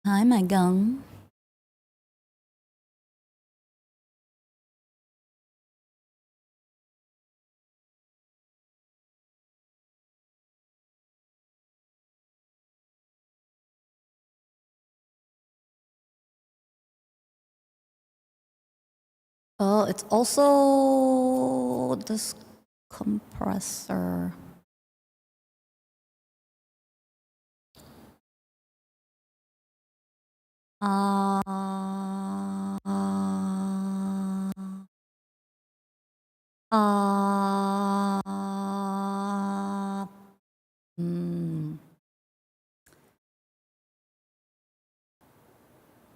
Hi, Megan. Oh, it's also this compressor. Uh, hmm.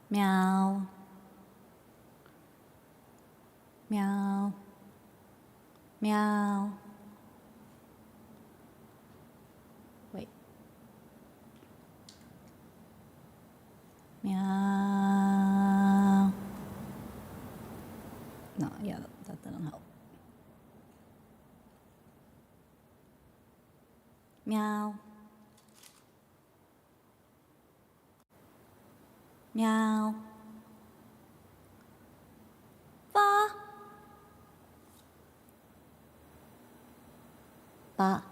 Meow. Meow. Meow. Wait. Meow. No, yeah, that didn't help. Meow. Meow. Ba. Ba.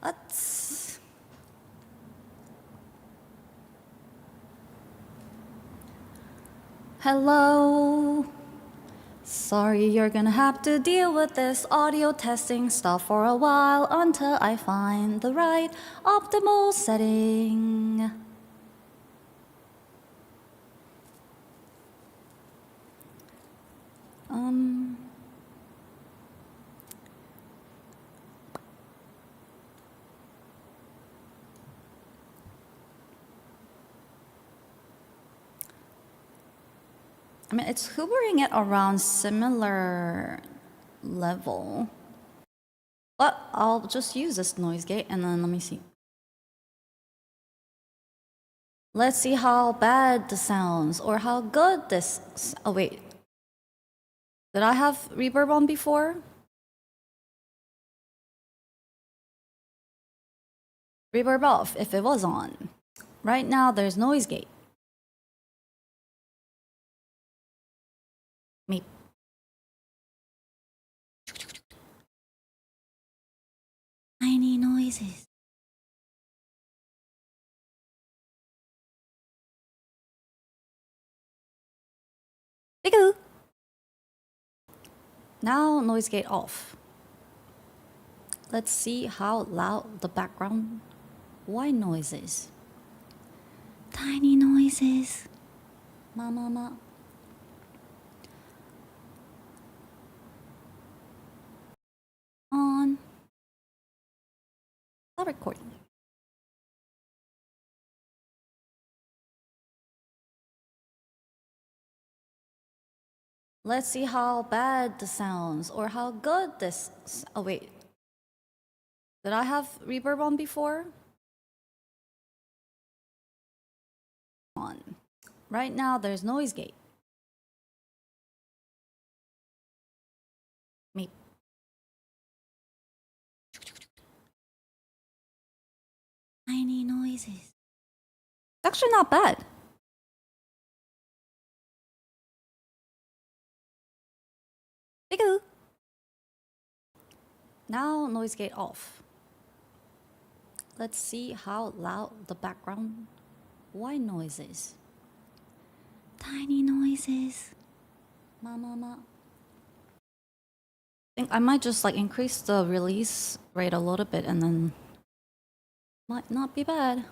Let's... Hello. Sorry, you're gonna have to deal with this audio testing stuff for a while until I find the right optimal setting. I mean, it's hovering at around similar level. But I'll just use this noise gate and then let me see. Let's see how bad this sounds or how good this... Oh, wait. Did I have reverb on before? Reverb off if it was on. Right now, there's noise gate. Me. Tiny noises. Bigoo. Now noise gate off. Let's see how loud the background white noise is. Tiny noises. Ma ma ma. On. Stop recording. Let's see how bad this sounds or how good this... Oh, wait. Did I have reverb on before? On. Right now, there's noise gate. Me. Tiny noises. It's actually not bad. Bigoo. Now noise gate off. Let's see how loud the background white noise is. Tiny noises. Ma ma ma. I think I might just like increase the release rate a little bit and then might not be bad.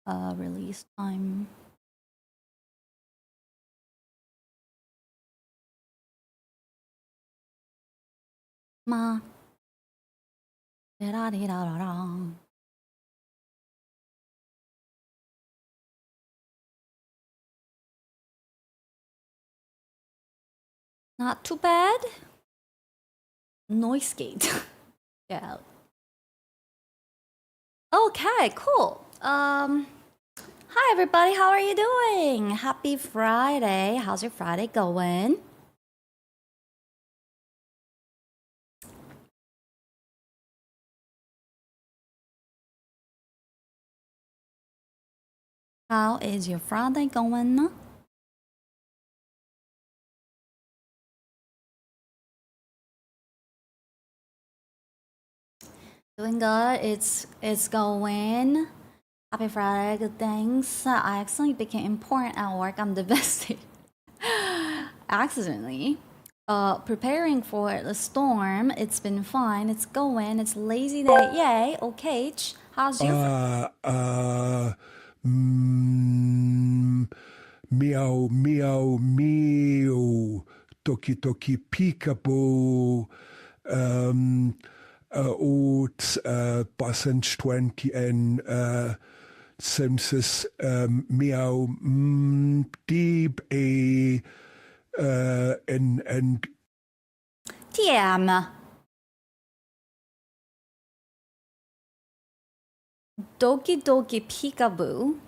Release time. Ma. Da da da da da. Not too bad. Noise gate. Yeah. Okay, cool. Hi everybody, how are you doing? Happy Friday. How's your Friday going? How is your Friday going? Doing good. It's going. Happy Friday. Good things. I accidentally became important at work. I'm devastated. Accidentally. Preparing for the storm. It's been fine. It's going. It's lazy day. Yay. Okay. How's your? Meow, meow, meow. Toki, toki, peekaboo. Oat, Passage 20 and Simpsons, meow, deep, and TM. Doki Doki Peekaboo.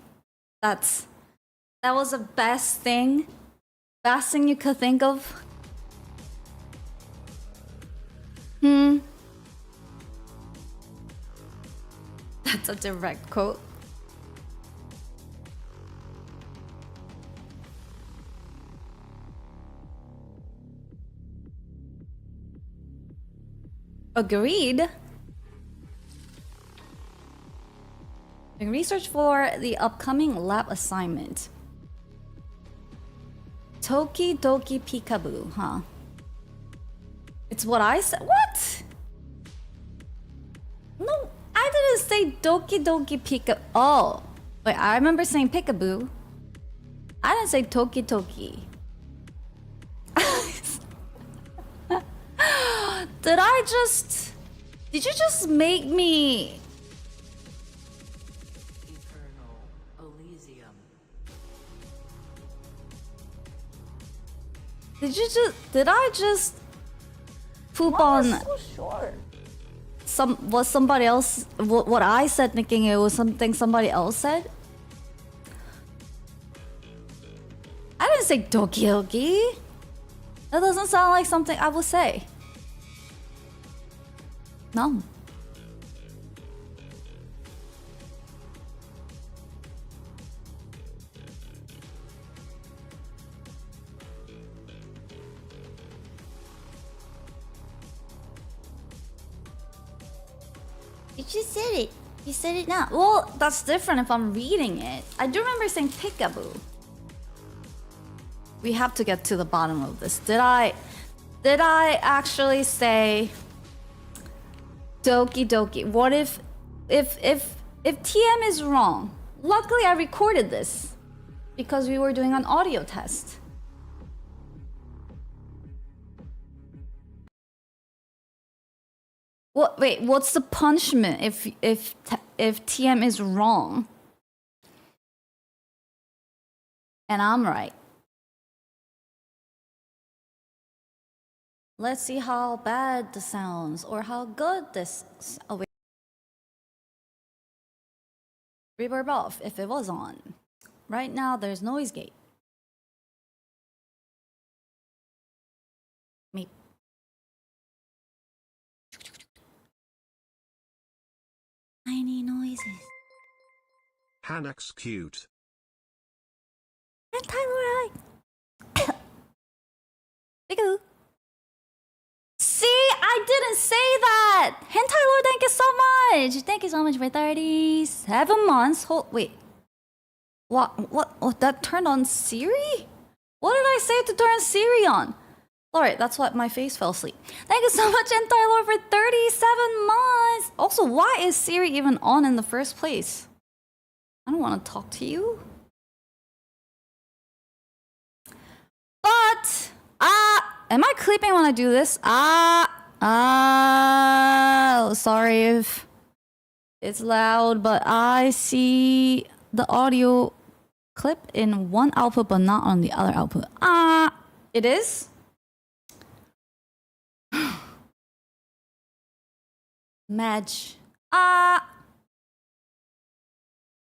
That was the best thing you could think of. That's a direct quote. Agreed. Doing research for the upcoming lab assignment. Toki Doki Peekaboo, huh? It's what I said. What? No, I didn't say Doki Doki Peekaboo. Oh, wait, I remember saying Peekaboo. I didn't say Toki Toki. Did you just make me? Eternal Elysium. Did I just poop on So short. was somebody else what I said thinking it was something somebody else said? I didn't say Doki Doki. That doesn't sound like something I would say. No. You just said it. You said it now. Well, that's different if I'm reading it. I do remember saying Peekaboo. We have to get to the bottom of this. Did I actually say Doki Doki? What if TM is wrong? Luckily I recorded this because we were doing an audio test. What? Wait, what's the punishment if TM is wrong and I'm right? Let's see how bad this sounds or how good this. Oh wait, reverb off if it was on. Right now there's noise gate. Me. Tiny noises. HanaX cute. And Tyler, hi. Bigoo. See, I didn't say that. Hentai Lord, thank you so much. Thank you so much for 37 months. Wait. What? That turned on Siri? What did I say to turn Siri on? Alright, that's what my face fell asleep. Thank you so much, Hentai Lord, for 37 months. Also, why is Siri even on in the first place? I don't want to talk to you. But, am I clipping when I do this? Sorry if it's loud, but I see the audio clip in one output, but not on the other output. It is? Madge.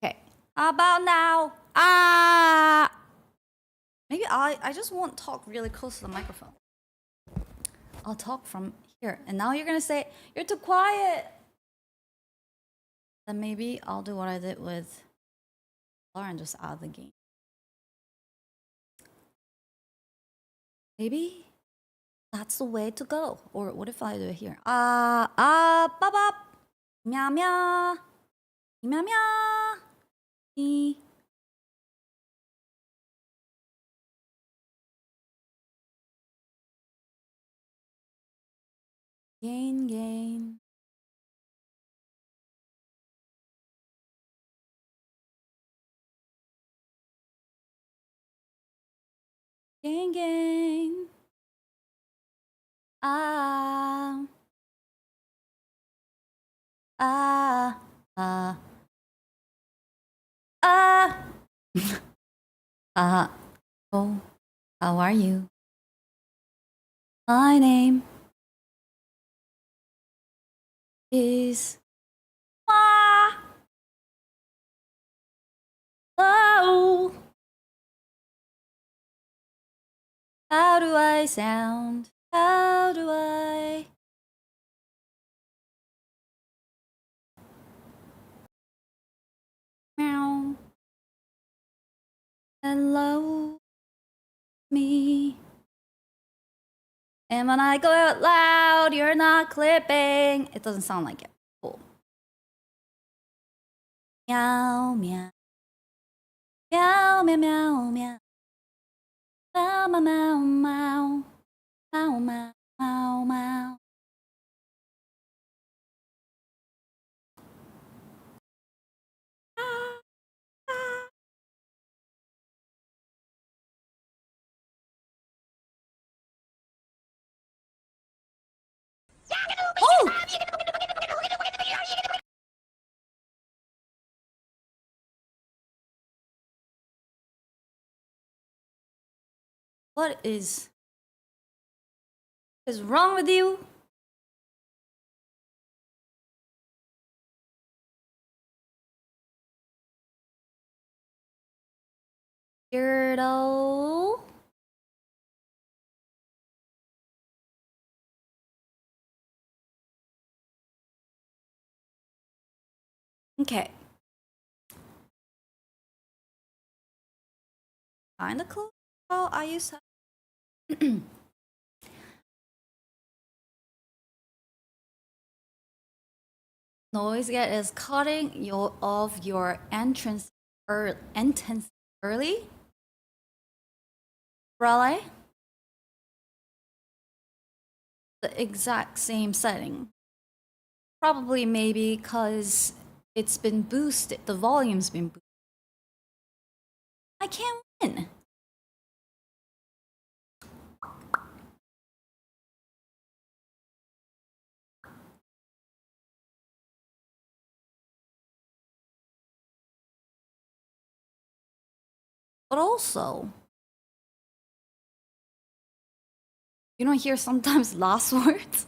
Okay. How about now? Maybe I just won't talk really close to the microphone. I'll talk from here. And now you're gonna say, you're too quiet. Then maybe I'll do what I did with and just out of the game. Maybe that's the way to go. Or what if I do it here? Bop, bop, meow, meow, meow, meow, me. Gain, gain. Gain, gain. Ah. Ah. Ah. Ah. Oh, how are you? My name is Ah. Oh. How do I sound? How do I? Meow. Hello, me. And when I go out loud, you're not clipping. It doesn't sound like it. Cool. Meow, meow. Meow, meow, meow, meow. Meow, meow, meow, meow. Meow, meow, meow, meow. Oh! What is wrong with you? Weirdo. Okay. Kinda close. Oh, I used to. Noise gate is cutting your off your entrance early. Really? The exact same setting. Probably maybe because it's been boosted. The volume's been boosted. I can't win. But also, you don't hear sometimes last words?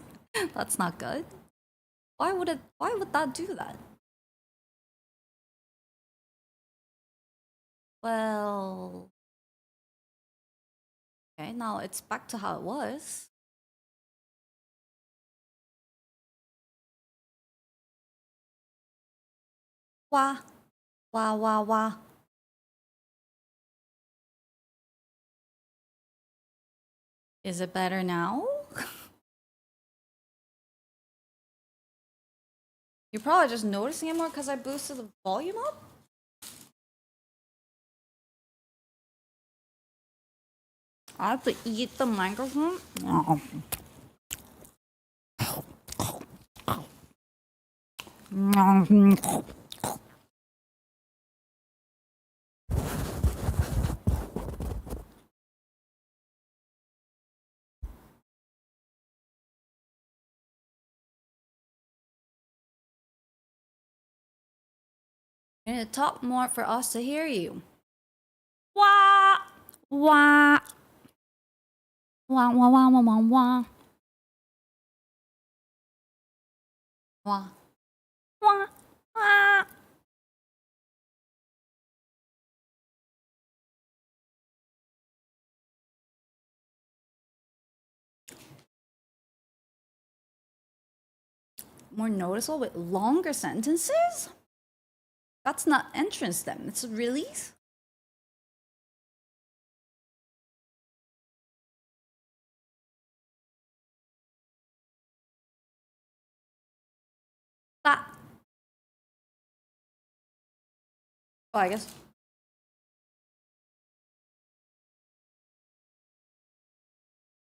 That's not good. Why would that do that? Well, okay, now it's back to how it was. Wah, wah, wah, wah. Is it better now? You're probably just noticing it more because I boosted the volume up? I have to eat the microphone? You need to talk more for us to hear you. Wah! Wah! Wah, wah, wah, wah, wah, wah. Wah. Wah. Wah. More noticeable with longer sentences? That's not entrance then. It's a release. That. Oh, I guess.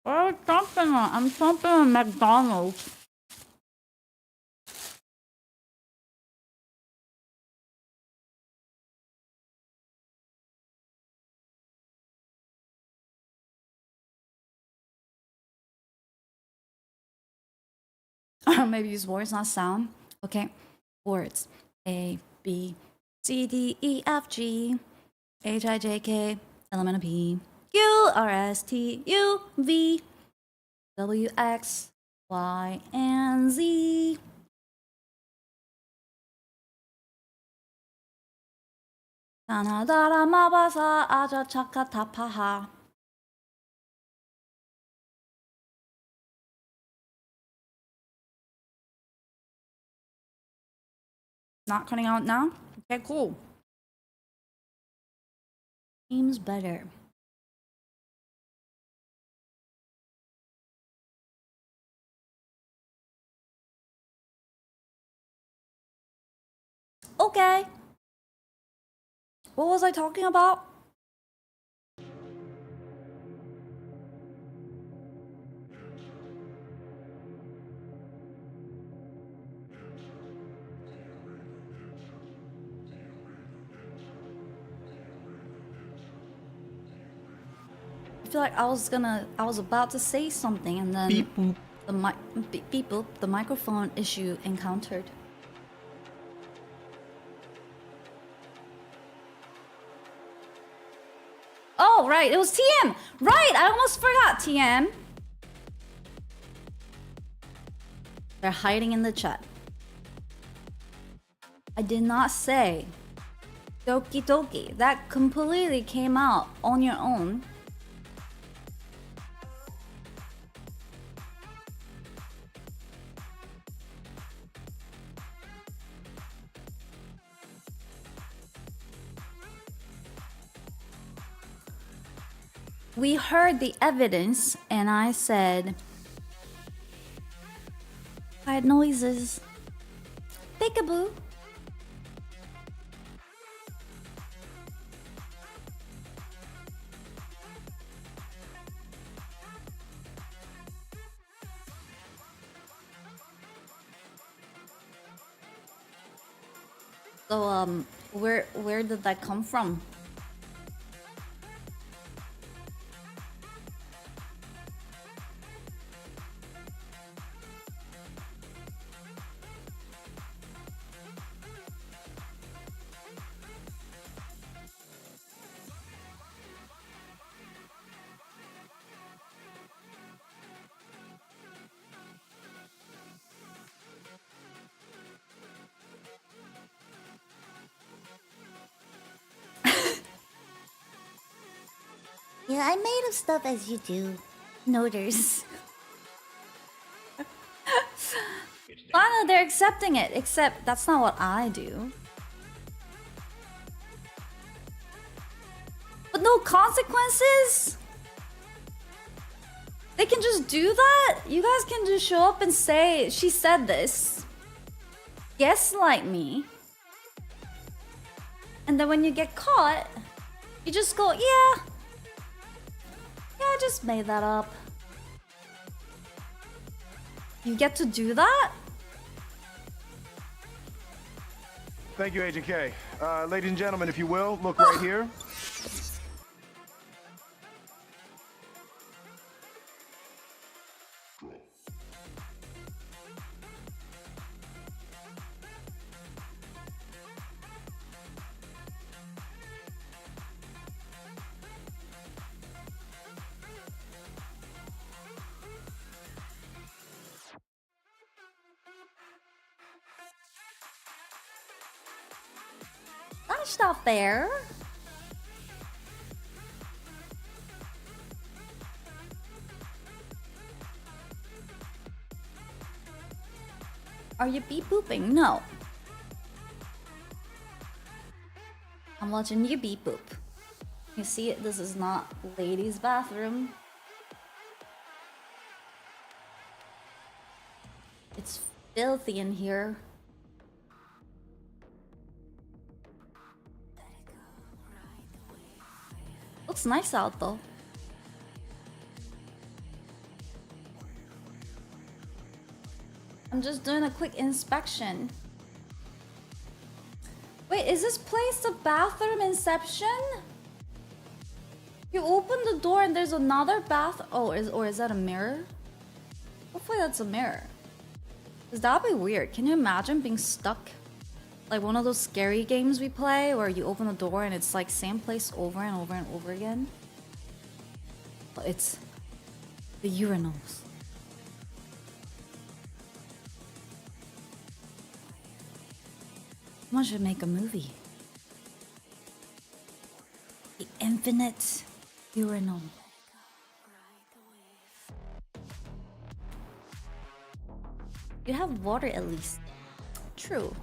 What are we talking about? I'm talking about McDonald's. Maybe use words, not sound. Okay. Words. A, B, C, D, E, F, G, H, I, J, K, L, M, N, O, P, Q, R, S, T, U, V, W, X, Y, and Z. Tanadara mabasa aja chakatapaha. Not cutting out now? Okay, cool. Seems better. Okay. What was I talking about? I feel like I was about to say something and then Beep boop. beep boop, the microphone issue encountered. Oh, right, it was TM. Right, I almost forgot TM. They're hiding in the chat. I did not say Doki Doki. That completely came out on your own. We heard the evidence and I said, hide noises. Peekaboo. So where did that come from? Yeah, I made up stuff as you do. Noters. Lana, they're accepting it, except that's not what I do. But no consequences? They can just do that? You guys can just show up and say, she said this. Gaslight me. And then when you get caught, you just go, yeah. Yeah, I just made that up. You get to do that? Thank you, Agent K. Ladies and gentlemen, if you will, look right here. That's not fair. Are you beep booping? No. I'm watching you beep boop. You see it? This is not ladies' bathroom. It's filthy in here. Looks nice out though. I'm just doing a quick inspection. Wait, is this place the bathroom inception? You open the door and there's another bath. Oh, or is that a mirror? Hopefully that's a mirror. Cause that'd be weird. Can you imagine being stuck? Like one of those scary games we play where you open the door and it's like same place over and over and over again. But it's the urinals. Someone should make a movie. The infinite urinal. You have water at least. True.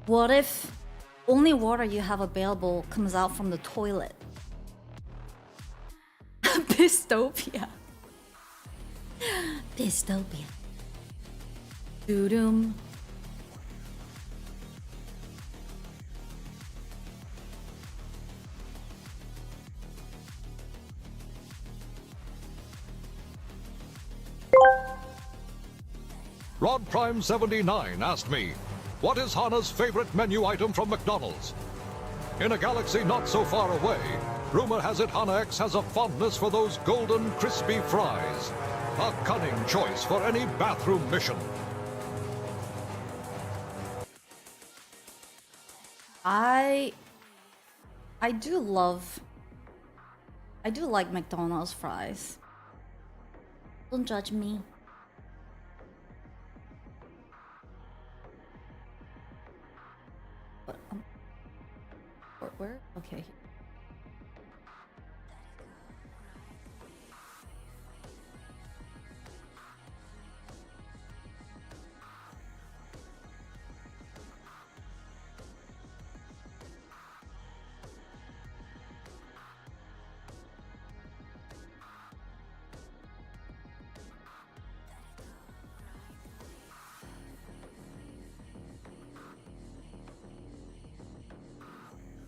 What if only water you have available comes out from the toilet? Dystopia. Dystopia. Doo-doom. Rod Prime 79 asked me, what is Hana's favorite menu item from McDonald's? In a galaxy not so far away, rumor has it HanaX has a fondness for those golden, crispy fries. A cunning choice for any bathroom mission. I do like McDonald's fries. Don't judge me. But where? Okay.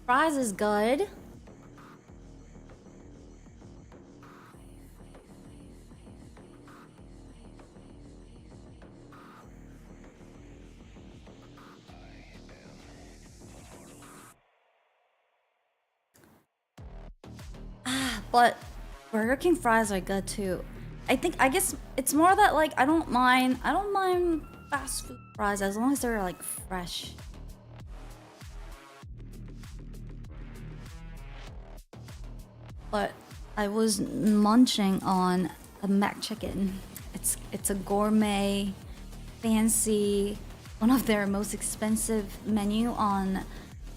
Fries is good. But Burger King fries are good too. I guess it's more that like I don't mind fast food fries as long as they're like fresh. But I was munching on a mac chicken. It's a gourmet, fancy, one of their most expensive menu on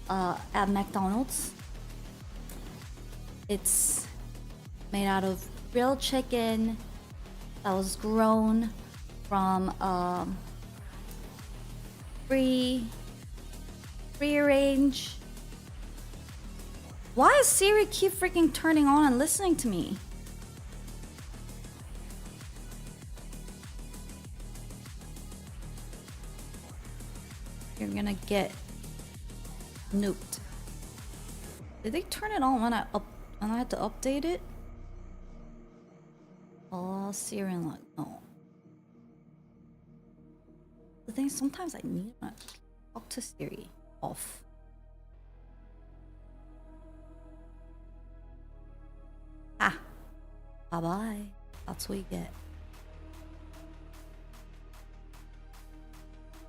at McDonald's. It's made out of real chicken that was grown from free range. Why does Siri keep freaking turning on and listening to me? You're gonna get nuked. Did they turn it on when I had to update it? Oh, Siri like no. The thing is, sometimes I need to talk to Siri off. Ah, bye bye. That's what you get.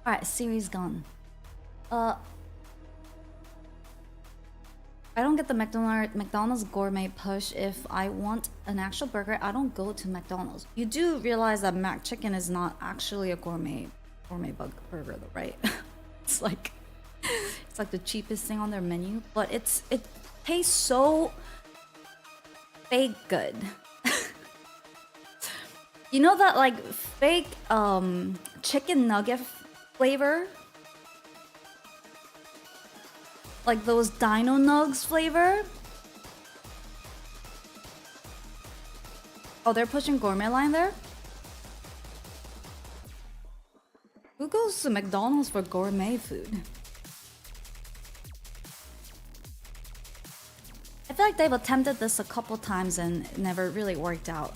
Alright, Siri's gone. I don't get the McDonald's gourmet push. If I want an actual burger, I don't go to McDonald's. You do realize that Mac Chicken is not actually a gourmet burger though, right? It's like the cheapest thing on their menu, but it tastes so fake good. You know that like fake chicken nugget flavor. Like those Dino Nugs flavor. Oh, they're pushing gourmet line there? Who goes to McDonald's for gourmet food? I feel like they've attempted this a couple times and it never really worked out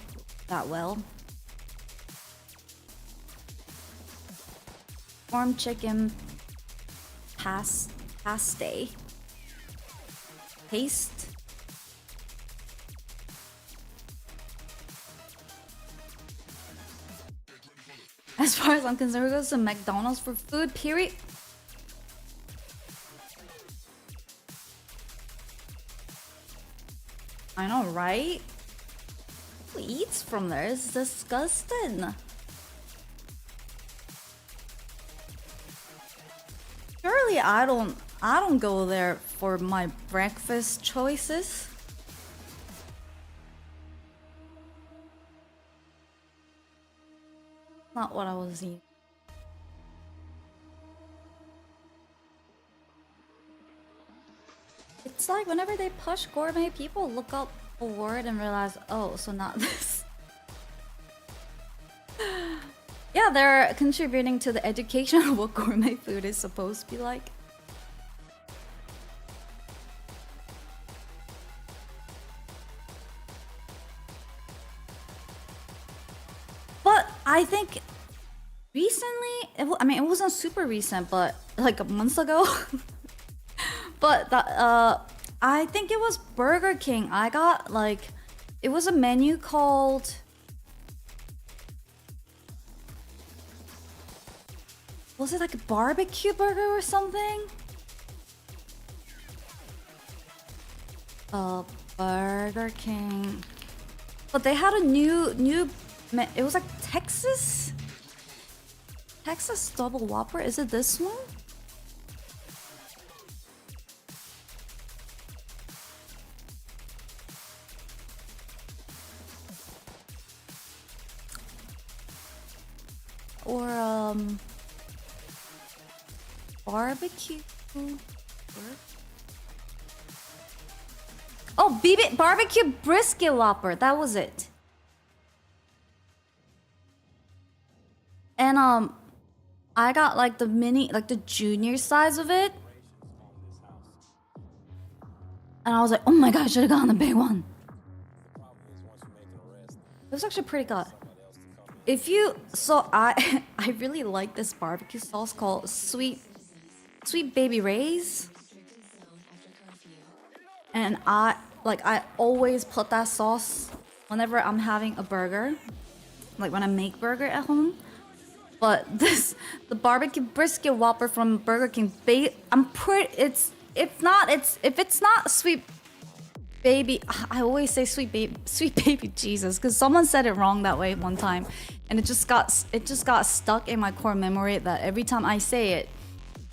that well. Warm chicken paste. Paste. As far as I'm concerned, who goes to McDonald's for food, period? I know, right? Who eats from there? It's disgusting. Surely I don't go there for my breakfast choices. Not what I was eating. It's like whenever they push gourmet, people look up a word and realize, oh, so not this. Yeah, they're contributing to the education of what gourmet food is supposed to be like. But I think recently, I mean, it wasn't super recent, but like a month ago. But I think it was Burger King. I got like, it was a menu called, was it like a barbecue burger or something? Burger King. But they had a new, it was like Texas double whopper. Is it this one? Or barbecue. Oh, barbecue brisket whopper. That was it. And I got like the mini, like the junior size of it. And I was like, oh my god, I should have gotten the big one. It was actually pretty good. If you, so I really like this barbecue sauce called Sweet Baby Ray's. And I always put that sauce whenever I'm having a burger. Like when I make burger at home. But the barbecue brisket whopper from Burger King, if it's not Sweet Baby, I always say Sweet Baby Jesus, because someone said it wrong that way one time, and it just got stuck in my core memory that every time I say it,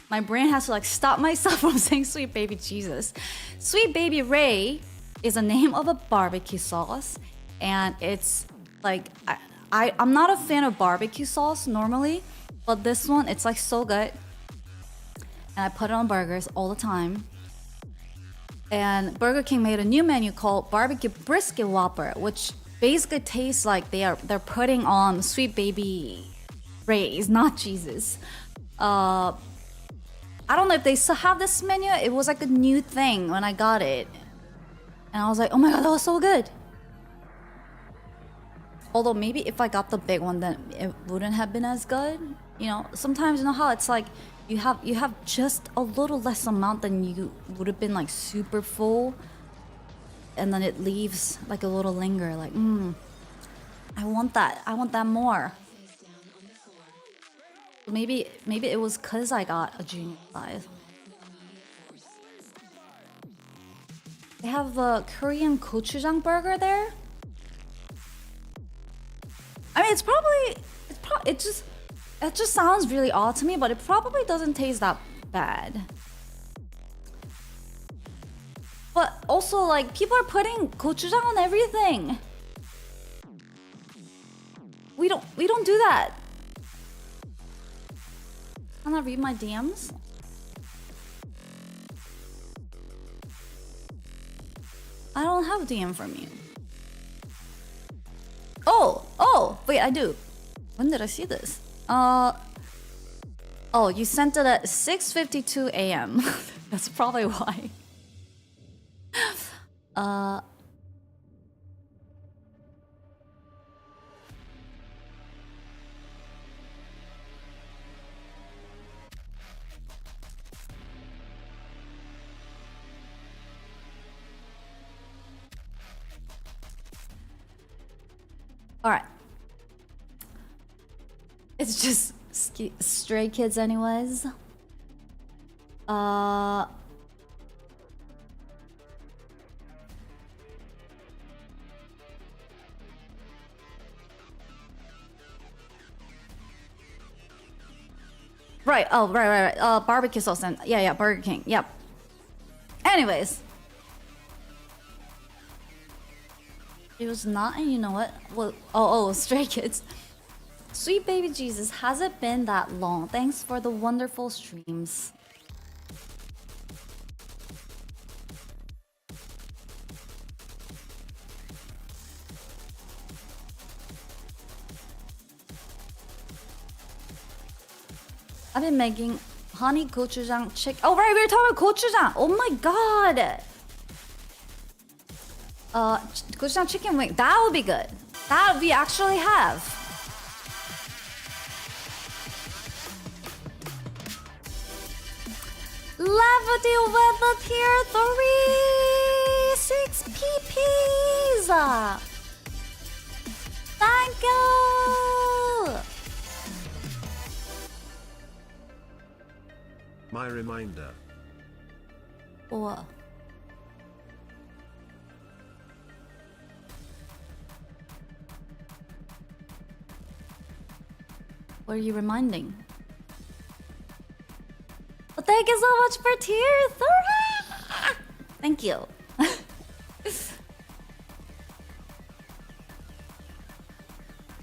my brain has to like stop myself from saying Sweet Baby Jesus. Sweet Baby Ray is a name of a barbecue sauce, and it's like I'm not a fan of barbecue sauce normally, but this one, it's like so good. And I put it on burgers all the time. And Burger King made a new menu called Barbecue Brisket Whopper, which basically tastes like they're putting on Sweet Baby Ray's, not Jesus. I don't know if they still have this menu. It was like a new thing when I got it. And I was like, oh my god, that was so good. Although maybe if I got the big one, then it wouldn't have been as good. You know, sometimes you know how it's like you have just a little less amount than you would have been like super full, and then it leaves like a little linger. Like, I want that more. Maybe it was cause I got a junior size. They have a Korean gochujang burger there. I mean, it just sounds really odd to me, but it probably doesn't taste that bad. But also, like, people are putting gochujang on everything. We don't do that. Can I read my DMs? I don't have a DM from you. Oh, wait, I do. When did I see this? Oh, you sent it at 6:52 a.m. That's probably why. All right. It's just Stray Kids anyways. Right. Oh, right. Barbecue sauce and yeah, Burger King. Yep. Anyways. It was not, and you know what? Well, Stray Kids. Sweet baby Jesus, has it been that long? Thanks for the wonderful streams. I've been making honey gochujang chicken. Oh right, we were talking about gochujang. Oh my god. Gochujang chicken wing. That would be good. That we actually have. Levity with the tier 3 6 PPs. Thank you. My reminder. What? What are you reminding? Well, thank you so much for tier 3. Thank you.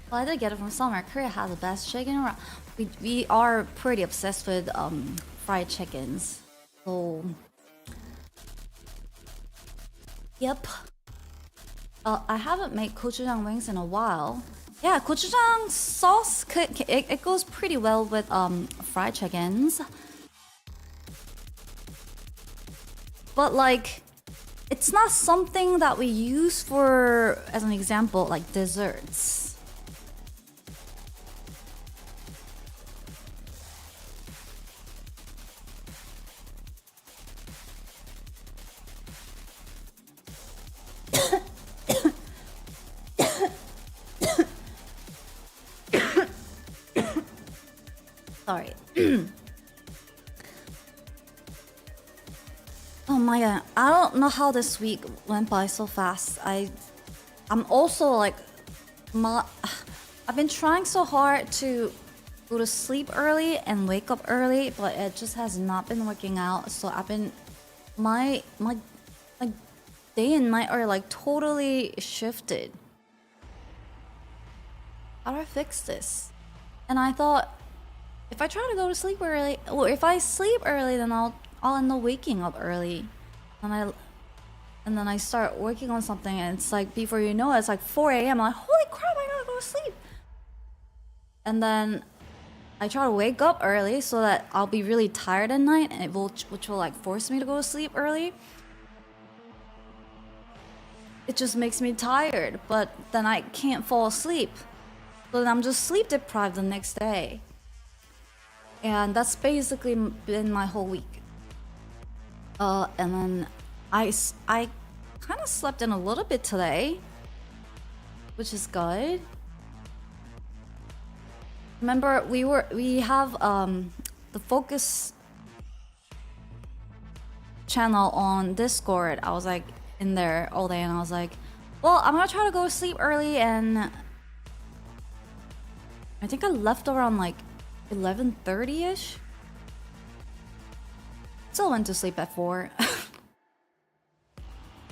Well, I did get it from somewhere. Korea has the best chicken around. We are pretty obsessed with fried chickens. So yep. I haven't made gochujang wings in a while. Yeah, gochujang sauce it goes pretty well with fried chickens. But like it's not something that we use for, as an example, like desserts. Sorry. Oh my god, I don't know how this week went by so fast. I'm also like I've been trying so hard to go to sleep early and wake up early, but it just has not been working out. So I've been my day and night are like totally shifted. How do I fix this? And I thought if I try to go to sleep early, or if I sleep early, then I'll end up waking up early, and then I start working on something, and it's like before you know it, it's like 4 a.m. I'm like, holy crap, I gotta go to sleep. And then I try to wake up early so that I'll be really tired at night, and which will like force me to go to sleep early. It just makes me tired, but then I can't fall asleep, so then I'm just sleep deprived the next day. And that's basically been my whole week. And then I kind of slept in a little bit today, which is good. Remember, we have the focus channel on Discord. I was like in there all day, and I was like, well, I'm gonna try to go to sleep early, and I think I left around like 11:30ish. Still went to sleep at 4.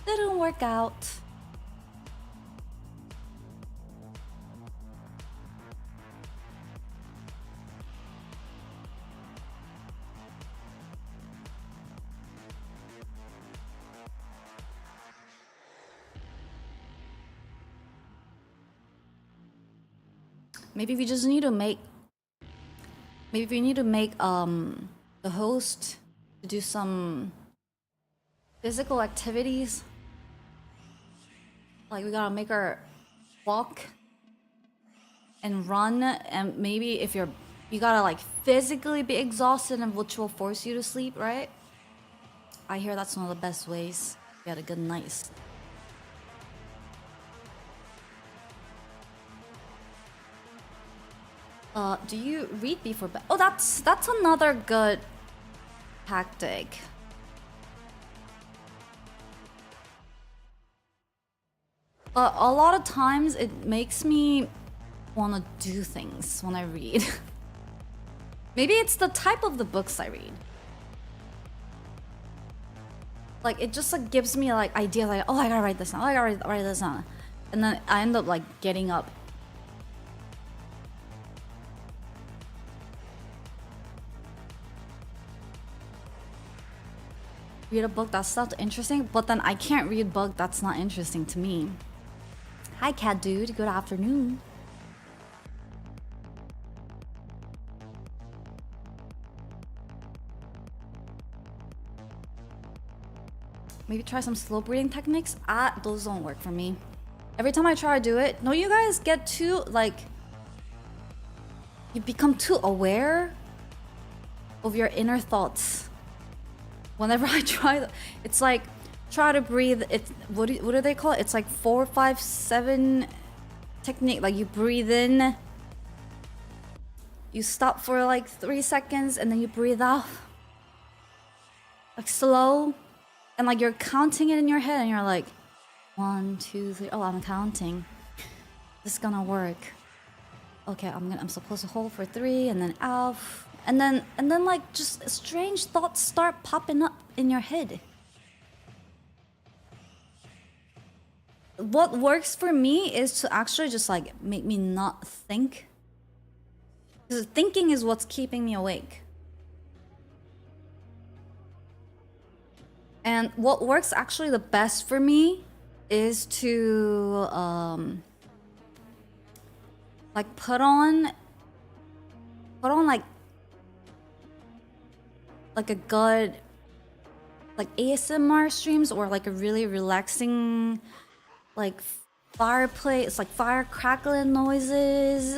Didn't work out. Maybe we just need to make. Maybe we need to make the host to do some physical activities. Like we gotta make her walk and run, and maybe if you gotta like physically be exhausted, and which will force you to sleep, right? I hear that's one of the best ways to get a good night's sleep. Do you read before bed? Oh, that's another good tactic. But a lot of times it makes me want to do things when I read. Maybe it's the type of the books I read. Like it just like gives me like ideas like, oh, I gotta write this down. Oh, I gotta write this down, and then I end up like getting up. Read a book that sounds interesting, but then I can't read a book that's not interesting to me. Hi, cat dude. Good afternoon. Maybe try some slow breathing techniques. Those don't work for me. Every time I try to do it, no, you guys get too like you become too aware of your inner thoughts. Whenever I try, it's like try to breathe. It's what do they call it? It's like 4, 5, 7 technique. Like you breathe in, you stop for like 3 seconds, and then you breathe out, like slow, and like you're counting it in your head, and you're like 1, 2, 3. Oh, I'm counting. This is gonna work. Okay, I'm supposed to hold for 3, and then out. And then like just strange thoughts start popping up in your head. What works for me is to actually just like make me not think. Because thinking is what's keeping me awake. And what works actually the best for me is to like put on like a good like ASMR streams, or like a really relaxing like fireplace, like fire crackling noises,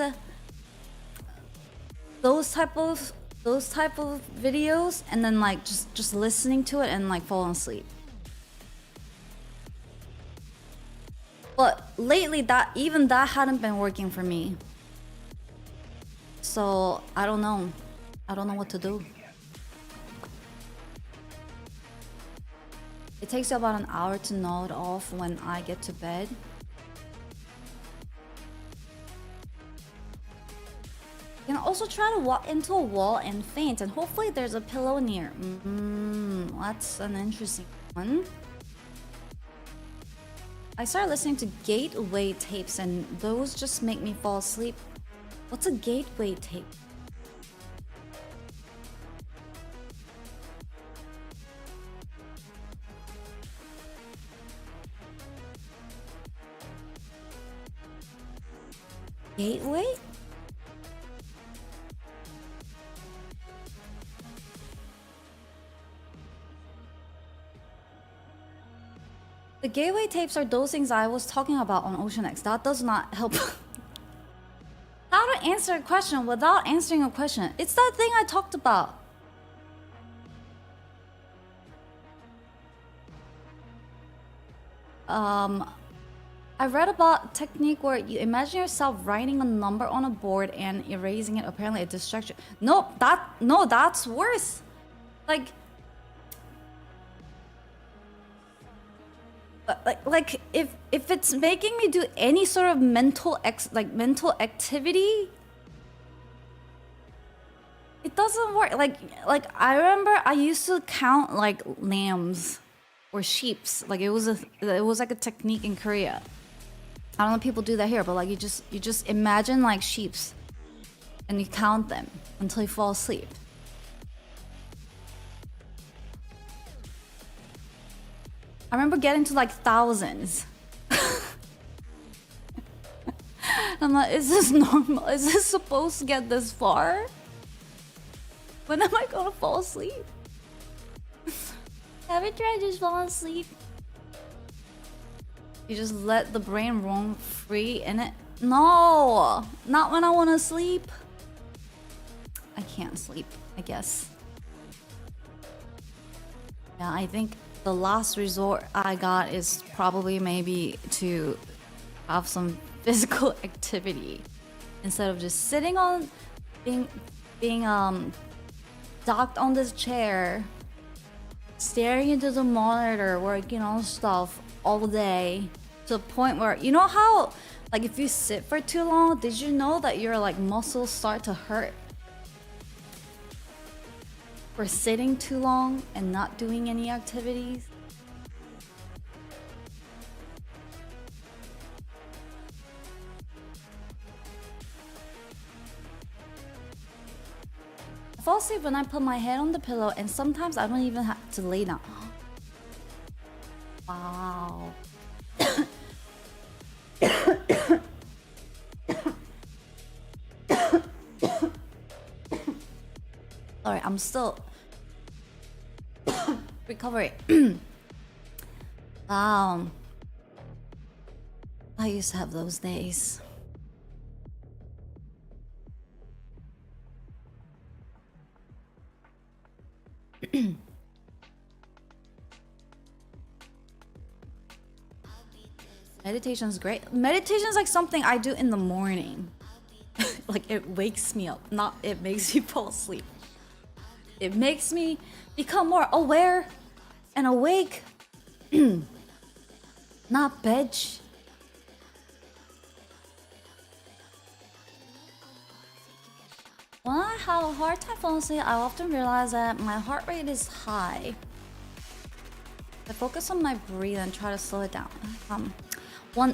those type of videos, and then like just listening to it and like falling asleep. But lately that hadn't been working for me, so I don't know what to do. It takes about an hour to nod off when I get to bed. You can also try to walk into a wall and faint, and hopefully there's a pillow near. That's an interesting one. I started listening to gateway tapes, and those just make me fall asleep. What's a gateway tape? Gateway? The gateway tapes are those things I was talking about on HanaX. That does not help. How to answer a question without answering a question? It's that thing I talked about. I read about a technique where you imagine yourself writing a number on a board and erasing it. Apparently it distracts you. No, that's worse. Like if it's making me do any sort of mental activity, it doesn't work. Like I remember I used to count like lambs or sheeps. Like it was like a technique in Korea. I don't know if people do that here, but like you just imagine like sheeps and you count them until you fall asleep. I remember getting to like thousands. I'm like, is this normal? Is this supposed to get this far? When am I gonna fall asleep? Have you tried just falling asleep? You just let the brain roam free in it? No! Not when I wanna sleep. I can't sleep, I guess. Yeah, I think the last resort I got is probably maybe to have some physical activity instead of just sitting on being docked on this chair, staring into the monitor, working on stuff all day to the point where, you know how like if you sit for too long, did you know that your like muscles start to hurt for sitting too long and not doing any activities? I fall asleep when I put my head on the pillow, and sometimes I don't even have to lay down. Wow. Sorry, I'm still recovering. Wow. I used to have those days. Meditation's great. Meditation's like something I do in the morning. Like it wakes me up, not it makes me fall asleep. It makes me become more aware and awake. Not bitch. When I have a hard time falling asleep, I often realize that my heart rate is high. I focus on my breathing and try to slow it down.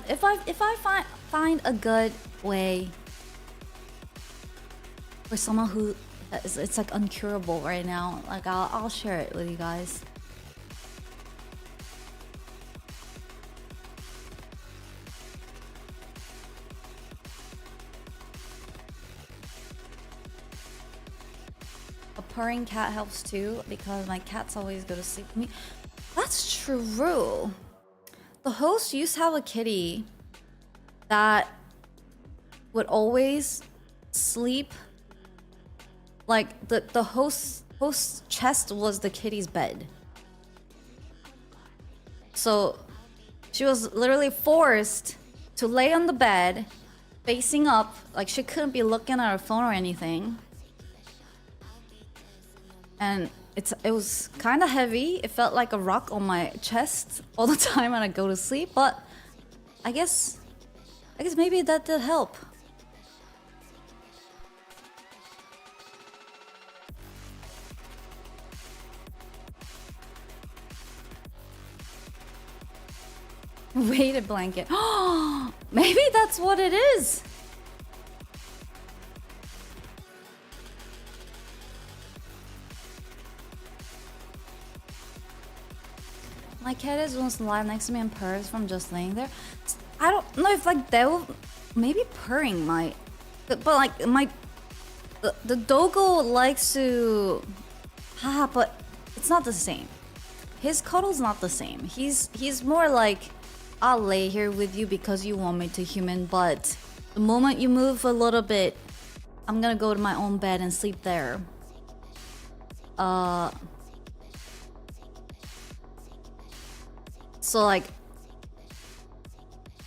If I find a good way for someone who it's like uncurable right now, like I'll share it with you guys. A purring cat helps too because my cats always go to sleep with me. That's true. The host used to have a kitty that would always sleep. Like the host's chest was the kitty's bed. So she was literally forced to lay on the bed, facing up, like she couldn't be looking at her phone or anything. And it was kind of heavy. It felt like a rock on my chest all the time when I go to sleep. But I guess maybe that did help. Weighted blanket. Oh, maybe that's what it is. My cat is once lying next to me and purrs from just laying there. I don't know if like they will, maybe purring might, but like the doggo likes to, but it's not the same. His cuddle's not the same. He's more like, I'll lay here with you because you want me to human, but the moment you move a little bit, I'm gonna go to my own bed and sleep there. So like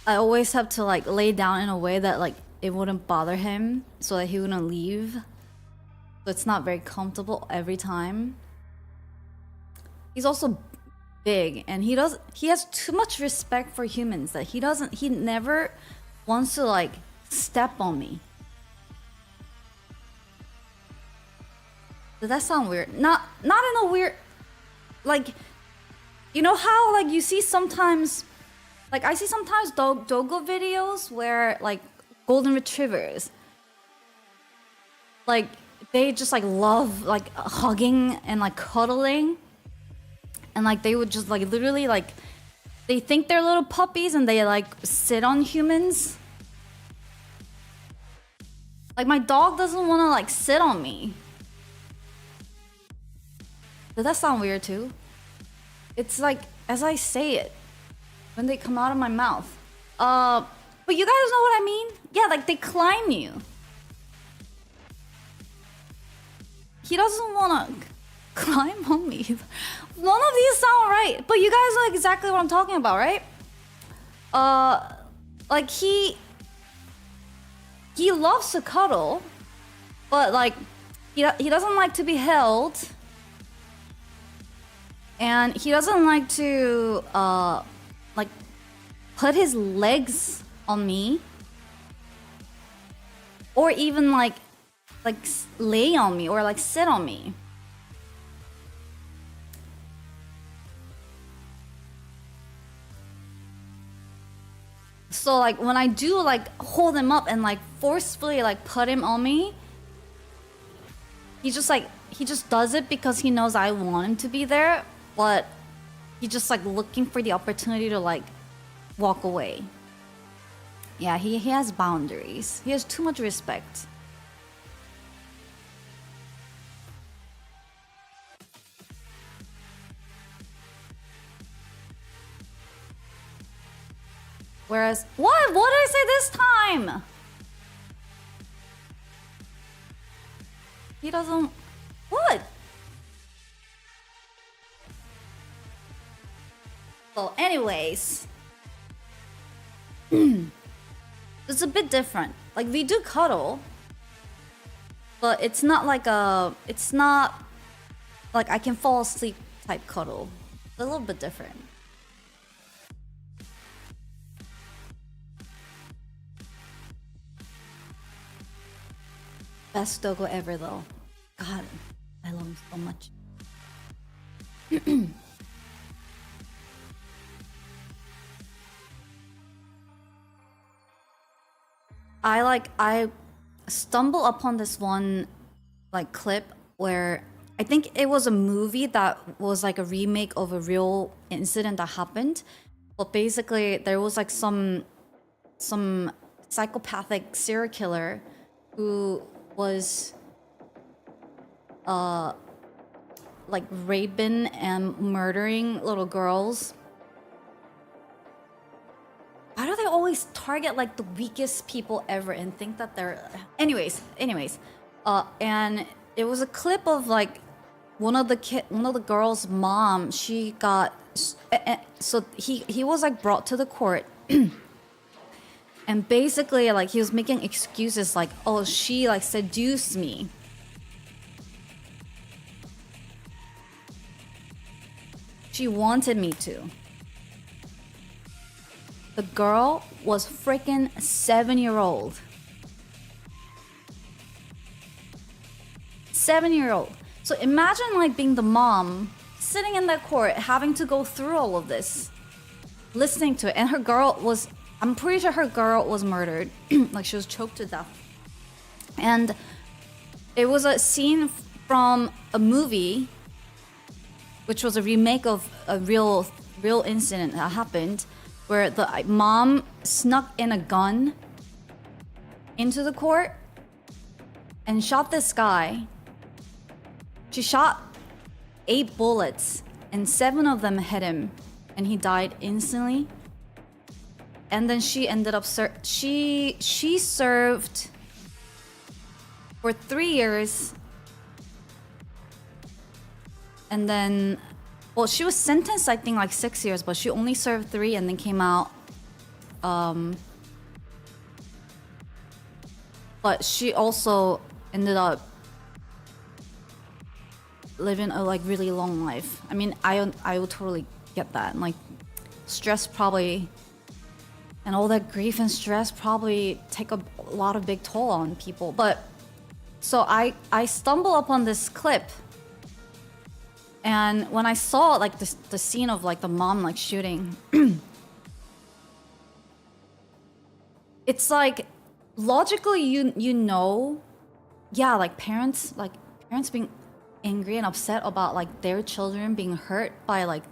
I always have to like lay down in a way that like it wouldn't bother him so that he wouldn't leave. So it's not very comfortable every time. He's also big and he has too much respect for humans that he never wants to like step on me. Does that sound weird? Not in a weird, like, you know how like you see sometimes, like I see sometimes doggo videos where like golden retrievers, like they just like love like hugging and like cuddling, and like they would just like literally like they think they're little puppies and they like sit on humans. Like my dog doesn't want to like sit on me. Does that sound weird too? It's like as I say it when they come out of my mouth. But you guys know what I mean? Yeah, like they climb you. He doesn't want to climb on me. None of these sound right. But you guys know exactly what I'm talking about, right? Like he loves to cuddle, but like he doesn't like to be held, and he doesn't like to like put his legs on me, or even like lay on me or like sit on me. So like when I do like hold him up and like forcefully like put him on me, he just does it because he knows I want him to be there, but he's just like looking for the opportunity to like walk away. Yeah, he has boundaries. He has too much respect. Whereas, what did I say this time? He doesn't, what? Well, anyways. It's a bit different. Like, we do cuddle. But it's not like I can fall asleep type cuddle. It's a little bit different. Best doggo ever though. God, I love him so much. I stumble upon this one like clip where I think it was a movie that was like a remake of a real incident that happened. But basically there was like some psychopathic serial killer who was like raping and murdering little girls. Why do they always target like the weakest people ever and think that they're anyways and it was a clip of like one of the girls' mom. She got so he was like brought to the court. And basically, like, he was making excuses like, oh, she, like, seduced me. She wanted me to. The girl was freaking 7-year-old. 7-year-old. So imagine, like, being the mom, sitting in that court, having to go through all of this. Listening to it. And her girl was... I'm pretty sure her girl was murdered. Like, she was choked to death. And it was a scene from a movie, which was a remake of a real incident that happened, where the mom snuck in a gun into the court and shot this guy. She shot 8 bullets, and 7 of them hit him, and he died instantly. And then she ended up she served for 3 years. And then, well, she was sentenced, I think, like 6 years, but she only served 3 and then came out. But she also ended up living a like really long life. I mean, I would totally get that. And, like, stress probably, and all that grief and stress probably take a lot of big toll on people. But so I stumble upon this clip, and when I saw like the scene of like the mom like shooting, it's like logically you know, yeah, like parents being angry and upset about like their children being hurt by like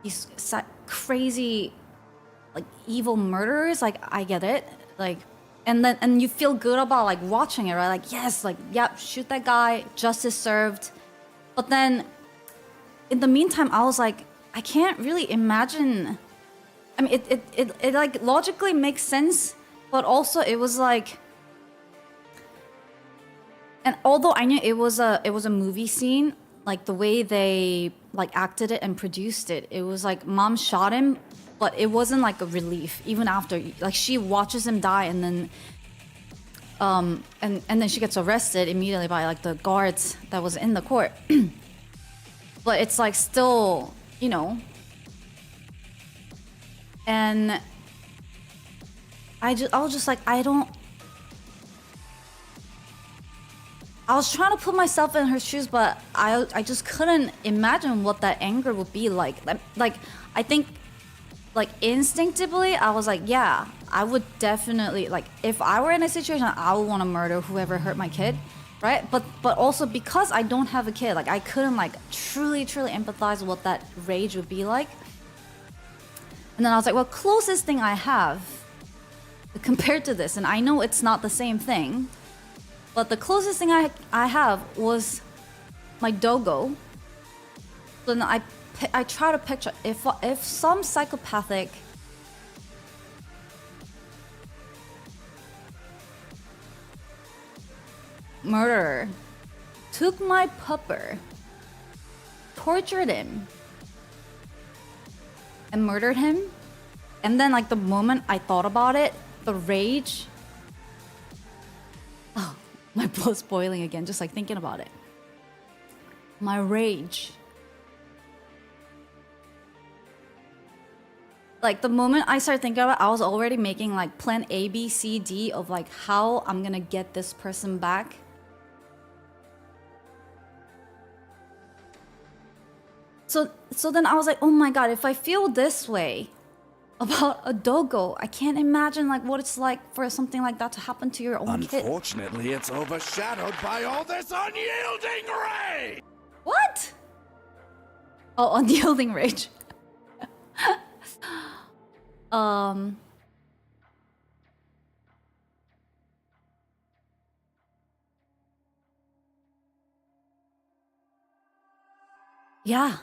these crazy like evil murderers. Like, I get it. Like, and you feel good about like watching it, right? Like, yes, like, yep, shoot that guy, justice served. But then in the meantime, I was like, I can't really imagine. I mean, it like logically makes sense, but also it was like, and although I knew it was a movie scene, like the way they like acted it and produced it, it was like mom shot him, but it wasn't like a relief even after, like she watches him die and then and then she gets arrested immediately by like the guards that was in the court. But it's like still, you know. And I was just like, I was trying to put myself in her shoes, but I just couldn't imagine what that anger would be like. Like I think, like instinctively, I was like, yeah, I would definitely, like if I were in a situation, I would want to murder whoever hurt my kid, right? But also because I don't have a kid, like I couldn't like truly empathize with what that rage would be like. And then I was like, well, closest thing I have compared to this, and I know it's not the same thing, but the closest thing I have was my doggo. So then I try to picture if some psychopathic murderer took my pupper, tortured him, and murdered him, and then like the moment I thought about it, the rage, oh, my blood's boiling again just like thinking about it. My rage, like the moment I started thinking about it, I was already making like plan A, B, C, D of like how I'm gonna get this person back. So then I was like, oh my god, if I feel this way about a doggo, I can't imagine like what it's like for something like that to happen to your own kid. Unfortunately, it's overshadowed by all this unyielding rage! What? Oh, unyielding rage. Yeah.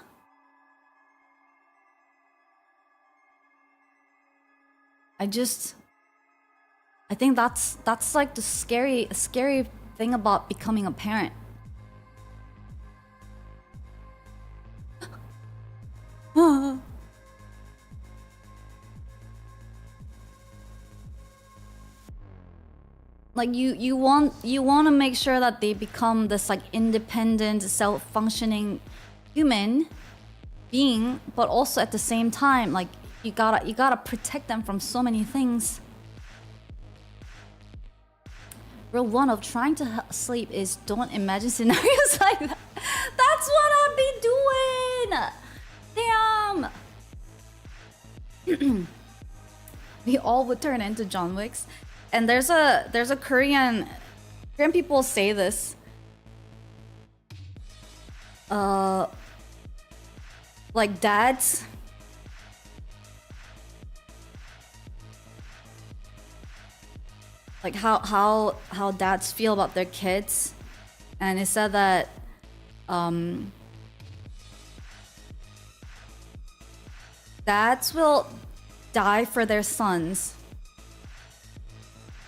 I think that's like the scary thing about becoming a parent. Like you want to make sure that they become this like independent, self-functioning human being, but also at the same time, like you gotta protect them from so many things. Rule one of trying to sleep is don't imagine scenarios like that. That's what I'd be doing. Damn. We all would turn into John Wicks. And there's a Korean people say this. Like dads. Like how dads feel about their kids, and it said that dads will die for their sons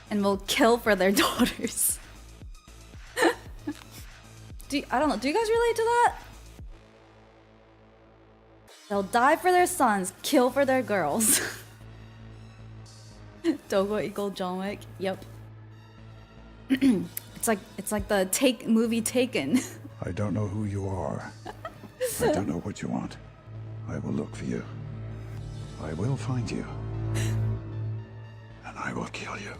and will kill for their daughters. I don't know, do you guys relate to that? They'll die for their sons, kill for their girls. Dogo equal John Wick. Yep. It's like the movie Taken. I don't know who you are. I don't know what you want. I will look for you. I will find you. And I will kill you.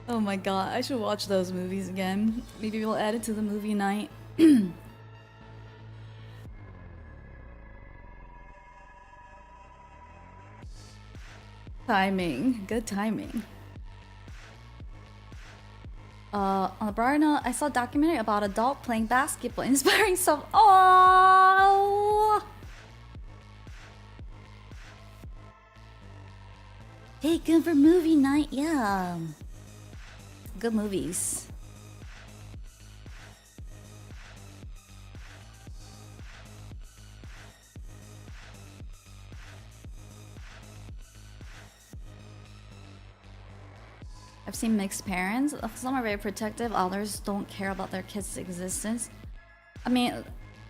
Oh my god, I should watch those movies again. Maybe we'll add it to the movie night. Timing. Good timing. On the brighter note, I saw a documentary about a dog playing basketball, inspiring some. Oh. Hey, good for movie night, yeah. Yeah. Good movies. I've seen mixed parents. Some are very protective, others don't care about their kids' existence. I mean,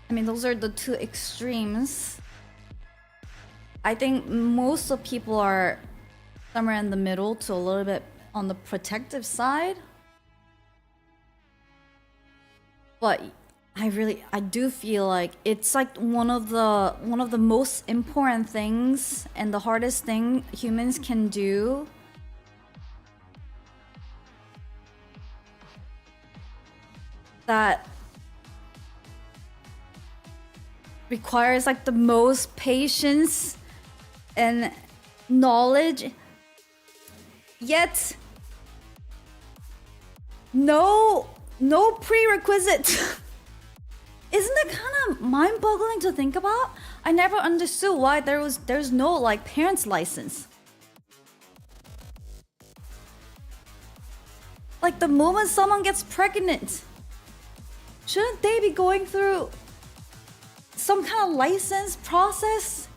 those are the two extremes. I think most of people are somewhere in the middle to a little bit on the protective side. But I do feel like it's like one of the most important things and the hardest thing humans can do. That requires like the most patience and knowledge, yet no prerequisite. Isn't it kind of mind-boggling to think about? I never understood why there's no like parents license. Like the moment someone gets pregnant, shouldn't they be going through some kind of license process?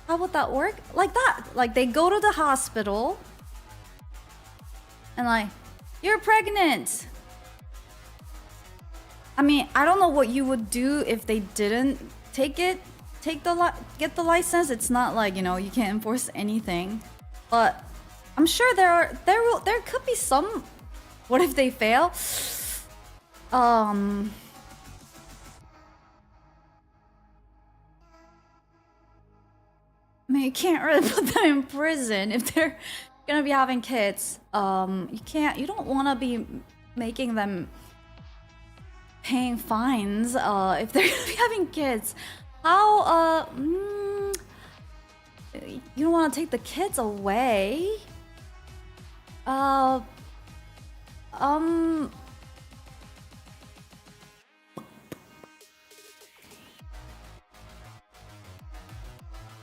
How would that work? Like that. Like they go to the hospital and like, you're pregnant. I mean, I don't know what you would do if they didn't get the license. It's not like, you know, you can't enforce anything. But I'm sure there could be some. What if they fail? I mean, you can't really put them in prison if they're gonna be having kids. You don't want to be making them paying fines if they're gonna be having kids. How you don't want to take the kids away.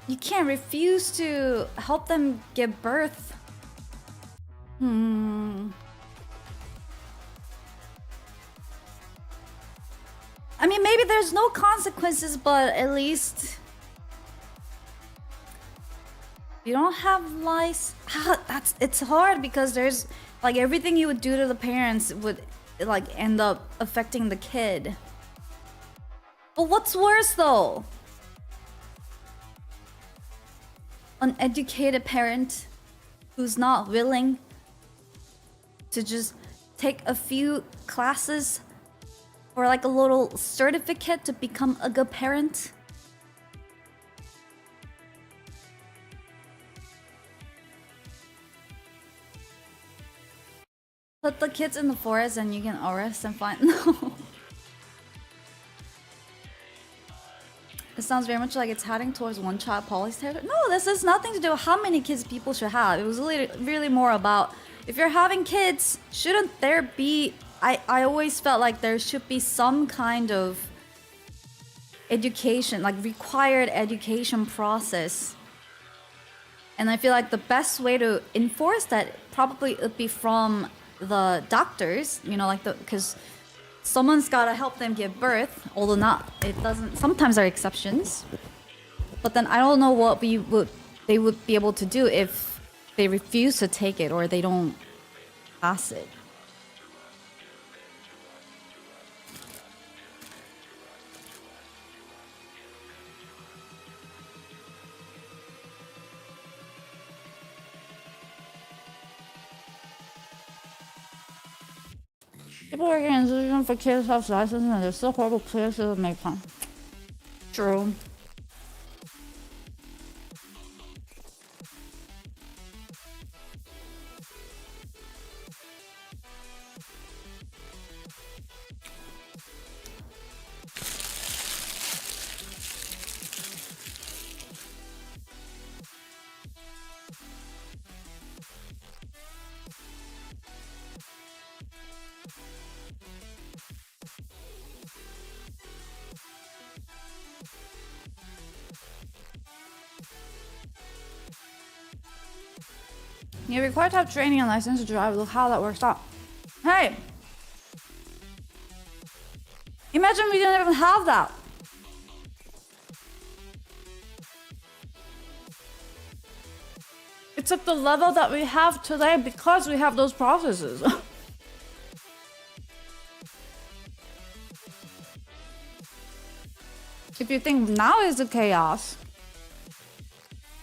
You can't refuse to help them give birth. I mean, maybe there's no consequences, but at least you don't have lice. It's hard because there's like everything you would do to the parents would like end up affecting the kid. But what's worse though? An educated parent who's not willing to just take a few classes or like a little certificate to become a good parent. Put the kids in the forest and you can arrest and find. No. It sounds very much like it's heading towards one-child policy. No, this has nothing to do with how many kids people should have. It was really more about if you're having kids, shouldn't there be... I always felt like there should be some kind of education, like required education process. And I feel like the best way to enforce that probably would be from the doctors, you know, like because someone's gotta help them give birth, although it doesn't, sometimes there are exceptions. But then I don't know what they would be able to do if they refuse to take it or they don't pass it. People are getting institution for kids have license and there's still horrible places to make fun. True. You're required to have training and license to drive. Look how that works out. Hey! Imagine we didn't even have that. It's at the level that we have today because we have those processes. If you think now is the chaos,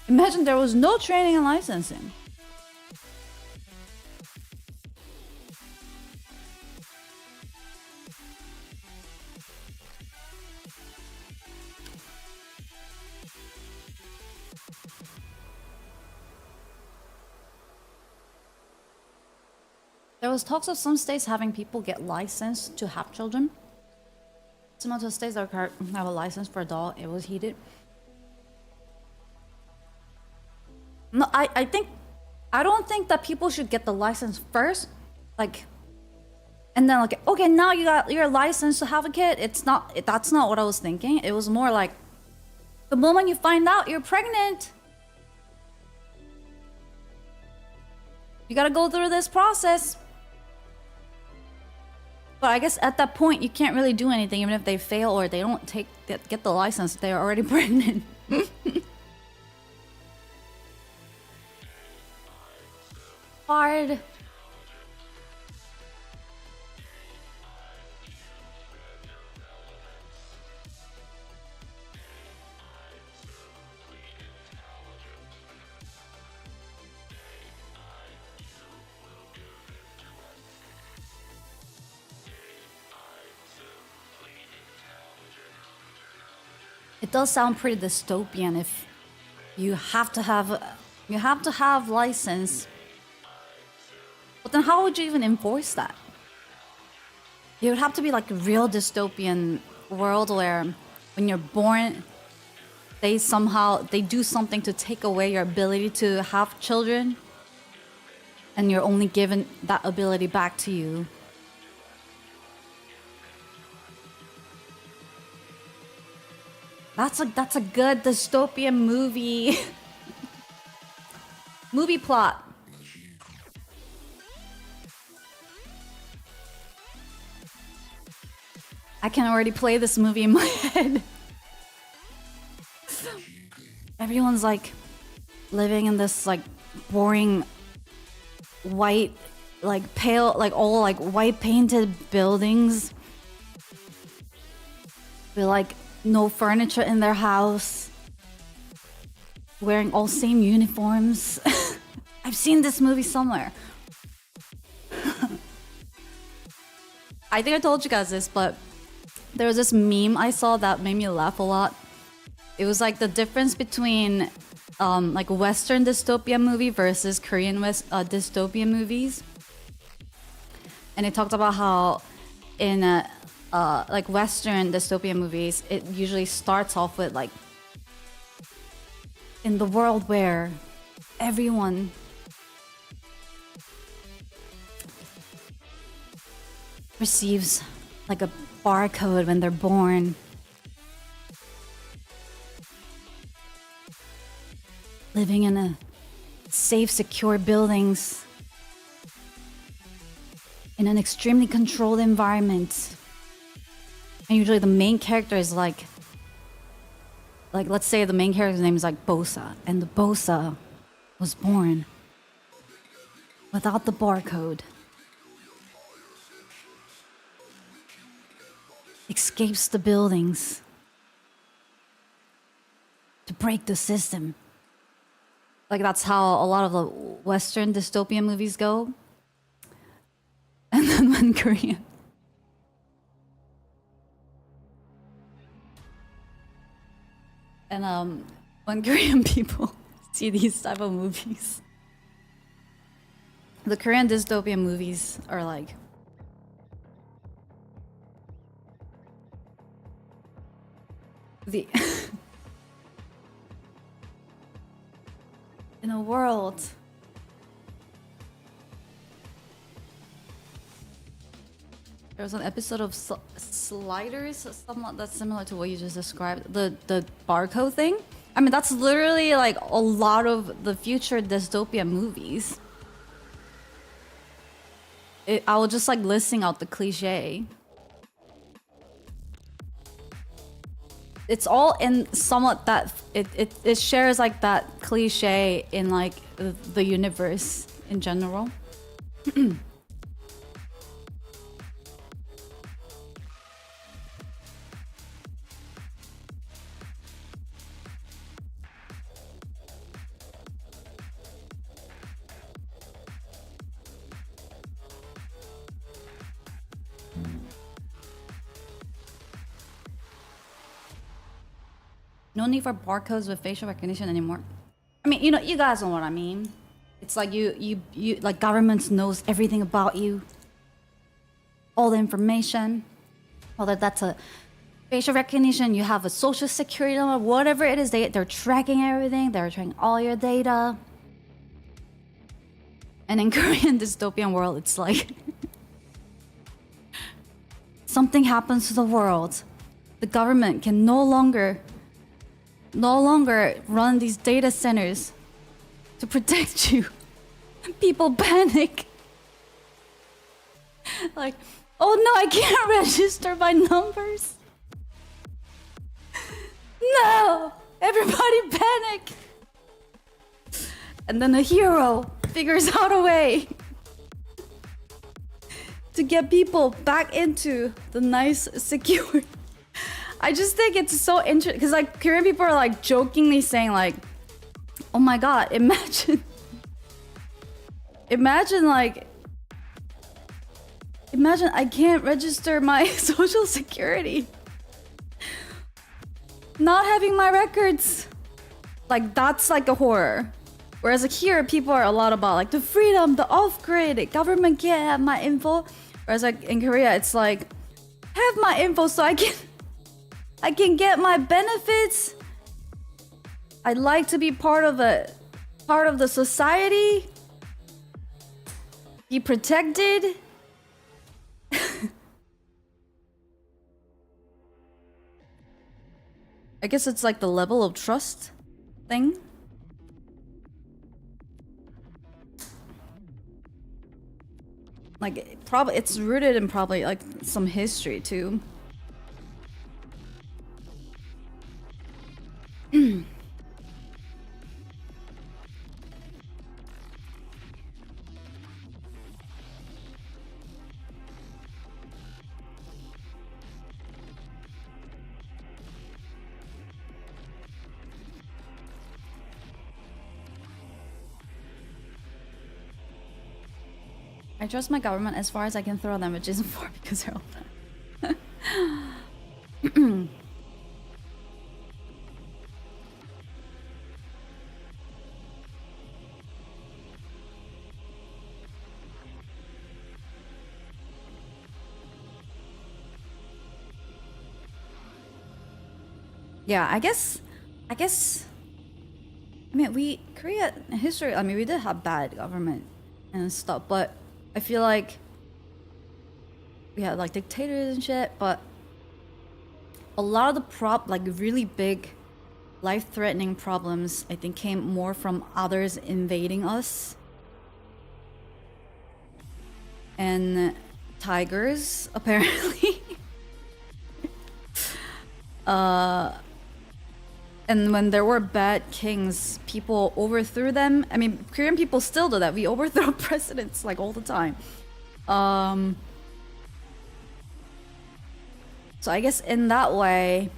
imagine there was no training and licensing. There was talks of some states having people get licensed to have children. Similar to states that have a license for a dog, it was heated. No, I don't think that people should get the license first, like, and then like, okay, now you got your license to have a kid. That's not what I was thinking. It was more like, the moment you find out you're pregnant, you gotta go through this process. But I guess at that point, you can't really do anything, even if they fail or they don't get the license. They're already pregnant. Hard. It does sound pretty dystopian if you have to have license. But then how would you even enforce that? It would have to be like a real dystopian world where when you're born, they do something to take away your ability to have children, and you're only given that ability back to you. That's a good dystopian movie. Movie plot. I can already play this movie in my head. Everyone's like living in this like boring white, like pale, like all like white painted buildings. With like no furniture in their house, wearing all same uniforms. I've seen this movie somewhere. I think I told you guys this, but there was this meme I saw that made me laugh a lot. It was like the difference between like Western dystopia movie versus Korean dystopian movies. And it talked about how in like Western dystopian movies, it usually starts off with like, in the world where everyone receives like a barcode when they're born. Living in a safe, secure buildings. In an extremely controlled environment. And usually the main character is like let's say the main character's name is like Bosa, and the Bosa was born without the barcode. Escapes the buildings to break the system. Like that's how a lot of the Western dystopian movies go. And then when Korean and when Korean people see these type of movies, the Korean dystopian movies are like the in a world there was an episode of Sliders, somewhat that's similar to what you just described, the barcode thing. I mean, that's literally like a lot of the future dystopian movies. I was just like listing out the cliche. It's all in somewhat that it shares like that cliche in like the universe in general. No need for barcodes with facial recognition anymore. I mean, you guys know what I mean. It's like you like governments knows everything about you. All the information. Whether that's a facial recognition, you have a social security number, whatever it is, they're tracking everything, they're tracking all your data. And in Korean dystopian world, it's like something happens to the world. The government can no longer run these data centers to protect you. People panic. Like, oh no, I can't register my numbers. No! Everybody panic! And then a hero figures out a way to get people back into the nice, secure. I just think it's so interesting because like Korean people are like jokingly saying like, oh my god, imagine I can't register my social security. Not having my records. Like that's like a horror. Whereas like here people are a lot about like the freedom, the off-grid, government can't have my info. Whereas like in Korea it's like, have my info so I can get my benefits. I'd like to be part of the society. Be protected. I guess it's like the level of trust thing. Like it's rooted in probably like some history too. I trust my government as far as I can throw them, which isn't far because they're all bad. Yeah, I guess I mean Korea history, I mean we did have bad government and stuff, but I feel like we had like dictators and shit, but a lot of the like really big life-threatening problems I think came more from others invading us. And tigers apparently. And when there were bad kings, people overthrew them. I mean, Korean people still do that. We overthrow presidents like all the time. So I guess in that way,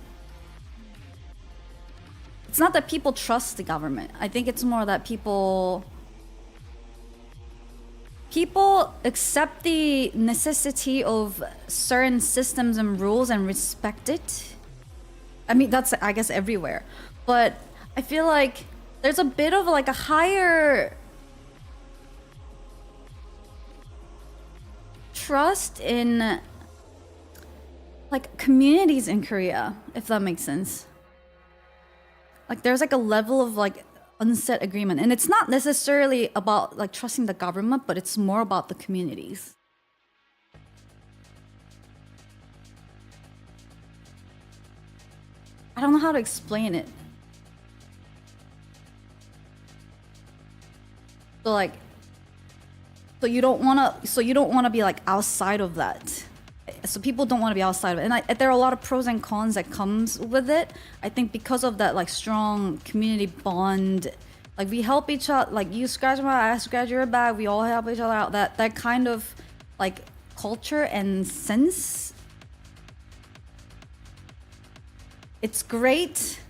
it's not that people trust the government. I think it's more that people accept the necessity of certain systems and rules and respect it. I mean, that's, I guess, everywhere. But I feel like there's a bit of like a higher trust in like communities in Korea, if that makes sense. Like there's like a level of like unsaid agreement. And it's not necessarily about like trusting the government, but it's more about the communities. I don't know how to explain it. So like So you don't want to be like outside of that. So people don't want to be outside of it. And there are a lot of pros and cons that comes with it. I think because of that like strong community bond, like we help each other, like you scratch my ass, scratch your back, we all help each other out. That kind of like culture and sense. It's great.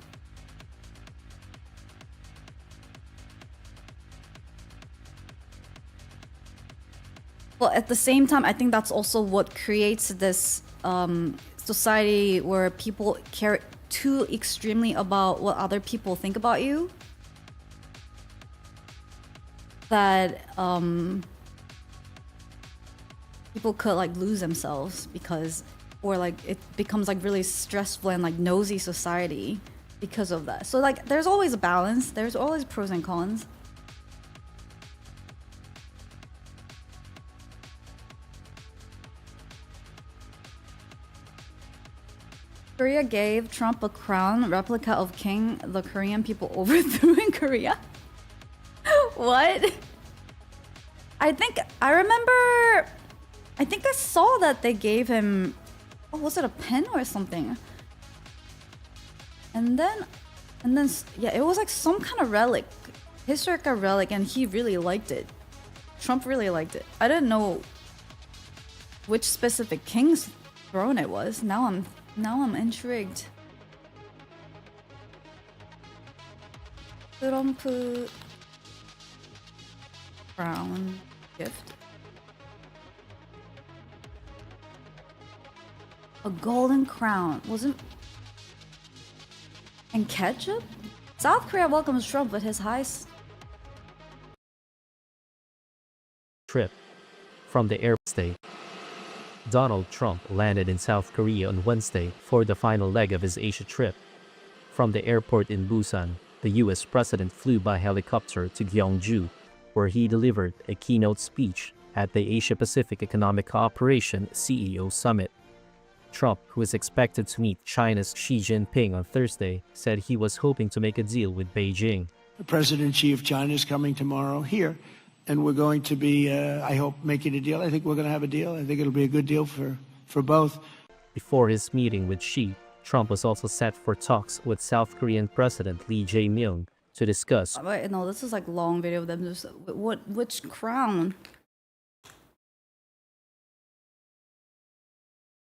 Well, at the same time, I think that's also what creates this society where people care too extremely about what other people think about you. That people could like lose themselves because, or like it becomes like really stressful and like nosy society because of that. So like there's always a balance. There's always pros and cons. Korea gave Trump a crown replica of king the Korean people overthrew in Korea. What? I think I saw that they gave him, oh, was it a pen or something? And then yeah, it was like some kind of relic, historical relic, and he really liked it. Trump really liked it. I didn't know which specific king's throne it was. Now I'm intrigued. Trump crown gift. A golden crown. Wasn't. And ketchup? South Korea welcomes Trump with his highest trip from the airport. Donald Trump landed in South Korea on Wednesday for the final leg of his Asia trip. From the airport in Busan, the US president flew by helicopter to Gyeongju, where he delivered a keynote speech at the Asia-Pacific Economic Cooperation CEO Summit. Trump, who is expected to meet China's Xi Jinping on Thursday, said he was hoping to make a deal with Beijing. The President-Xi of China is coming tomorrow here, and we're going to be, I hope, making a deal. I think we're going to have a deal. I think it'll be a good deal for both. Before his meeting with Xi, Trump was also set for talks with South Korean President Lee Jae-myung to discuss. Wait, no, this is like long video of them just which crown?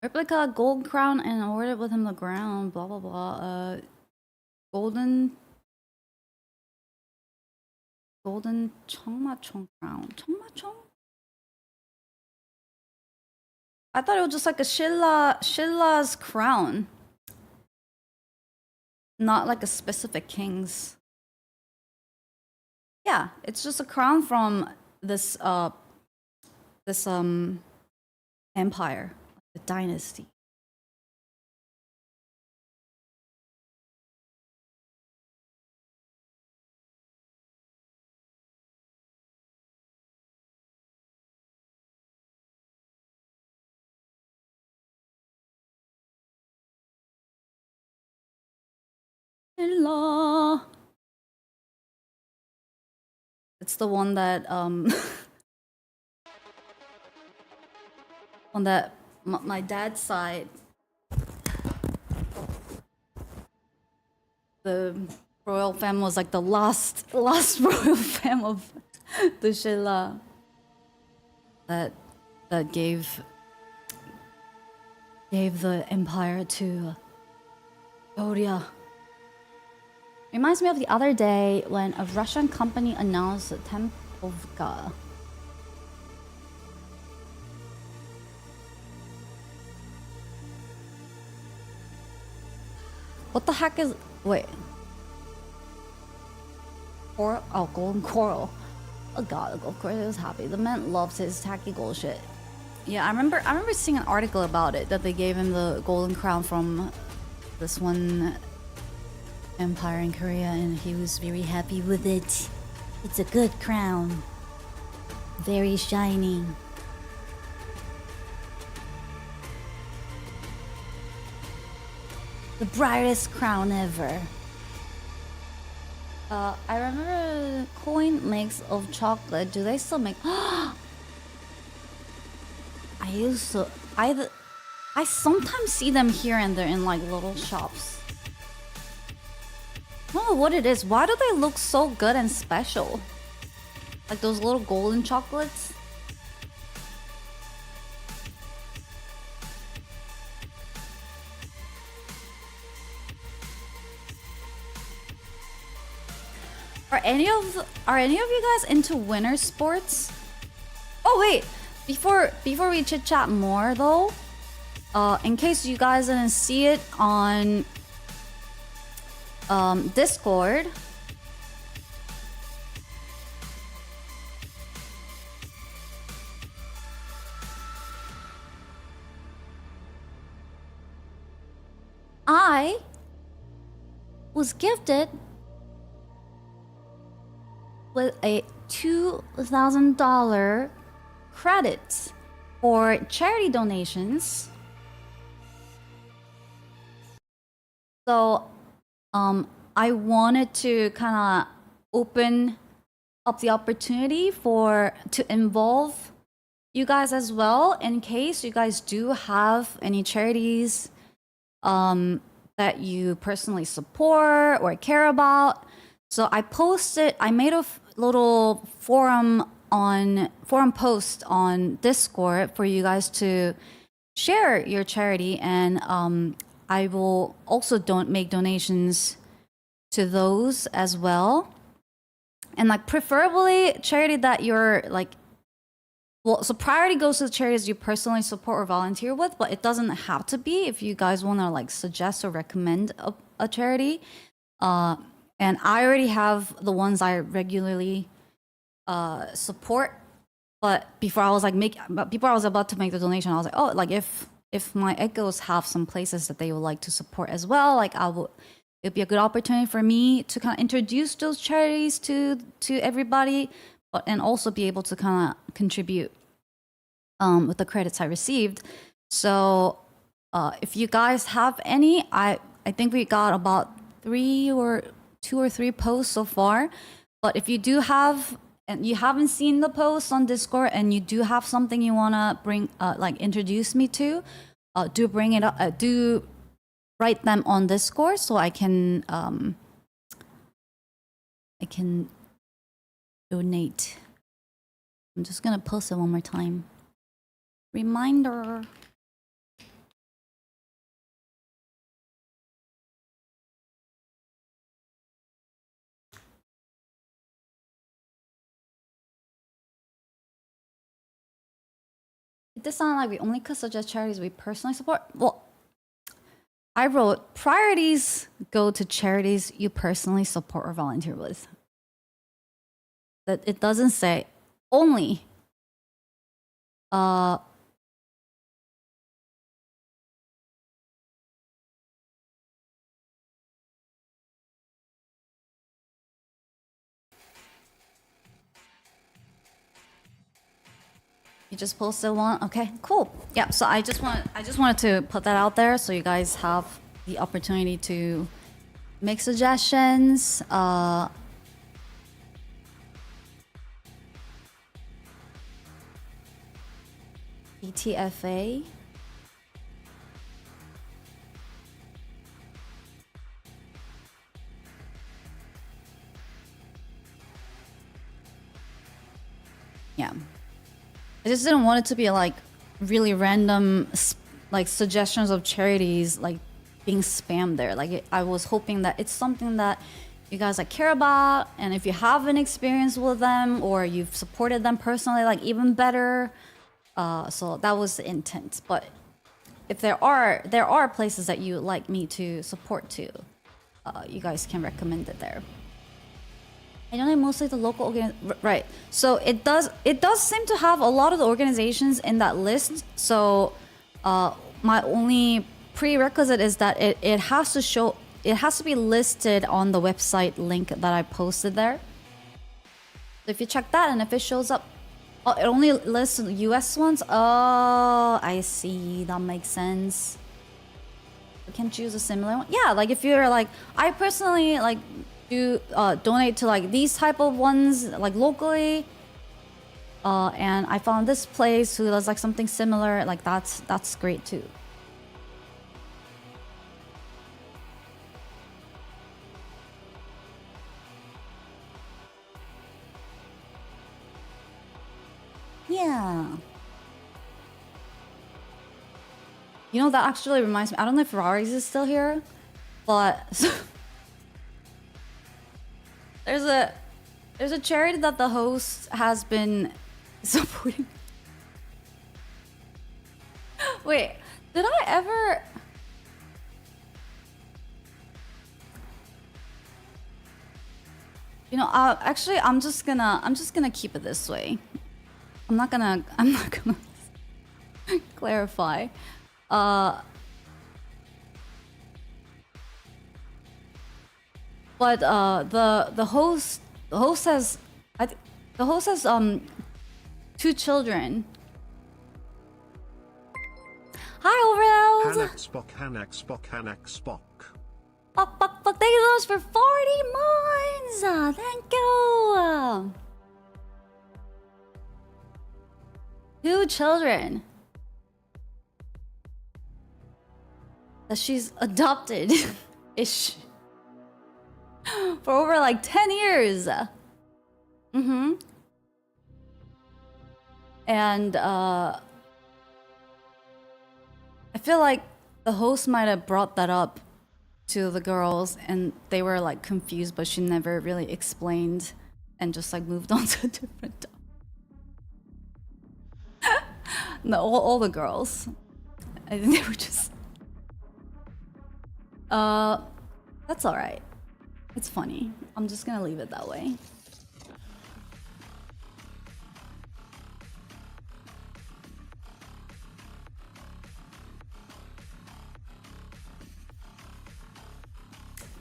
Replica gold crown and awarded with him the crown, blah blah blah. Golden 청마총 crown. 청마총? I thought it was just like a Shilla's crown. Not like a specific king's. Yeah, it's just a crown from this empire, the dynasty. Law. It's the one that on that my dad's side, the royal family was like the last royal family of the Shilla that gave the empire to Korea. Reminds me of the other day when a Russian company announced the Tempovka. What the heck is... Wait. Coral? Oh, golden coral. Oh god, of course he was happy. The man loves his tacky gold shit. Yeah, I remember seeing an article about it, that they gave him the golden crown from this one empire in Korea, and he was very happy with it. It's a good crown. Very shiny. The brightest crown ever. I remember coin makes of chocolate. Do they still make... I sometimes see them here and there in like little shops. I don't know what it is. Why do they look so good and special? Like those little golden chocolates. Are any of you guys into winter sports? Oh wait, before we chit chat more though, in case you guys didn't see it on Discord, I was gifted with a $2,000 credit for charity donations. So I wanted to kind of open up the opportunity to involve you guys as well, in case you guys do have any charities that you personally support or care about. So I made a little forum post on Discord for you guys to share your charity, and I will also make donations to those as well. And like preferably charity that you're like, well, so priority goes to the charities you personally support or volunteer with, but it doesn't have to be. If you guys want to like suggest or recommend a charity, and I already have the ones I regularly support. But before I was about to make the donation, I was like, oh, like if my echoes have some places that they would like to support as well, like it'd be a good opportunity for me to kind of introduce those charities to everybody, but and also be able to kind of contribute with the credits I received. So if you guys have any, I think we got about 2 or 3 posts so far. But if you do have, and you haven't seen the posts on Discord, and you do have something you wanna bring, like introduce me to, do bring it up. Do write them on Discord so I can donate. I'm just gonna post it one more time. Reminder. It does sound like we only could suggest charities we personally support. Well, I wrote priorities go to charities you personally support or volunteer with. That it doesn't say only. You just posted one. Okay, cool. Yeah. So I just wanted to put that out there so you guys have the opportunity to make suggestions. ETFA. Yeah. I just didn't want it to be like really random like suggestions of charities like being spammed there. Like I was hoping that it's something that you guys like care about, and if you have an experience with them or you've supported them personally, like even better. So that was the intent. But if there are places that you would like me to support too, you guys can recommend it there. I donate mostly to local right. So it does seem to have a lot of the organizations in that list. So my only prerequisite is that it has to be listed on the website link that I posted there. So if you check that, and if it shows up, oh, it only lists US ones. Oh, I see. That makes sense. You can choose a similar one. Yeah, like if you're like, I personally like do donate to like these type of ones like locally. And I found this place who does like something similar. Like that's great too. Yeah. You know, that actually reminds me. I don't know if Ferraris is still here, but there's a charity that the host has been supporting. Wait, did I ever? You know, actually, I'm just gonna keep it this way. I'm not gonna clarify. But the host has the host has 2 children. Hi, Overeld. HanaX Spock, HanaX Spock, HanaX Spock. Fuck, thank you so much for 40 months. Thank you. 2 children that she's adopted ish for over like 10 years. And I feel like the host might have brought that up to the girls and they were like confused, but she never really explained and just like moved on to a different topic. No, all the girls. I think they were just that's alright. It's funny. I'm just gonna leave it that way.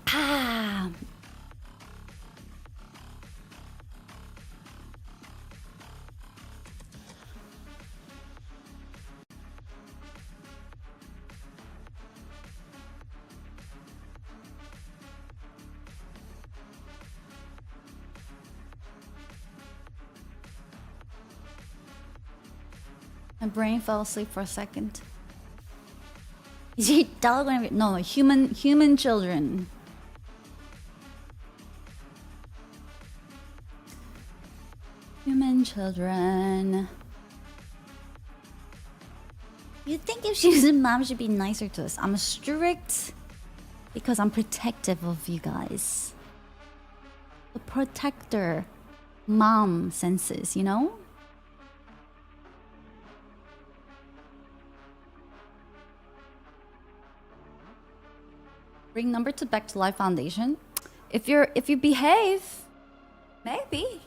Ah. My brain fell asleep for a second. Is your dog gonna be... No, human children. Human children. You'd think if she was a mom, she'd be nicer to us. I'm strict because I'm protective of you guys. The protector mom senses, you know? Bring number 2 back to Life Foundation. If you behave, maybe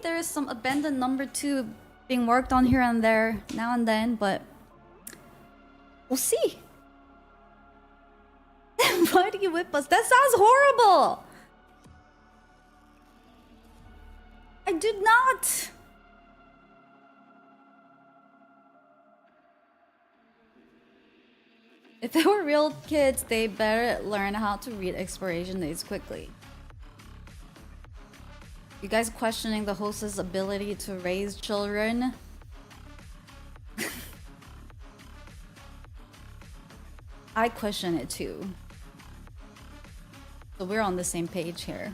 there is some abandoned number 2 being worked on here and there now and then, but we'll see. Why do you whip us? That sounds horrible. I did not. If they were real kids, they better learn how to read expiration dates quickly. You guys questioning the host's ability to raise children? I question it too. So we're on the same page here.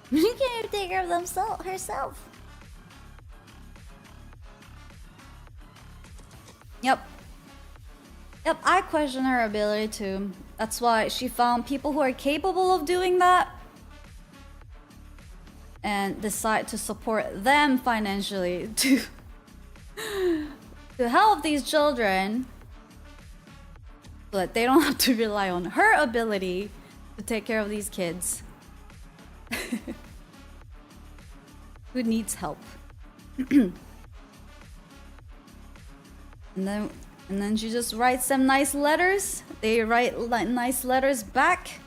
She can't even take care of herself. Yep, I question her ability to. That's why she found people who are capable of doing that and decide to support them financially to help these children so that they don't have to rely on her ability to take care of these kids who needs help. And then she just writes them nice letters. They write nice letters back.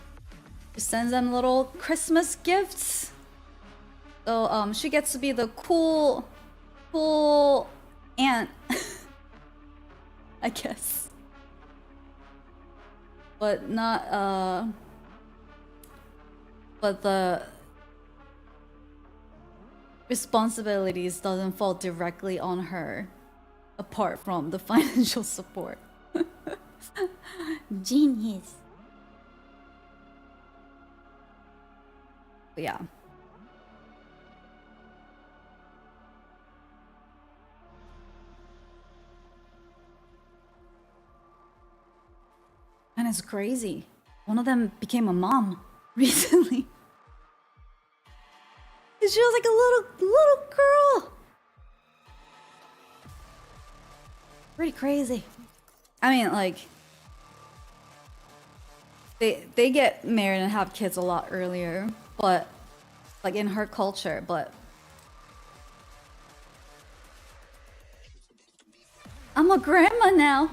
She sends them little Christmas gifts. So she gets to be the cool aunt I guess. But not, but the responsibilities doesn't fall directly on her, apart from the financial support. Genius. But yeah. And it's crazy. One of them became a mom recently. And she was like a little girl. Pretty crazy. I mean, like, they get married and have kids a lot earlier, but like in her culture, but I'm a grandma now.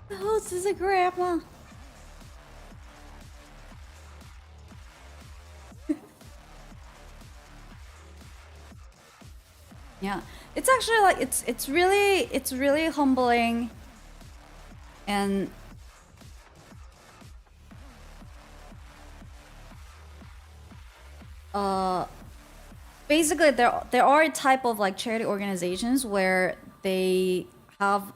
The host is a grandma. Yeah, it's actually like it's really humbling, and basically there are a type of like charity organizations where they have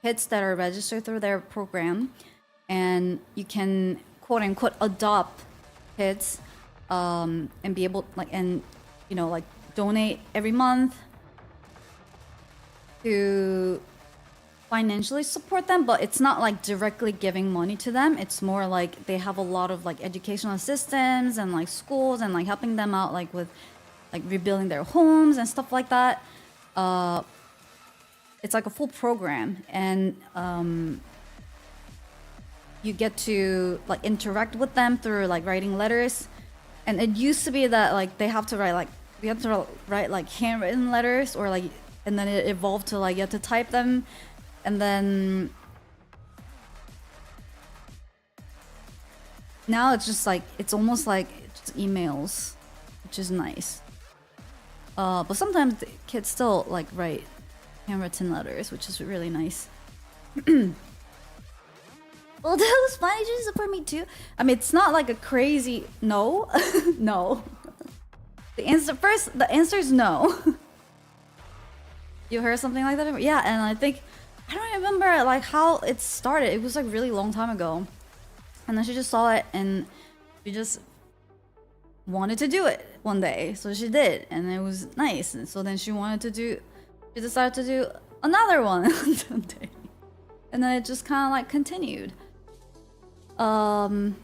kids that are registered through their program, and you can quote unquote adopt kids, and be able like, and you know, like donate every month to financially support them, but it's not like directly giving money to them. It's more like they have a lot of like educational systems and like schools and like helping them out like with like rebuilding their homes and stuff like that. It's like a full program, and you get to like interact with them through like writing letters. And it used to be that like they have to write like we have to write like handwritten letters, or like, and then it evolved to like you have to type them, and then now it's just like it's almost like just emails, which is nice. But sometimes the kids still like write handwritten letters, which is really nice. Well, that was fine. You support me too. I mean, it's not like a crazy no. No. The answer is no. You heard something like that? Yeah, and I think I don't remember like how it started. It was like really long time ago. And then she just saw it and she just wanted to do it one day. So she did, and it was nice. And so then she decided to do another one one day. And then it just kind of like continued. And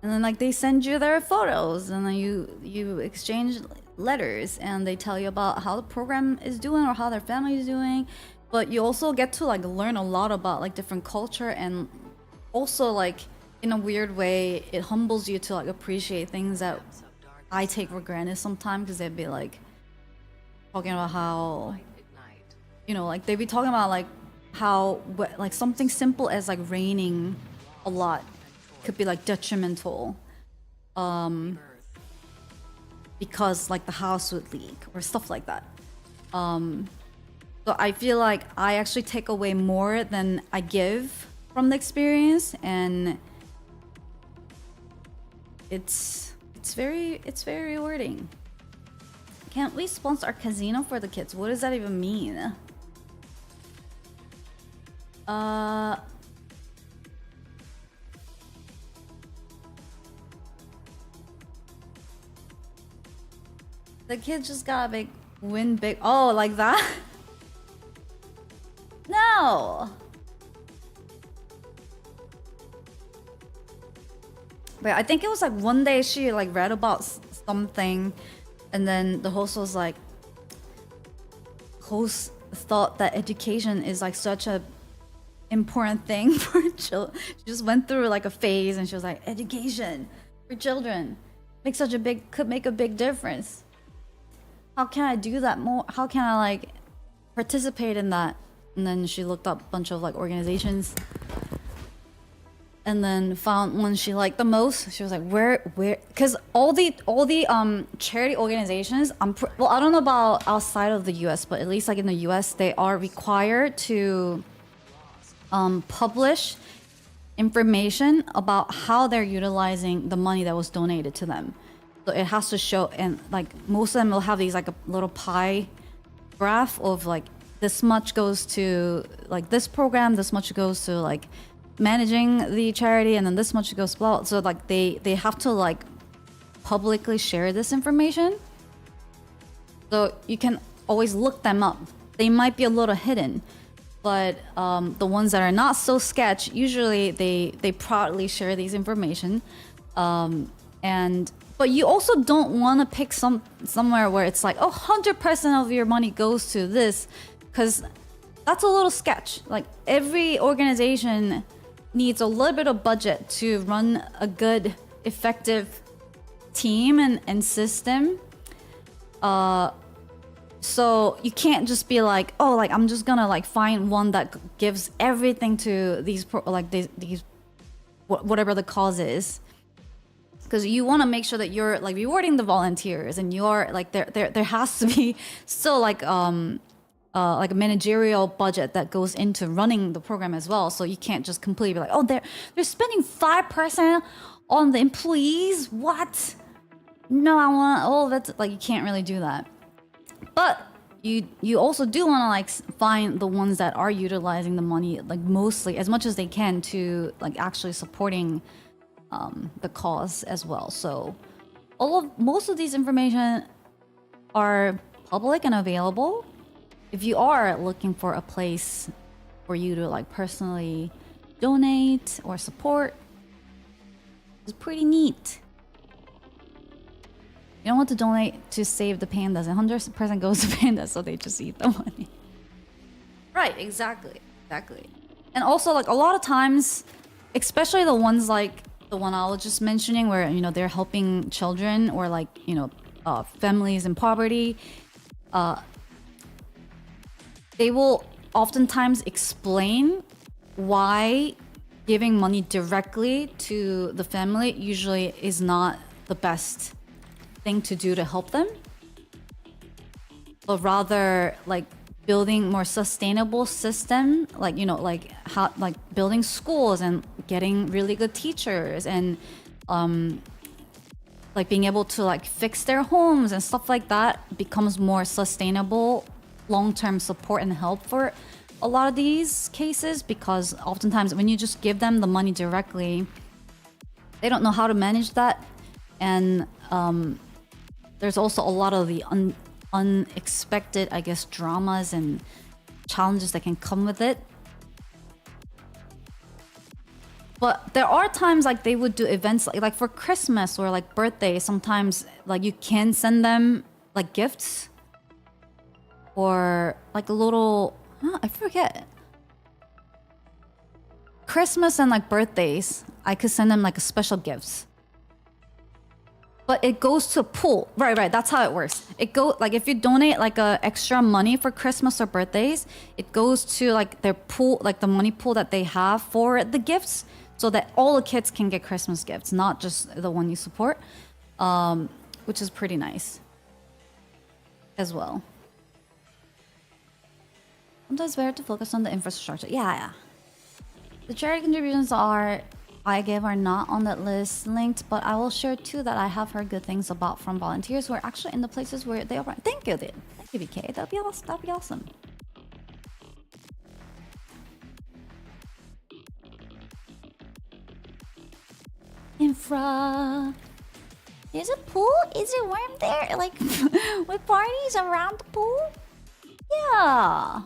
then like they send you their photos, and then you exchange letters, and they tell you about how the program is doing or how their family is doing. But you also get to like learn a lot about like different culture, and also like in a weird way it humbles you to like appreciate things that I take for granted sometimes, because they'd be like talking about how, you know, like they'd be talking about like how like something simple as like raining a lot could be like detrimental, because like the house would leak or stuff like that. So I feel like I actually take away more than I give from the experience, and it's very rewarding. Can't we sponsor our casino for the kids? What does that even mean? The kids just got a win big. Oh, like that? No. But I think it was like one day she like read about something, and then the host was like, host thought that education is like such a important thing for children. She just went through like a phase, and she was like, education for children could make a big difference. How can I do that more? How can I like participate in that? And then she looked up a bunch of like organizations. and then found one she liked the most. She was like, where, because all the charity organizations, well, I don't know about outside of the US, but at least like in the US, they are required to publish information about how they're utilizing the money that was donated to them. So it has to show, and like most of them will have these like a little pie graph of like this much goes to like this program, this much goes to like managing the charity, and then this much goes blah. So like they have to like publicly share this information. So you can always look them up. They might be a little hidden, but the ones that are not so sketch, usually they proudly share these information. But you also don't want to pick somewhere where it's like, oh, 100% of your money goes to this, because that's a little sketch. Like every organization needs a little bit of budget to run a good, effective team and system. So you can't just be like, oh, like I'm just gonna like find one that gives everything to these these whatever the cause is, because you want to make sure that you're like rewarding the volunteers, and you're like there has to be still like a managerial budget that goes into running the program as well. So you can't just completely be like, oh, they're spending 5% on the employees. What? No, I want. Oh, that's like you can't really do that. But you also do want to like find the ones that are utilizing the money like mostly as much as they can to like actually supporting the cause as well. So most of these information are public and available. If you are looking for a place for you to like personally donate or support, it's pretty neat. You don't want to donate to save the pandas, and 100% goes to pandas, so they just eat the money. Right, exactly. And also, like, a lot of times, especially the ones like the one I was just mentioning, where, you know, they're helping children or, like, you know, families in poverty, they will oftentimes explain why giving money directly to the family usually is not the best thing to do to help them, but rather like building more sustainable system, like, you know, like how like building schools and getting really good teachers, and like being able to like fix their homes and stuff like that becomes more sustainable long-term support and help for a lot of these cases, because oftentimes when you just give them the money directly, they don't know how to manage that. And there's also a lot of the unexpected, I guess, dramas and challenges that can come with it. But there are times like they would do events like for Christmas or like birthday. Sometimes like you can send them like gifts or like a little, I forget. Christmas and like birthdays, I could send them like a special gifts. But it goes to a pool. Right. That's how it works. It go like if you donate like extra money for Christmas or birthdays, it goes to like their pool, like the money pool that they have for the gifts, so that all the kids can get Christmas gifts, not just the one you support, which is pretty nice as well. Sometimes better to focus on the infrastructure. Yeah. The charity contributions I give are not on that list linked, but I will share too that I have heard good things about from volunteers who are actually in the places where they operate. Thank you, dude. Thank you, BK. That'd be awesome. That'd be awesome. Infra. There's a pool? Is it warm there? Like, with parties around the pool? Yeah.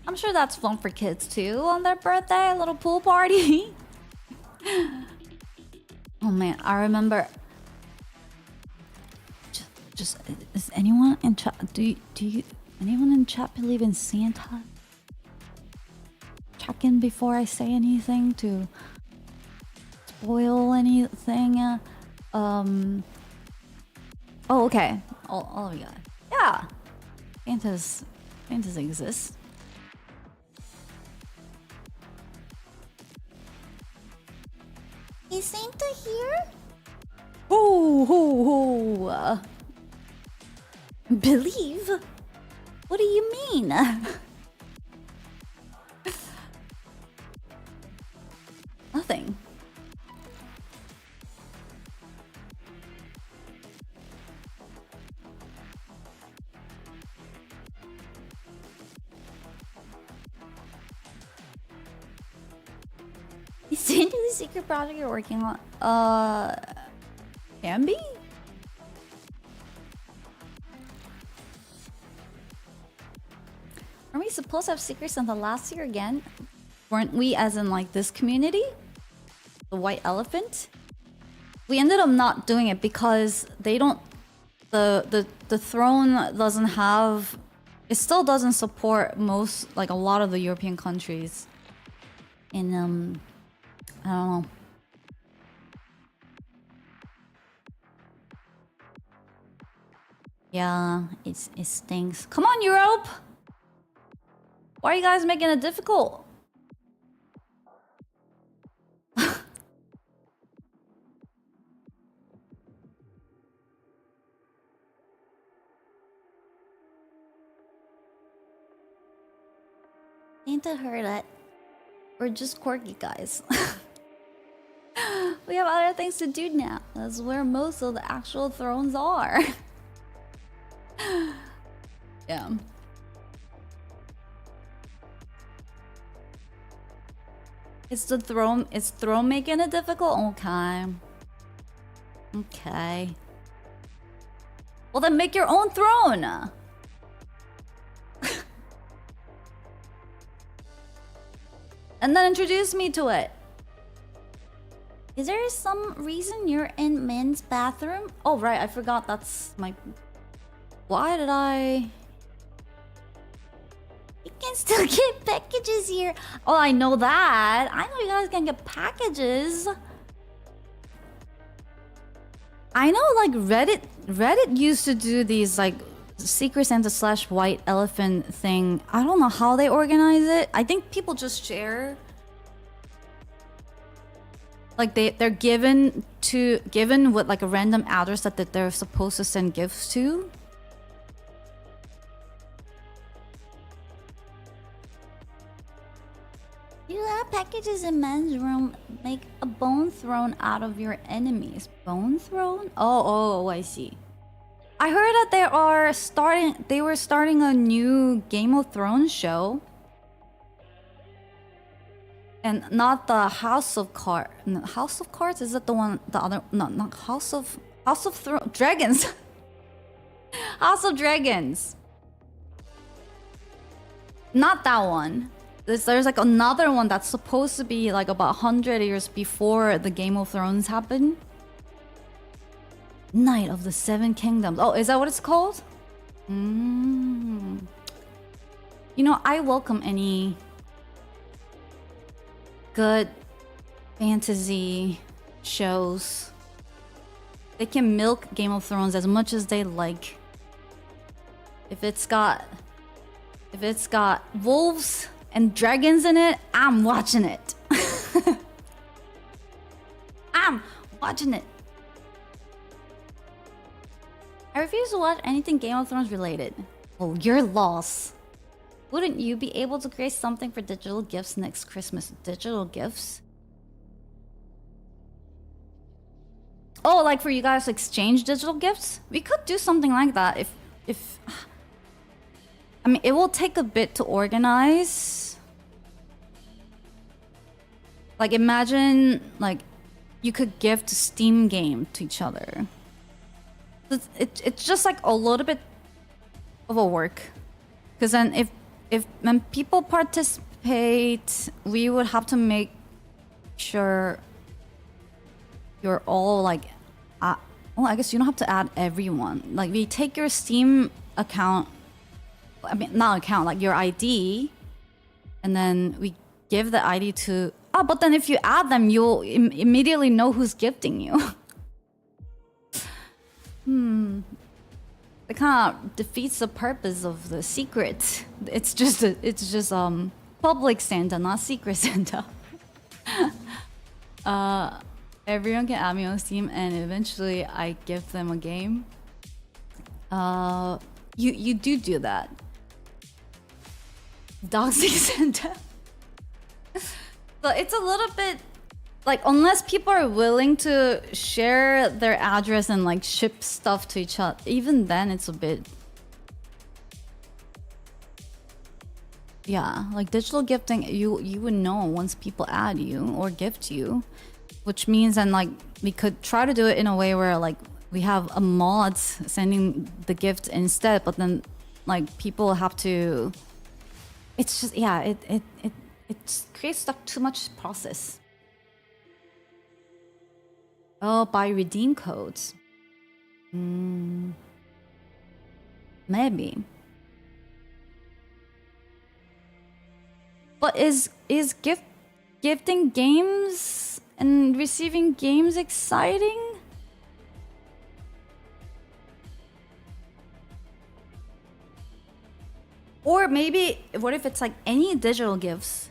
I'm sure that's fun for kids too on their birthday, a little pool party. Oh man, I remember. Just is anyone in chat? Do you anyone in chat believe in Santa? Check in before I say anything to spoil anything. Oh, okay. All of you guys. Yeah. Santas exist. Is Santa here? Believe? What do you mean? Nothing. Is Santa the secret project you're working on? Can be? Are we supposed to have Secret Santa last year again? Weren't we, as in like this community? The white elephant? We ended up not doing it because they don't... The throne doesn't have... It still doesn't support most, like a lot of the European countries. In, I don't know. Yeah, it stinks. Come on, Europe! Why are you guys making it difficult? Santa heard it. We're just quirky guys. We have other things to do now. That's where most of the actual thrones are. Yeah. It's throne making it difficult? Okay. Okay. Well then make your own throne! And then introduce me to it. Is there some reason you're in men's bathroom? Oh right, I forgot that's my... Why did I... You can still get packages here. Oh, I know that. I know you guys can get packages. I know like Reddit used to do these like Secret Santa / White Elephant thing. I don't know how they organize it. I think people just share. Like they're given with like a random address that they're supposed to send gifts to. You have packages in men's room. Make a bone throne out of your enemies. Bone throne? Oh, I see. I heard that they were starting a new Game of Thrones show. And not the House of Cards. House of Cards? Is that the one, the other? No, not House of Dragons. House of Dragons. Not that one. There's like another one that's supposed to be like about 100 years before the Game of Thrones happened. Knight of the Seven Kingdoms. Oh, is that what it's called? You know, I welcome any good fantasy shows. They can milk Game of Thrones as much as they like. If it's got wolves and dragons in it, I'm watching it. I'm watching it. I refuse to watch anything Game of Thrones related. Oh, your loss. Wouldn't you be able to create something for digital gifts next Christmas? Digital gifts? Oh, like for you guys to exchange digital gifts? We could do something like that if I mean, it will take a bit to organize. Like imagine like you could gift a Steam game to each other. It's just like a little bit of a work, because then if when people participate, we would have to make sure you're all like well, I guess you don't have to add everyone. Like we take your Steam account, I mean not account, like your ID, and then we give the ID to but then if you add them, you'll immediately know who's gifting you. It kind of defeats the purpose of the secret. It's just public Santa, not Secret Santa. Everyone can add me on Steam, and eventually I give them a game. You do that. Doxing Santa. So it's a little bit like, unless people are willing to share their address and like ship stuff to each other, even then it's a bit. Yeah, like digital gifting, you would know once people add you or gift you, which means then like we could try to do it in a way where like we have a mod sending the gift instead, but then like people have to. It's just, yeah, it creates like too much process. Oh, by redeem codes. Maybe. But is gifting games and receiving games exciting? Or maybe, what if it's like any digital gifts?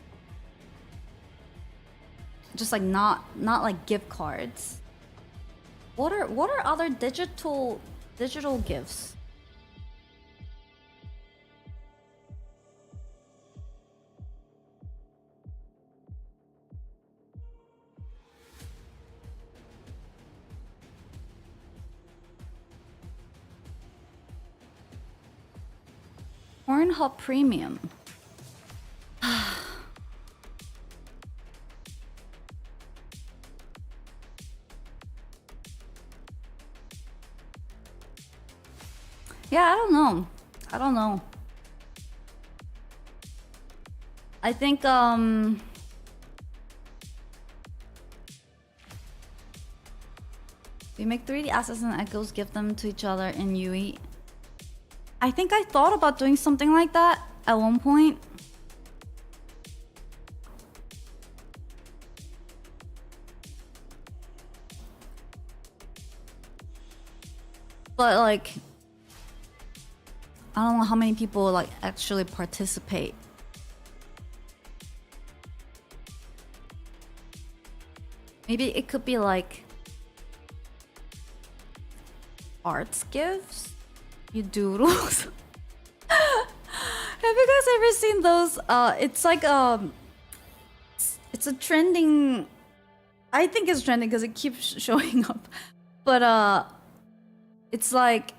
Just like not like gift cards. What are other digital gifts? Pornhub Premium. Yeah, I don't know. I think we make 3D assets and echoes, give them to each other in UE. I think I thought about doing something like that at one point. But like, I don't know how many people like actually participate. Maybe it could be like arts gifts, you doodles. Have you guys ever seen those? It's like it's a trending. I think it's trending because it keeps showing up. But it's like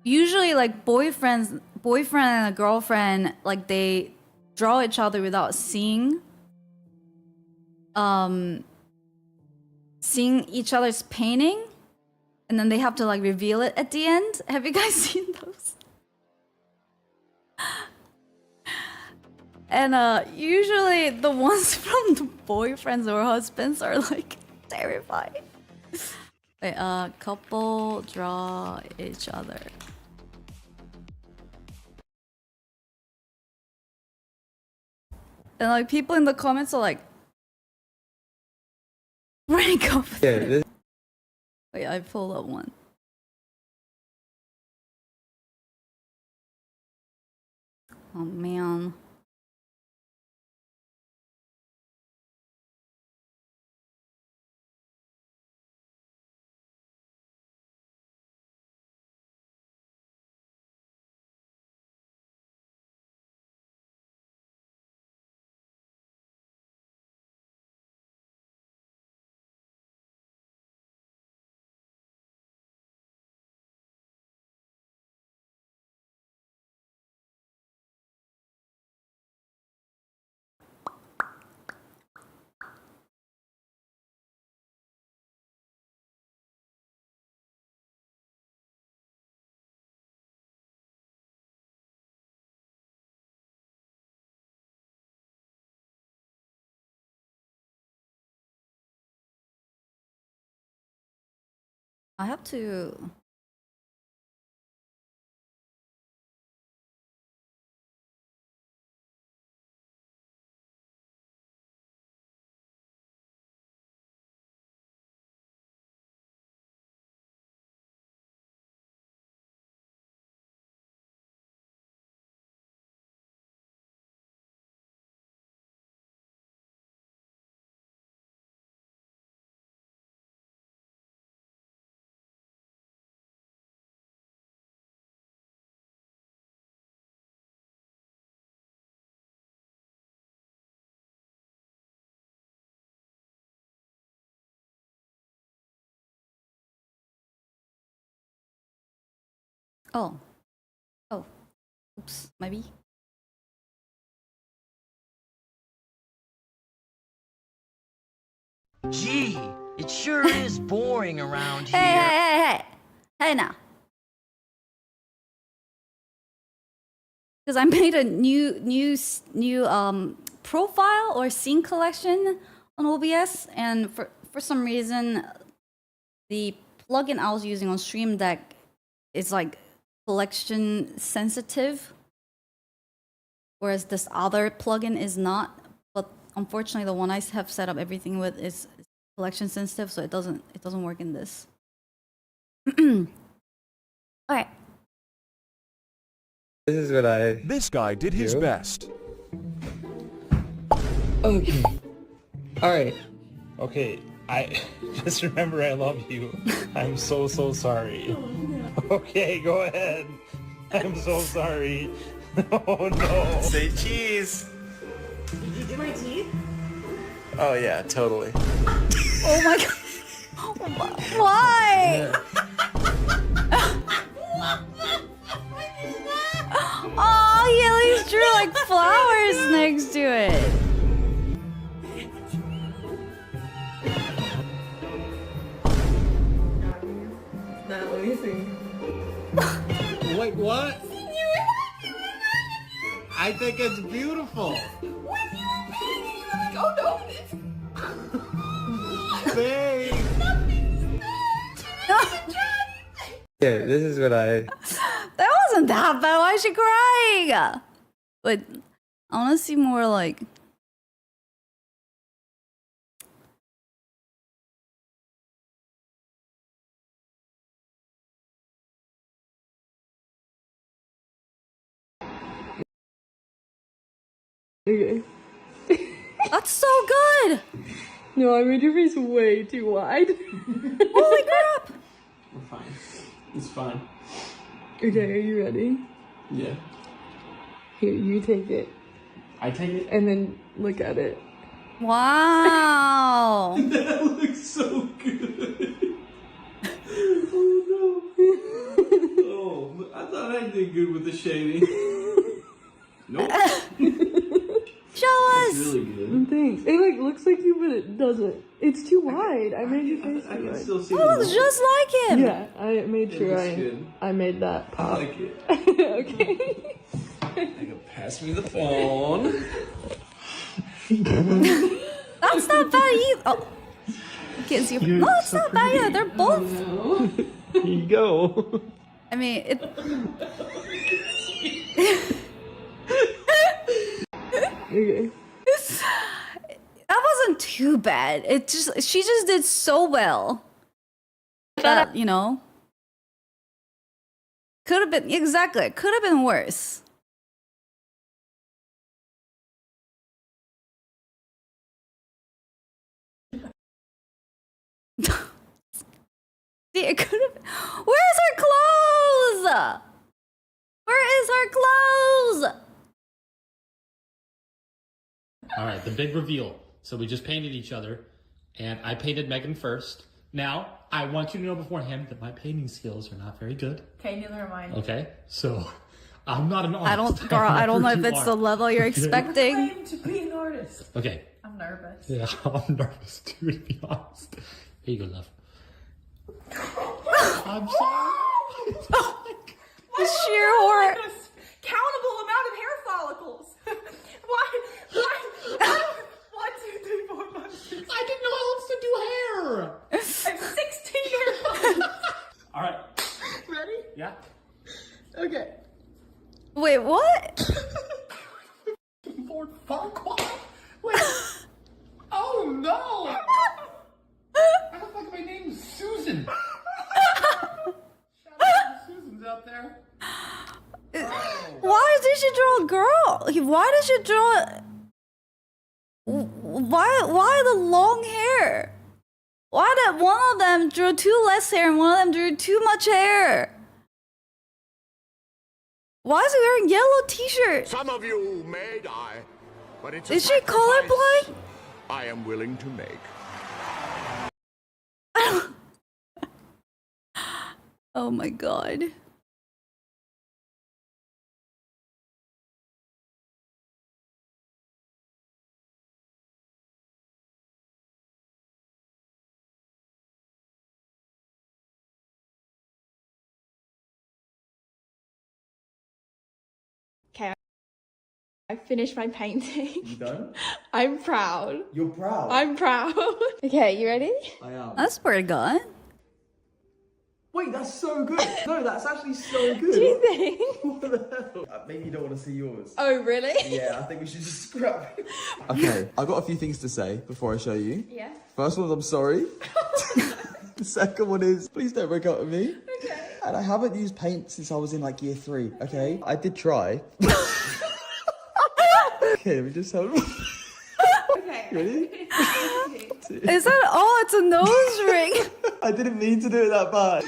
usually like boyfriend and a girlfriend, like they draw each other without seeing each other's painting, and then they have to like reveal it at the end. Have you guys seen those? And usually the ones from the boyfriends or husbands are like terrifying. Wait, couple draw each other. And like people in the comments are like, rank up. Yeah. Wait, I pulled up one. Oh man. I have to. Oh. Oh. Oops. Maybe. Gee, it sure is boring around Hey, here. hey. Hey now. Because I made a new profile or scene collection on OBS, and for some reason, the plugin I was using on Stream Deck is like collection sensitive, whereas this other plugin is not. But unfortunately, the one I have set up everything with is collection sensitive, so it doesn't work in this. All right. This is what I. This guy did his best. Okay. Alright. Okay, I just remember I love you. I'm so sorry. Okay, go ahead. I'm so sorry. Oh no. Say cheese. Did you do my teeth? Oh yeah, totally. Oh my god. Why? Oh, he at least drew like flowers next to it. Now let me see. Wait, what? I think it's beautiful. Oh no! Babe. Yeah, this is what I. That wasn't that bad. Why is she crying? But I want to see more like. Okay. That's so good. No, I made your face way too wide. Holy crap! We're fine. It's fine. Okay, are you ready? Yeah. Here, you take it. I take it. And then look at it. Wow. That looks so good. Oh no. Oh, I thought I did good with the shading. Nope. Show us. It's really good. Thanks. It like looks like you, but it doesn't. It's too wide. I made your face I too can wide. still see That looks just like him. Yeah, I made sure looks good. I made that I pop. like it. Okay. I can pass me the phone. That's not bad either. Oh. I can't see. No, it's not bad either. They're both. Here you go. I mean, it. Okay. That wasn't too bad. She just did so well. That, you know. Could have been, exactly. Could have been worse. See, it could have. Where's her clothes? Where is her clothes? All right, the big reveal. So we just painted each other, and I painted Megan first. Now, I want you to know beforehand that my painting skills are not very good. Okay, neither am I. Okay, so I'm not an artist. I don't, girl. I don't know if it's the level you're expecting. Claim to be an artist. Okay. I'm nervous. Yeah, I'm nervous too, to be honest. Here you go, love. I'm sorry. The sheer horror. Countable amount of hair follicles. Why? 1, 2, 3, 4, 5, 6. I didn't know how else to do hair. I have 16 hair follicles. All right. Ready? Yeah. Okay. Wait, what? Lord Farquaad. Wait. Oh no. I look like my name's Susan. Shout out to Susans out there. Why did she draw a girl? Why did she draw? Why the long hair? Why did one of them drew too less hair and one of them drew too much hair? Why is he wearing yellow t-shirt? Some of you may die, but it's Is she colorblind? I am willing to make. Oh my god. I finished my painting. You done? I'm proud. You're proud. I'm proud. Okay, you ready? I am. That's pretty good. Wait, that's so good. No, that's actually so good. Do you think? What the hell? Maybe you don't want to see yours. Oh, really? Yeah, I think we should just scrap it. Okay, I've got a few things to say before I show you. Yeah. First one is I'm sorry. The second one is please don't break up with me. Okay. And I haven't used paint since I was in like year 3, okay? I did try. Okay, let me just help. Okay. Ready? Is that? Oh, it's a nose ring. I didn't mean to do it that bad.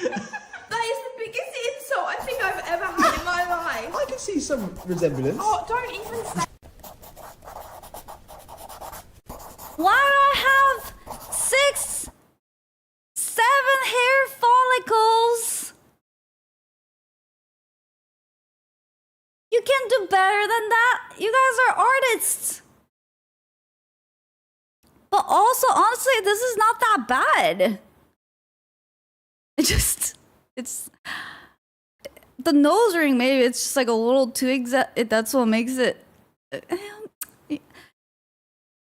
That is the biggest insult I think I've ever had in my life. I can see some resemblance. Oh, don't even say. Why do I have 6, 7 hair follicles? You can do better than that. You guys are artists. But also, honestly, this is not that bad. It's the nose ring. Maybe it's just like a little too exact. That's what makes it.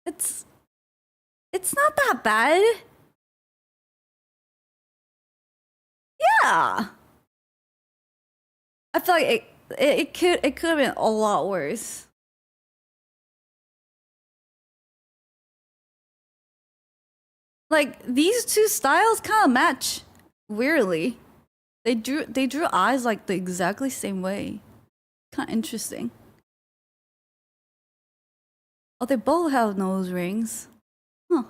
It's not that bad. Yeah. I feel like it could have been a lot worse. Like these two styles kind of match weirdly. They drew eyes like the exactly same way. Kind of interesting. Oh, they both have nose rings. Huh.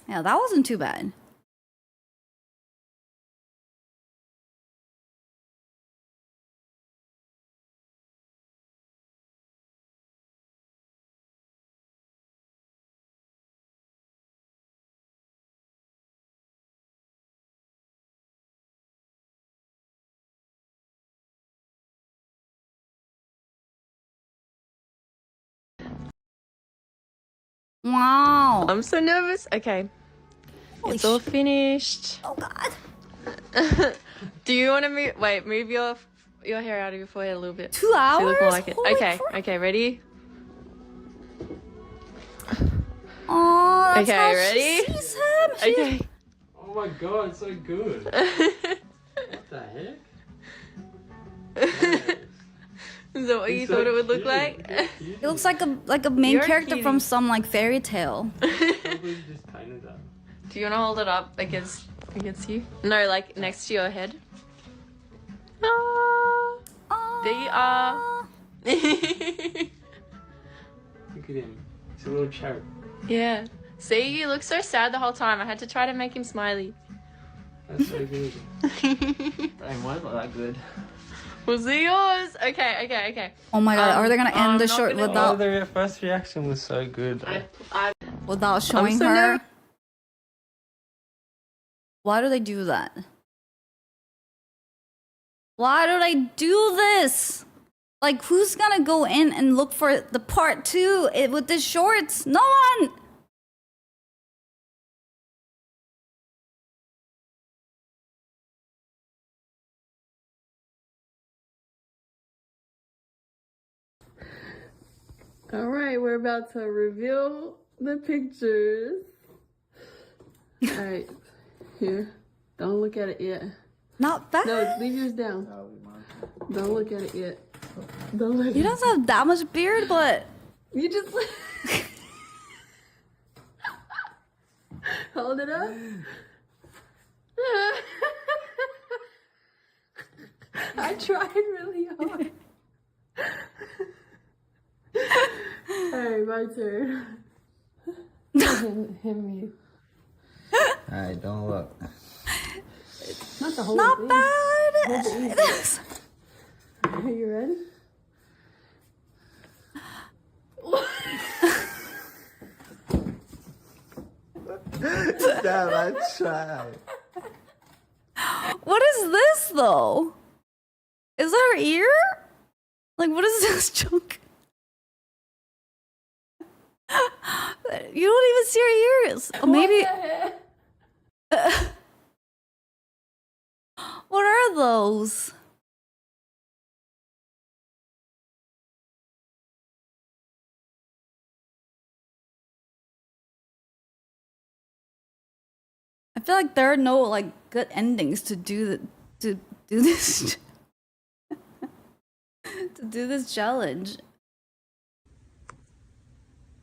Yeah, that wasn't too bad. Wow. I'm so nervous. Okay. It's all finished. Oh god. Do you want to move? Wait, move your hair out of your forehead a little bit. 2 hours? So you look more like it. Holy Okay. crap. Okay. Ready? Oh, that's Okay, how ready? she sees him. Okay. Oh my god, it's so good. What the heck? Is that what you It's thought so it would look cute. like? It looks like a main You're a character from cutie. some like fairy tale. Probably just painted that. Do you want to hold it up against you? No, like next to your head. Ah. There you are. Look at him. He's a little cherub. Yeah. See, you look so sad the whole time. I had to try to make him smiley. That's so good. Hey, mine's not that good. We'll see yours. Okay. Oh my god, are they gonna end the I'm not short gonna- without The first reaction was so good. without showing so her? nervous. Why do they do that? Why do they do this? Like, who's gonna go in and look for the part 2 with the shorts? No one! All right, we're about to reveal the pictures. All right, here. Don't look at it yet. Not bad. No, leave yours down. Don't look at it yet. Don't look. He doesn't have that much beard, but You just hold it up. I tried really hard. Alright, my turn. Him. Alright, don't look. Not the whole not thing. bad. Are you ready? Damn, I tried. What is this though? Is that her ear? Like, what is this junk? You don't even see her ears. Or maybe. What are those? feel like there are no like good endings to do this to do this challenge.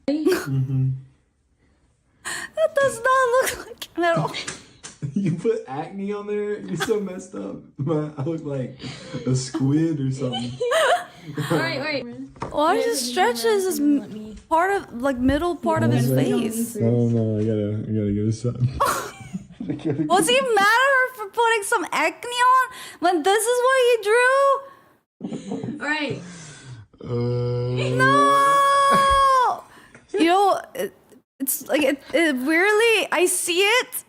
That does not look like him at all. You put acne on there? You're so messed up. I look like a squid or something. Alright, wait. Why just stretches his part of like middle part of his face? Oh no, I gotta get a son. Was he mad at her for putting some acne on when this is what he drew? Alright. No! You know, it's like it weirdly I see it.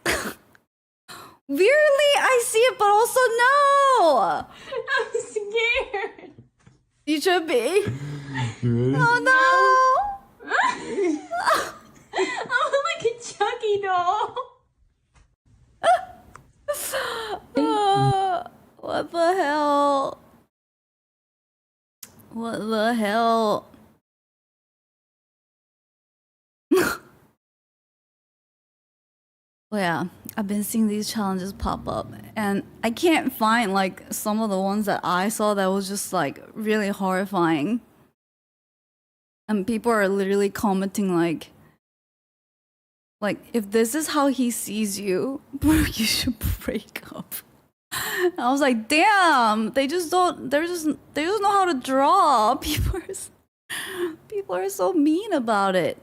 Weirdly I see it, but also no. I'm scared. You should be. You ready? Oh no! I'm like a Chucky doll. What the hell? What the hell? Well, yeah, I've been seeing these challenges pop up, and I can't find like some of the ones that I saw that was just like really horrifying. And people are literally commenting like if this is how he sees you, bro, you should break up. And I was like, damn, they just don't know how to draw. People are so mean about it.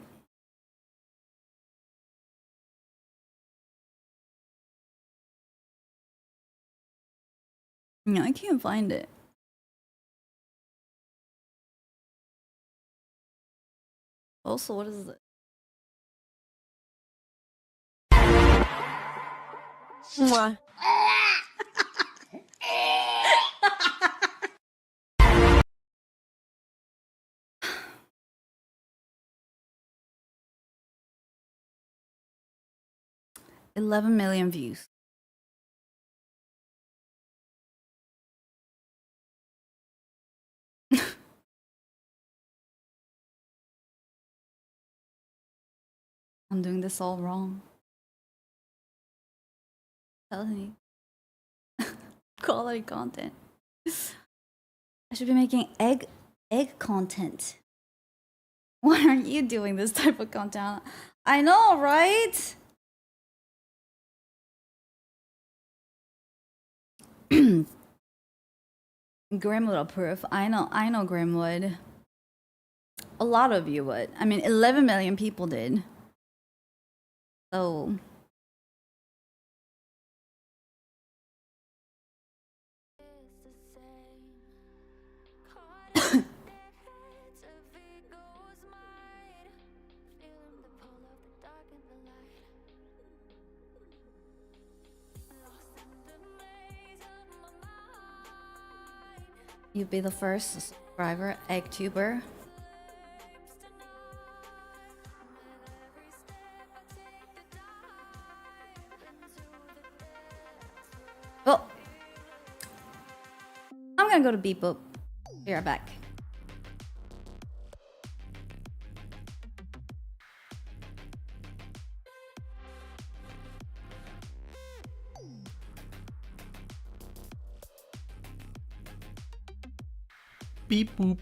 Yeah, I can't find it. Also, what is it? Mwah. $11 million views. I'm doing this all wrong. Tell me. Quality content. I should be making egg content. Why aren't you doing this type of content? I know, right? Grim would approve. I know Grim would. A lot of you would. I mean, 11 million people did. So you'd be the first subscriber, HanaX. Well, I'm gonna go to beep boop. Be right back. Beep boop.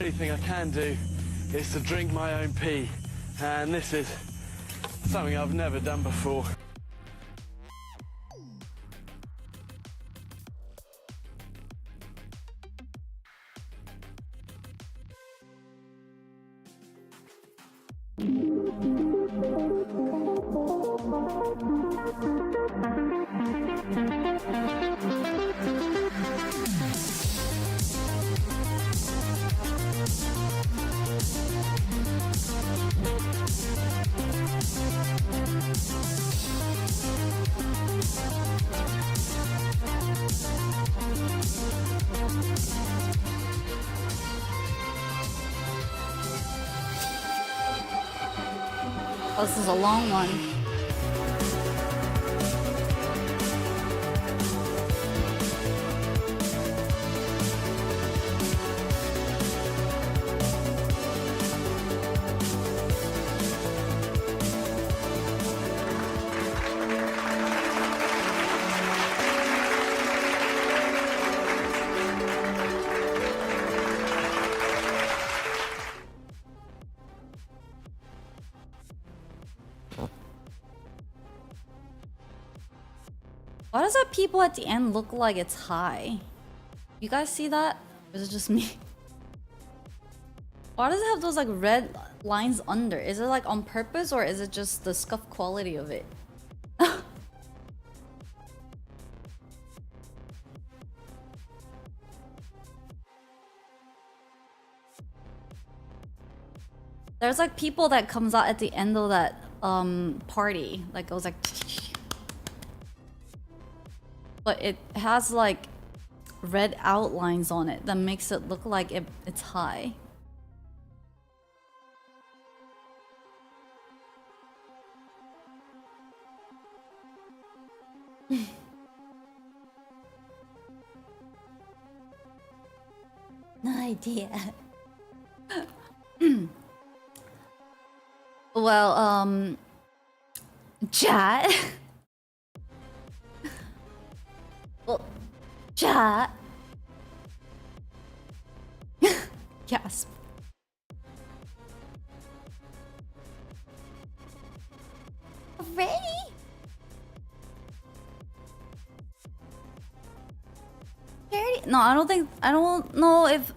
only thing I can do is to drink my own pee, and this is something I've never done before. Oh, this is a long one. Why does that people at the end look like it's high? You guys see that? Or is it just me? Why does it have those like red lines under? Is it like on purpose or is it just the scuff quality of it? There's like people that comes out at the end of that party. Like it was like but it has like red outlines on it that makes it look like it's high. No idea. Well, chat. Well, chat. Gasp. Ready? Charity? No, I don't know if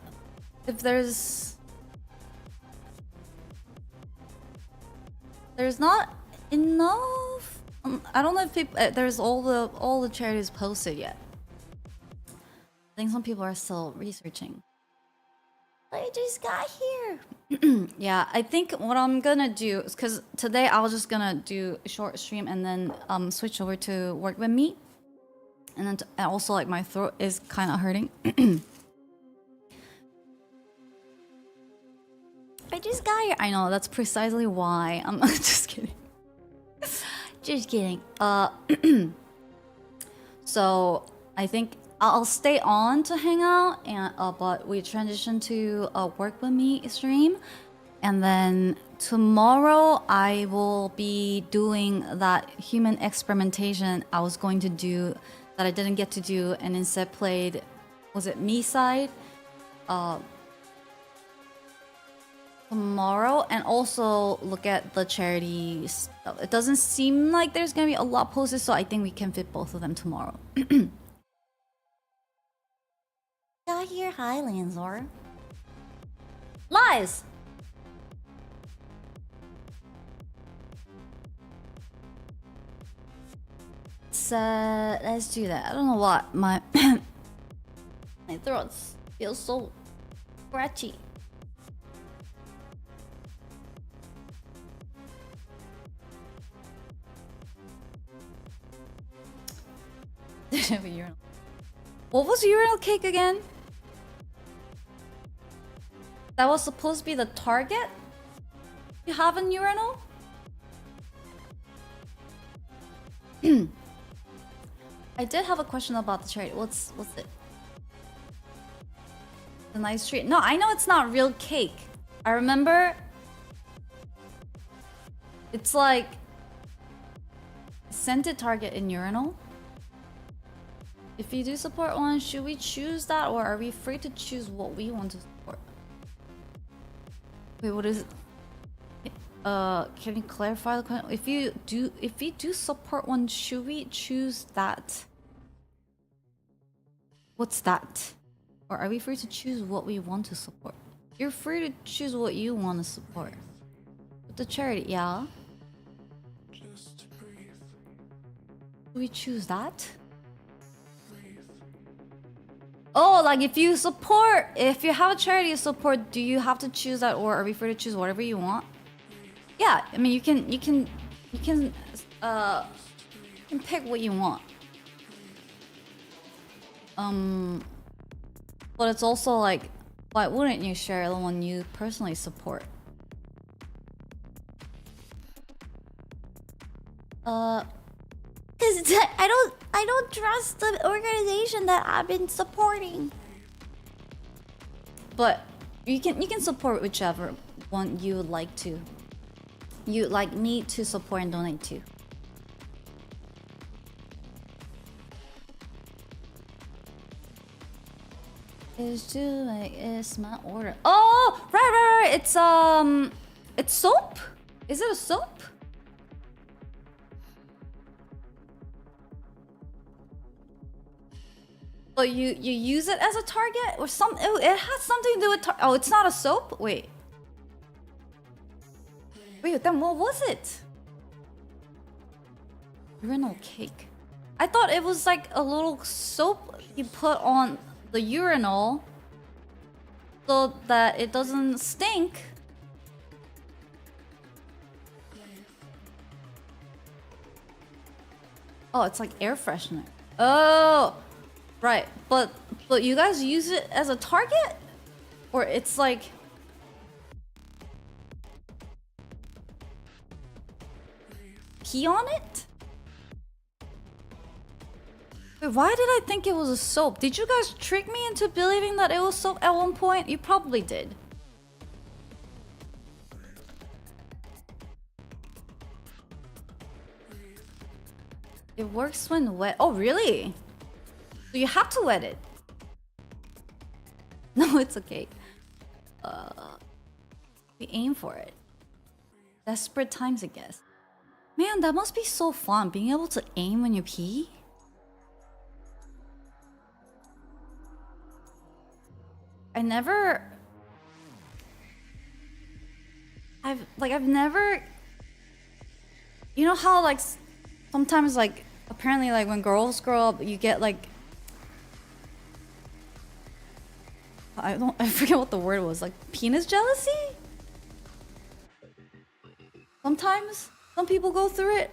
there's not enough. I don't know if people, there's all the charities posted yet. I think some people are still researching. I just got here. Yeah, I think what I'm gonna do is because today I was just gonna do a short stream and then switch over to work with me, and then and also like my throat is kind of hurting. I just got here. I know that's precisely why. I'm just kidding. Just kidding. So I think I'll stay on to hang out, and but we transition to a work with me stream, and then tomorrow I will be doing that human experimentation I was going to do that I didn't get to do, and instead played, was it me side? Tomorrow, and also look at the charity stuff. It doesn't seem like there's gonna be a lot posted, so I think we can fit both of them tomorrow. Got here, hi Lanzor. Lies! So let's do that. I don't know what my my throat feels so scratchy. What was urinal cake again? That was supposed to be the target? You have a urinal? I did have a question about the charity. What's it? The nice treat. No, I know it's not real cake. I remember it's like scented target in urinal. If you do support one, should we choose that or are we free to choose what we want to support? Wait, what is? Can you clarify the question? If you do support one, should we choose that? What's that? Or are we free to choose what we want to support? You're free to choose what you want to support. But the charity, yeah. Do we choose that? Oh, like if you have a charity you support, do you have to choose that, or are we free to choose whatever you want? Yeah, I mean you can pick what you want. But it's also like, why wouldn't you share the one you personally support? Cause I don't trust the organization that I've been supporting. But you can support whichever one you would like to. You like need to support and donate to. It's my order. Oh, right. It's soap. Is it a soap? But you use it as a target or some? Oh, it has something to do with. Oh, it's not a soap. Wait, then what was it? Urinal cake. I thought it was like a little soap you put on the urinal so that it doesn't stink. Oh, it's like air freshener. Oh, right. But you guys use it as a target? Or it's like... pee on it? Wait, why did I think it was a soap? Did you guys trick me into believing that it was soap at one point? You probably did. It works when wet. Oh, really? So you have to wet it. No, it's okay. We aim for it. Desperate times, I guess. Man, that must be so fun, being able to aim when you pee. I've never... You know how, like, sometimes, like, apparently, like, when girls grow up, you get, like... I forget what the word was, like, penis jealousy? Sometimes, some people go through it.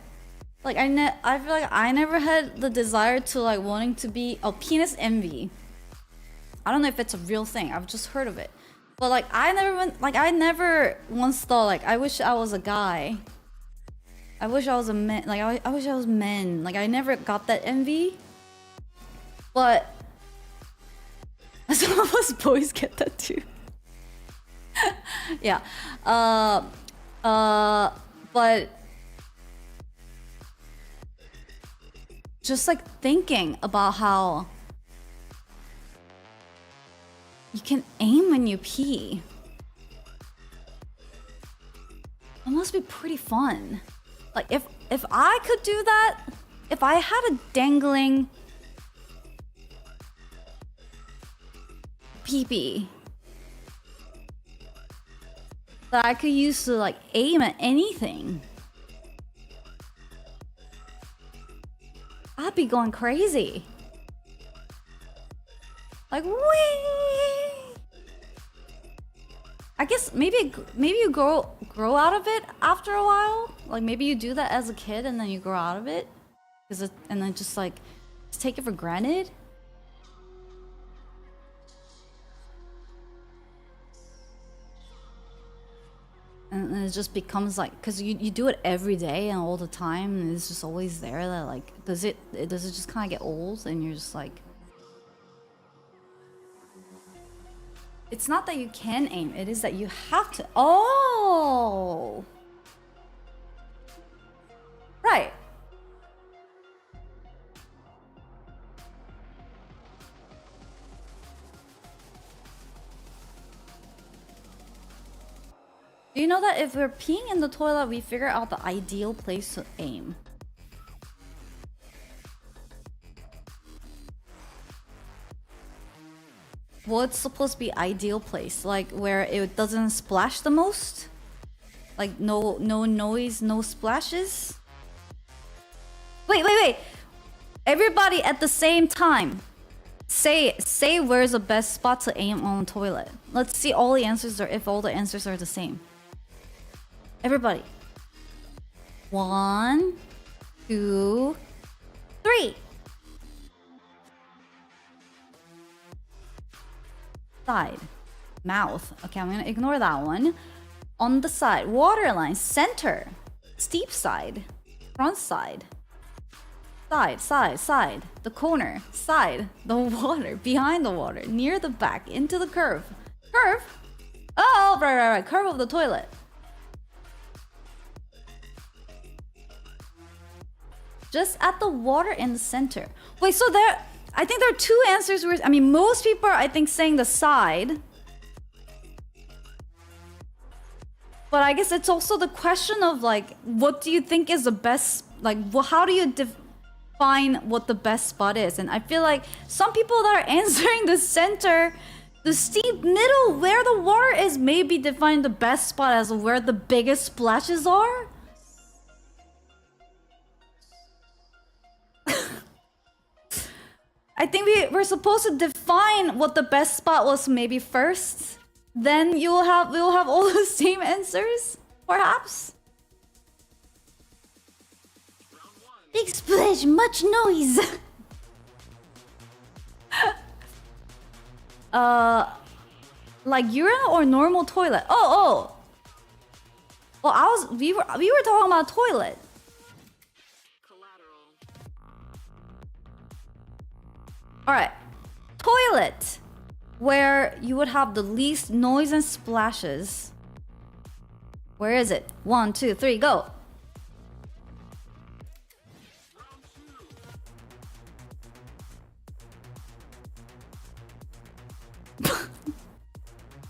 Like, I feel like I never had the desire to, like, wanting to be... Oh, penis envy. I don't know if it's a real thing. I've just heard of it. But, like, I never once thought, like, I wish I was a guy. I wish I was a man. Like, I wish I was men. Like, I never got that envy. But some of us boys get that too. Yeah. But just like thinking about how you can aim when you pee. It must be pretty fun. Like if I could do that, if I had a dangling pee-pee that I could use to like aim at anything, I'd be going crazy. Like, whee! I guess maybe you grow out of it after a while. Like maybe you do that as a kid and then you grow out of it, and then just take it for granted. And it just becomes like, because you do it every day and all the time, and it's just always there. That like, does it just kind of get old, and you're just like, it's not that you can aim, it is that you have to. Oh, right. Do you know that if we're peeing in the toilet, we figure out the ideal place to aim? What's supposed to be ideal place? Like where it doesn't splash the most? Like no noise, no splashes? Wait. Everybody at the same time. Say where's the best spot to aim on the toilet. Let's see all the answers if all the answers are the same. Everybody. 1, 2, 3. Side. Mouth. Okay, I'm gonna ignore that one. On the side. Waterline. Center. Steep side. Front side. Side. The corner. Side. The water. Behind the water. Near the back. Into the curve. Curve? Oh, right. Curve of the toilet. Just at the water in the center. Wait, so there... I think there are two answers. I mean, most people are, I think, saying the side. But I guess it's also the question of, like, what do you think is the best... Like, how do you define what the best spot is? And I feel like some people that are answering the center, the steep middle, where the water is, maybe define the best spot as where the biggest splashes are. I think we're supposed to define what the best spot was maybe first. Then we'll have all the same answers, perhaps. Big splash, much noise. Like urinal or normal toilet? Oh. Well, we were talking about toilet. Alright. Toilet. Where you would have the least noise and splashes. Where is it? 1, 2, 3, go!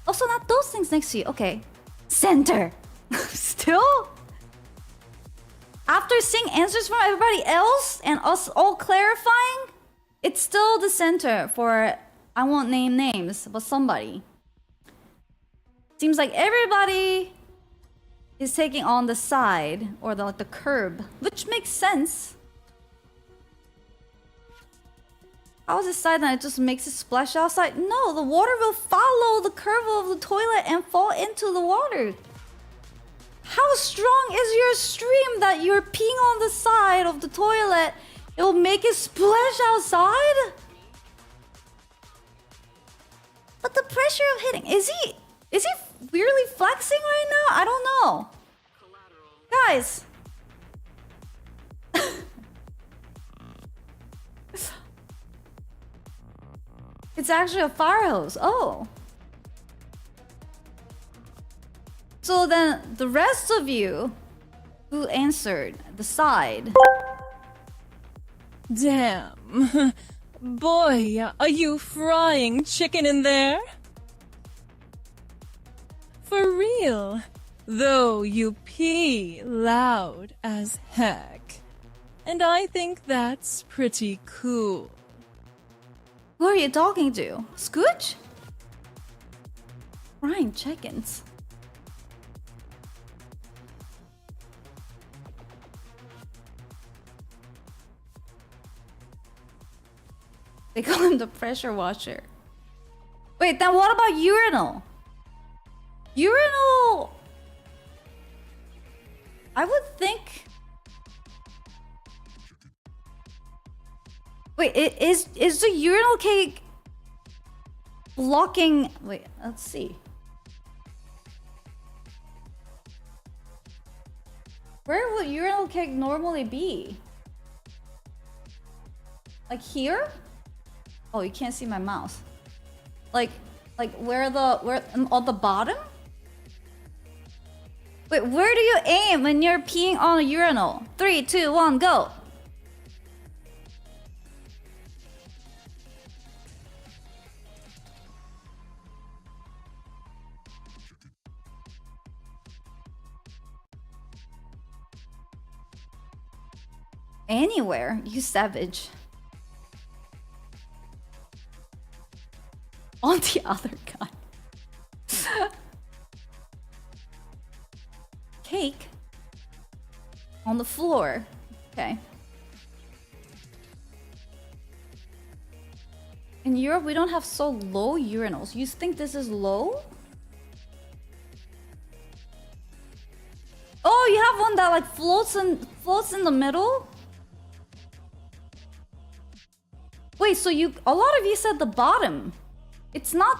Also, not those things next to you. Okay. Center. Still? After seeing answers from everybody else and us all clarifying, it's still the center for, I won't name names, but somebody. Seems like everybody is taking on the side or the curb, which makes sense. How is it side that it just makes it splash outside? No, the water will follow the curve of the toilet and fall into the water. How strong is your stream that you're peeing on the side of the toilet? It will make it splash outside? But the pressure of hitting... Is he weirdly flexing right now? I don't know. Guys. It's actually a fire hose. Oh. So then the rest of you who answered the side... Damn. Boy, are you frying chicken in there? For real. Though you pee loud as heck. And I think that's pretty cool. Who are you talking to? Scooch? Frying chickens. They call him the pressure washer. Wait, then what about urinal? Urinal... I would think... Wait, is the urinal cake blocking... Wait, let's see. Where would urinal cake normally be? Like here? Oh, you can't see my mouse. Like where on the bottom? Wait, where do you aim when you're peeing on a urinal? 3, 2, 1, go! Anywhere, you savage. On the other guy. Cake on the floor. Okay. In Europe, we don't have so low urinals. You think this is low? Oh, you have one that like floats in the middle? Wait, so a lot of you said the bottom. It's not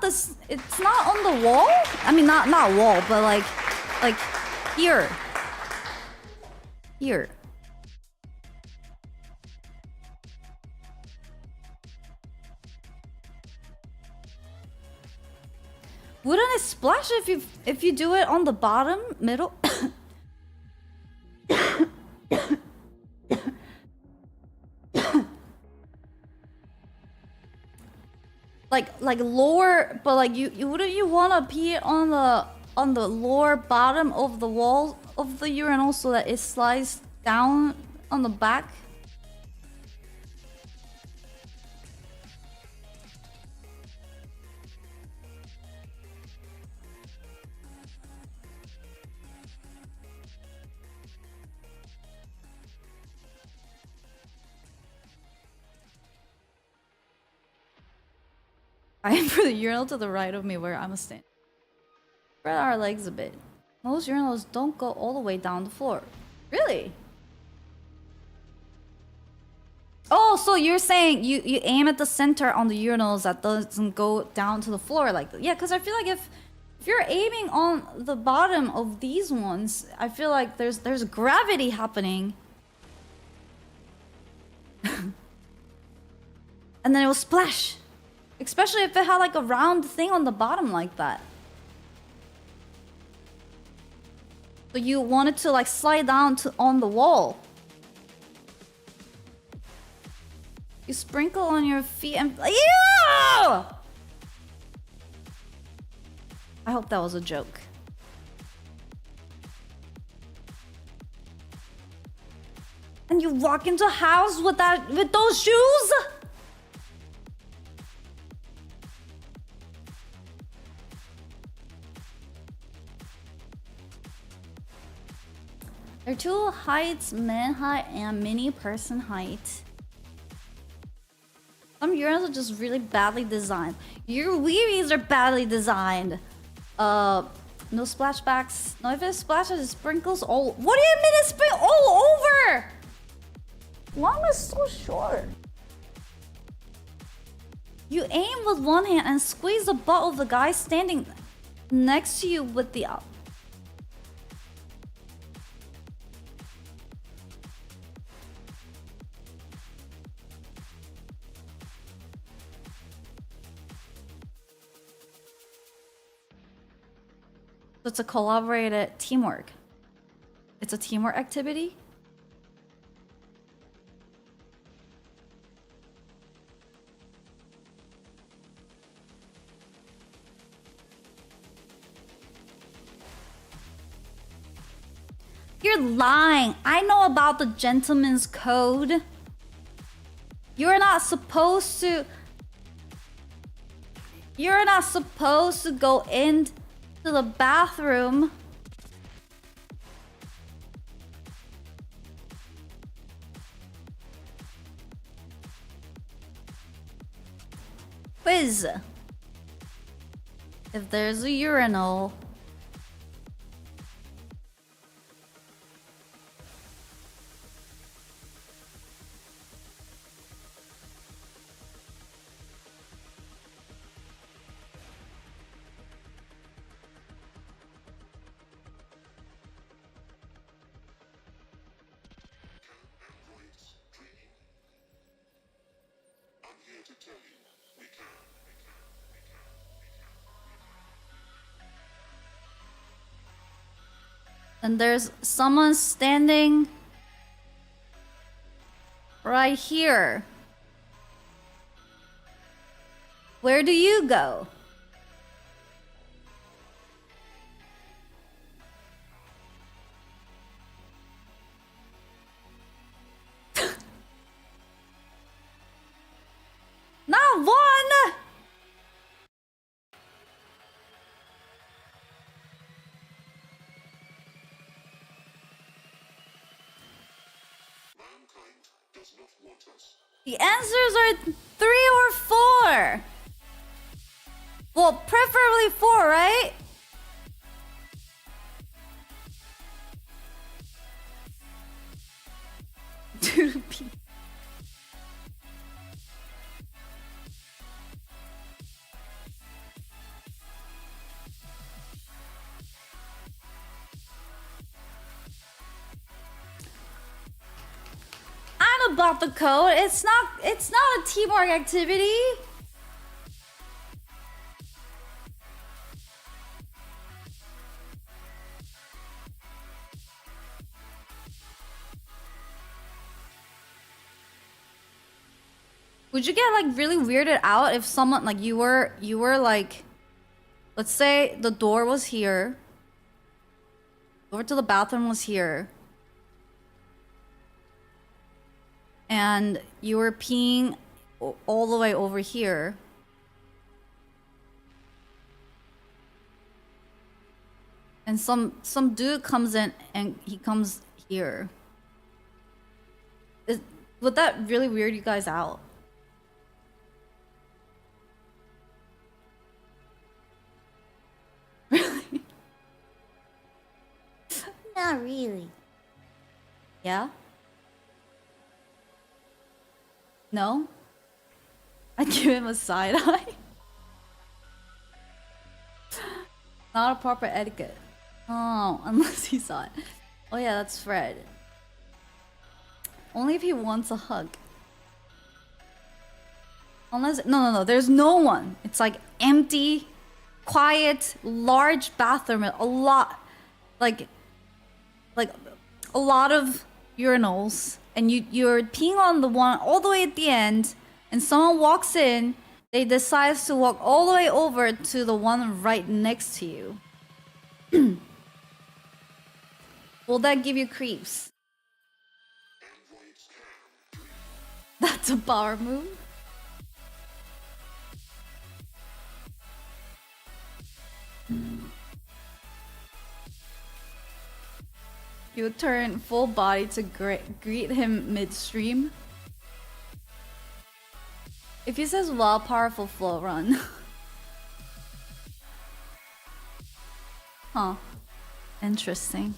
this, it's not on the wall? I mean, not wall, but like here. Here. Wouldn't it splash if you do it on the bottom, middle? like lower, but like you wouldn't you want to pee on the lower bottom of the wall of the urinal so that it slides down on the back? I am for the urinal to the right of me where I'm standing. Spread our legs a bit. Most urinals don't go all the way down the floor. Really? Oh, so you're saying you aim at the center on the urinals that doesn't go down to the floor like that. Yeah, because I feel like if you're aiming on the bottom of these ones, I feel like there's gravity happening. And then it will splash. Especially if it had like a round thing on the bottom like that. So you want it to like slide down on the wall. You sprinkle on your feet and... Ew! I hope that was a joke. And you walk into a house with those shoes? There are two heights, man height and mini person height. Some urinals are just really badly designed. Your weebies are badly designed. No splashbacks. No, if it splashes, it sprinkles all... What do you mean it sprinkles all over? Why am I so short? You aim with one hand and squeeze the butt of the guy standing next to you with the... It's a collaborated teamwork. It's a teamwork activity. You're lying. I know about the gentleman's code. You're not supposed to... You're not supposed to go into the bathroom quiz. If there's a urinal, and there's someone standing right here. Where do you go? The answers are 3 or 4. Well, preferably 4, right? To be. I'm about the code. It's not a teamwork activity. Would you get like really weirded out if someone like you were like, let's say the door was here, door to the bathroom was here, and you were peeing all the way over here, and some dude comes in and he comes here. Would that really weird you guys out? Really? Not really. Yeah? No? I'd give him a side eye. Not a proper etiquette. Oh, unless he saw it. Oh yeah, that's Fred. Only if he wants a hug. Unless no, there's no one. It's like empty, quiet, large bathroom, a lot like a lot of urinals, and you're peeing on the one all the way at the end, and someone walks in, they decide to walk all the way over to the one right next to you. Will that give you creeps? That's a power move. You turn full body to greet him midstream. If he says wow, powerful flow run. Huh. Interesting.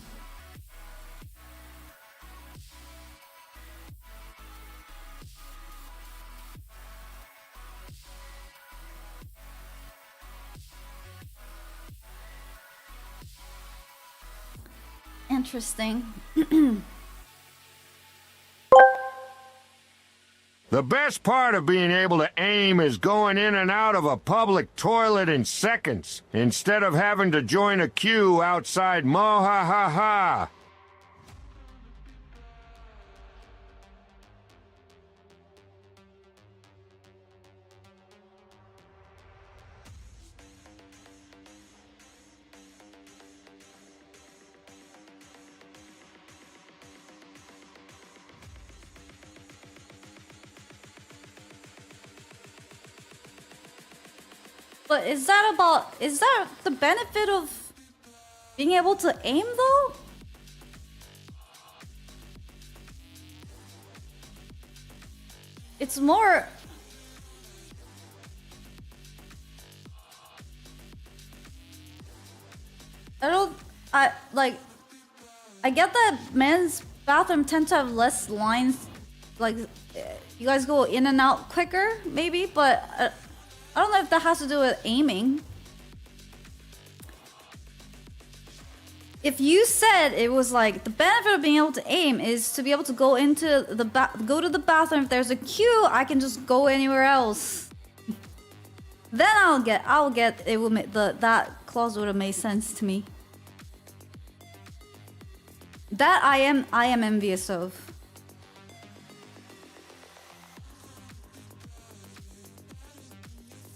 Interesting. The best part of being able to aim is going in and out of a public toilet in seconds, instead of having to join a queue outside Moha-ha-ha. But is that the benefit of being able to aim though? It's more I get that men's bathroom tend to have less lines, like you guys go in and out quicker maybe, but I don't know if that has to do with aiming. If you said it was like the benefit of being able to aim is to be able to go into go to the bathroom. If there's a queue, I can just go anywhere else. Then I'll get it would make that clause would have made sense to me. That I am envious of.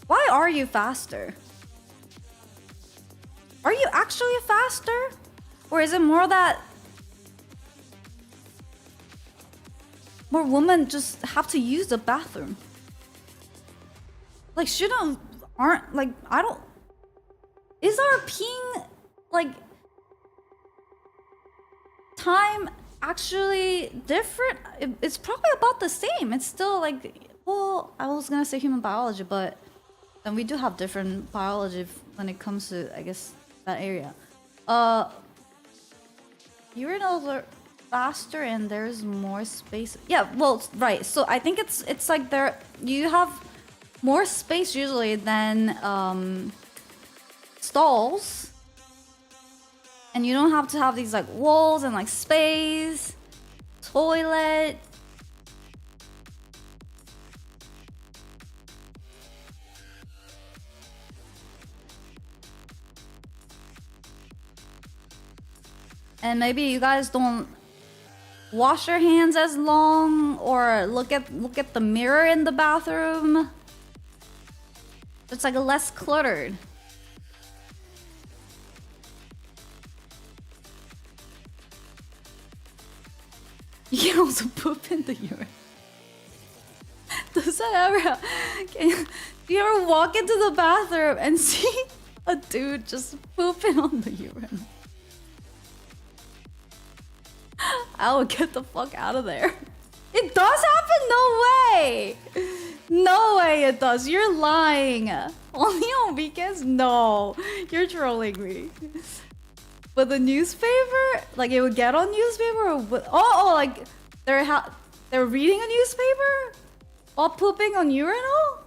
Why are you faster? Are you actually faster? Or is it more that more women just have to use the bathroom? Like aren't like I don't is our peeing like time actually different. It's probably about the same. It's still like, well, I was gonna say human biology, but then we do have different biology when it comes to, I guess, that area. Urinals are faster and there's more space. Yeah, well, right. So I think it's like you have more space usually than stalls, and you don't have to have these like walls and like space, toilet. And maybe you guys don't wash your hands as long, or look at the mirror in the bathroom. It's like less cluttered. You can also poop in the urine. Does that ever? Do you ever walk into the bathroom and see a dude just pooping on the urine? I would get the fuck out of there. It does happen? No way! No way it does. You're lying. Only on weekends? No. You're trolling me. With a newspaper? Like it would get on newspaper? Or like they're reading a newspaper? While pooping on urinal?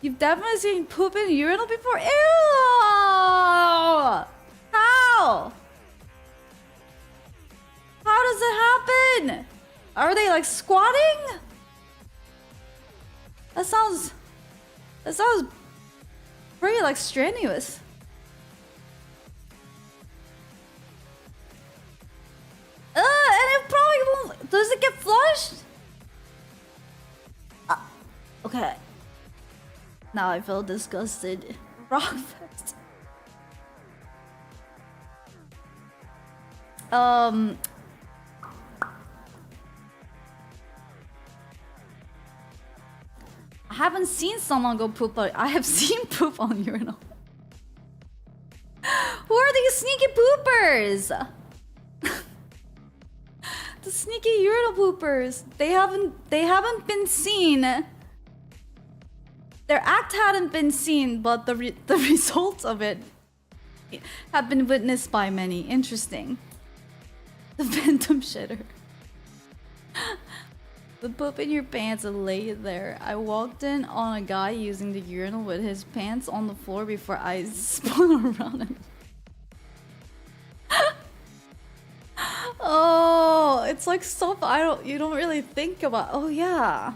You've definitely seen poop in urinal before? Ew! How? How does it happen? Are they like squatting? That sounds pretty like strenuous. And it probably won't. Does it get flushed? Okay. Now I feel disgusted. Rockfest. I haven't seen someone go poop, but I have seen poop on urinal. Who are these sneaky poopers? The sneaky urinal poopers. They haven't been seen. Their act hadn't been seen, but the results of it have been witnessed by many. Interesting. The phantom shitter. The poop in your pants and lay there. I walked in on a guy using the urinal with his pants on the floor before I spun around him. Oh, it's like stuff you don't really think about. Oh yeah.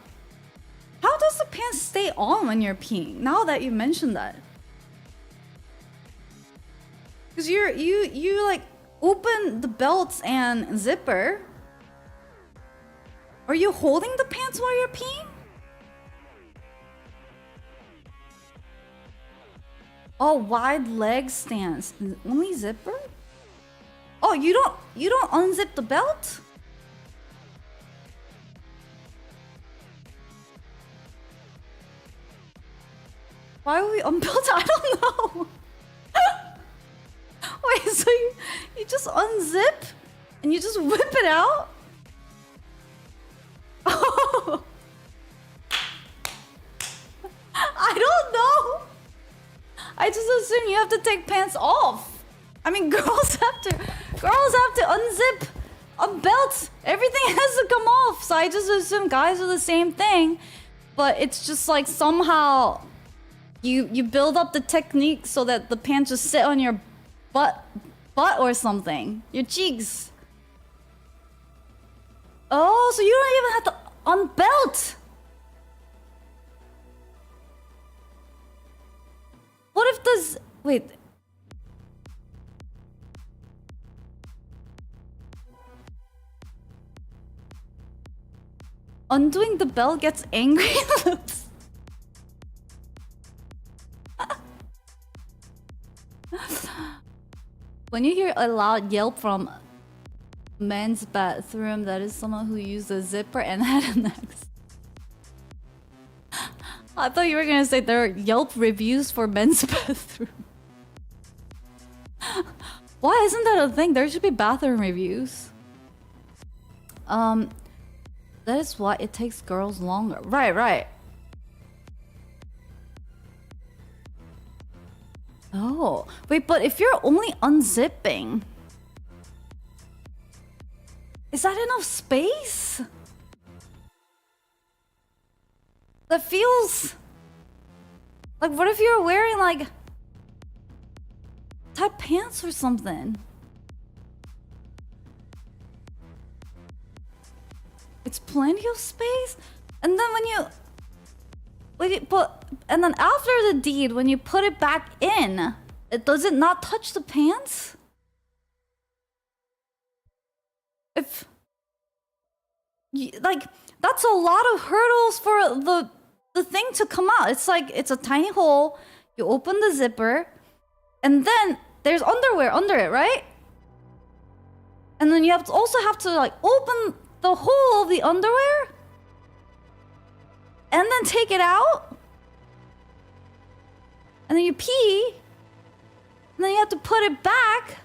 How does the pants stay on when you're peeing? Now that you mentioned that. Cause you like open the belts and zipper. Are you holding the pants while you're peeing? Oh, wide leg stance. Only zipper? Oh, you don't unzip the belt? Why would we unbelt? I don't know. Wait, so you just unzip and you just whip it out? Oh. I don't know. I just assume you have to take pants off. I mean, girls have to unzip a belt. Everything has to come off. So I just assume guys are the same thing. But it's just like somehow you build up the technique so that the pants just sit on your butt or something. Your cheeks. Oh, so you don't even have to unbelt. What if this... Wait. Undoing the belt gets angry? When you hear a loud yelp from men's bathroom, that is someone who used a zipper and had an axe. I thought you were gonna say there are Yelp reviews for men's bathroom. Why isn't that a thing? There should be bathroom reviews. That is why it takes girls longer. Right, right. Oh, wait, but if you're only unzipping, is that enough space? That feels like, what if you're wearing like tight pants or something? It's plenty of space, and then and then after the deed, when you put it back in, does it not touch the pants? If like, that's a lot of hurdles for the thing to come out. It's like, it's a tiny hole. You open the zipper, and then there's underwear under it, right? And then you also have to like open the hole of the underwear and then take it out, and then you pee, and then you have to put it back.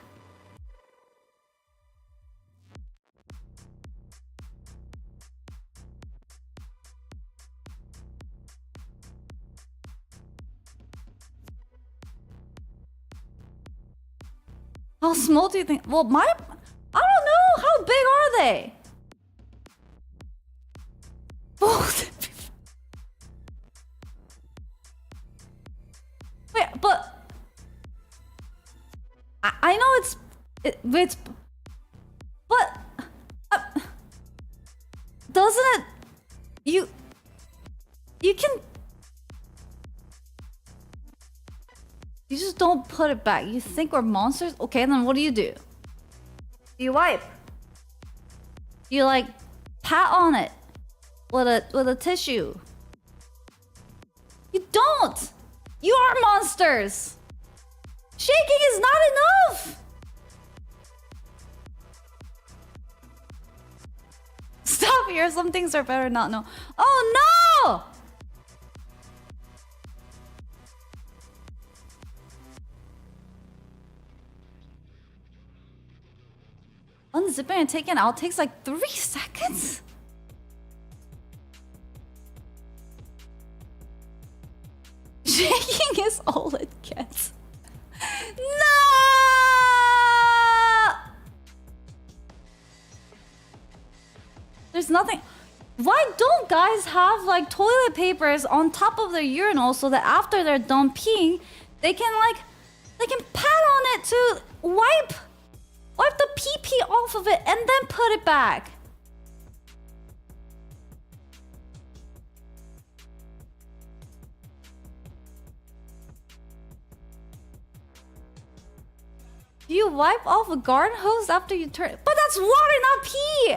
How small do you think? Well, I don't know. How big are they? Wait, but I know it's but doesn't it? You can. You just don't put it back. You think we're monsters? Okay, then what do? Do you wipe? You like pat on it with a tissue? You don't! You are monsters! Shaking is not enough! Stop here, some things are better not know. Oh no! Unzipping and taking out takes like 3 seconds? Shaking is all it gets. No! There's nothing. Why don't guys have like toilet papers on top of their urinal so that after they're done peeing, they can pat on it to wipe the pee off of it and then put it back? Do you wipe off a garden hose after you turn? But that's water, not pee!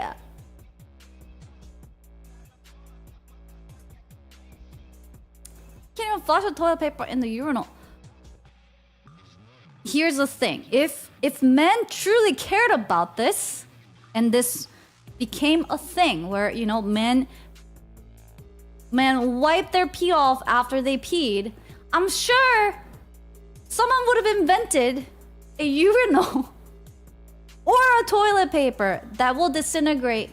Can't even flush the toilet paper in the urinal. Here's the thing. If men truly cared about this, and this became a thing where, you know, men wipe their pee off after they peed, I'm sure someone would have invented a urinal or a toilet paper that will disintegrate.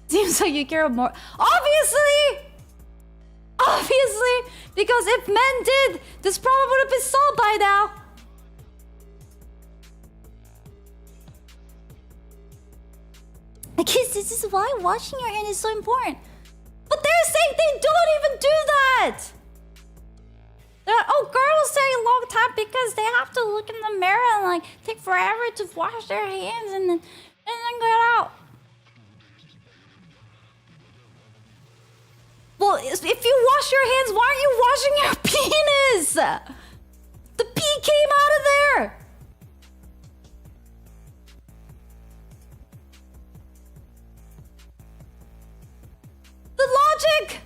Seems like you care more. Obviously, because if men did, this problem would have been solved by now. I guess this is why washing your hand is so important. But they're saying they don't even do that. They're like, oh, girls take a long time because they have to look in the mirror and like take forever to wash their hands and then get out. Well, if you wash your hands, why aren't you washing your penis? The pee came out of there. The logic!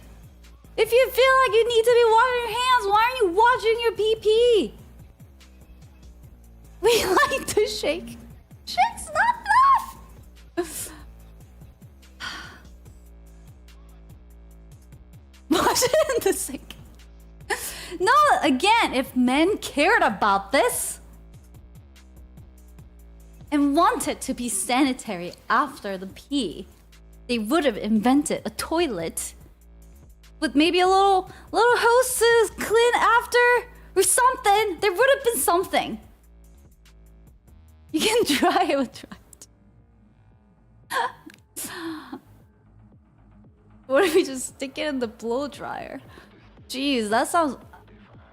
If you feel like you need to be washing your hands, why aren't you washing your pee? We like to shake. Shake's not enough! Wash it in the sink. No, again, if men cared about this and wanted to be sanitary after the pee, they would have invented a toilet with maybe a little hose to clean after or something. There would have been something. You can dry it with dry. What if we just stick it in the blow dryer? Jeez, that sounds...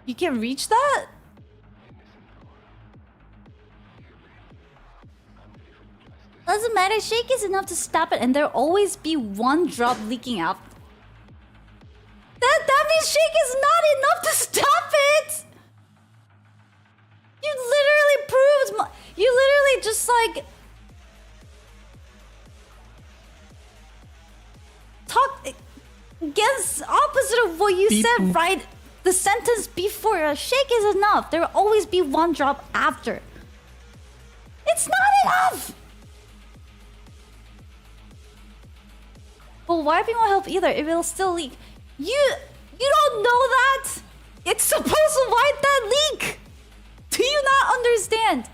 You can reach that? Doesn't matter, shake is enough to stop it and there'll always be one drop leaking out. That means shake is not enough to stop it! You literally proved... You literally just like... Talk against opposite of what you said, right? The sentence before a shake is enough. There will always be one drop after. It's not enough! Well, wiping won't help either. It will still leak. You don't know that? It's supposed to wipe that leak! Do you not understand?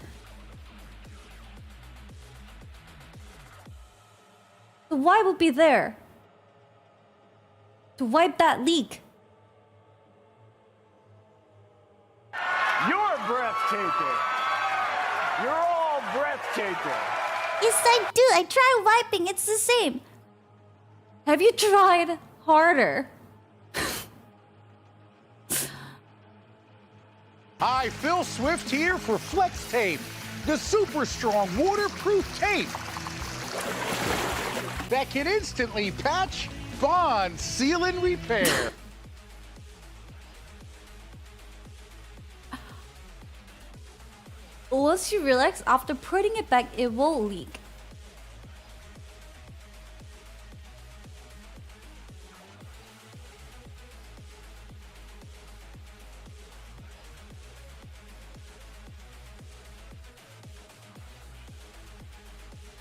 The wipe will be there to wipe that leak. You're breathtaking. You're all breathtaking. Yes, I do. I tried wiping. It's the same. Have you tried harder? Hi, Phil Swift here for Flex Tape, the super strong waterproof tape that can instantly patch, bond, seal, and repair. Once you relax, after putting it back, it will leak.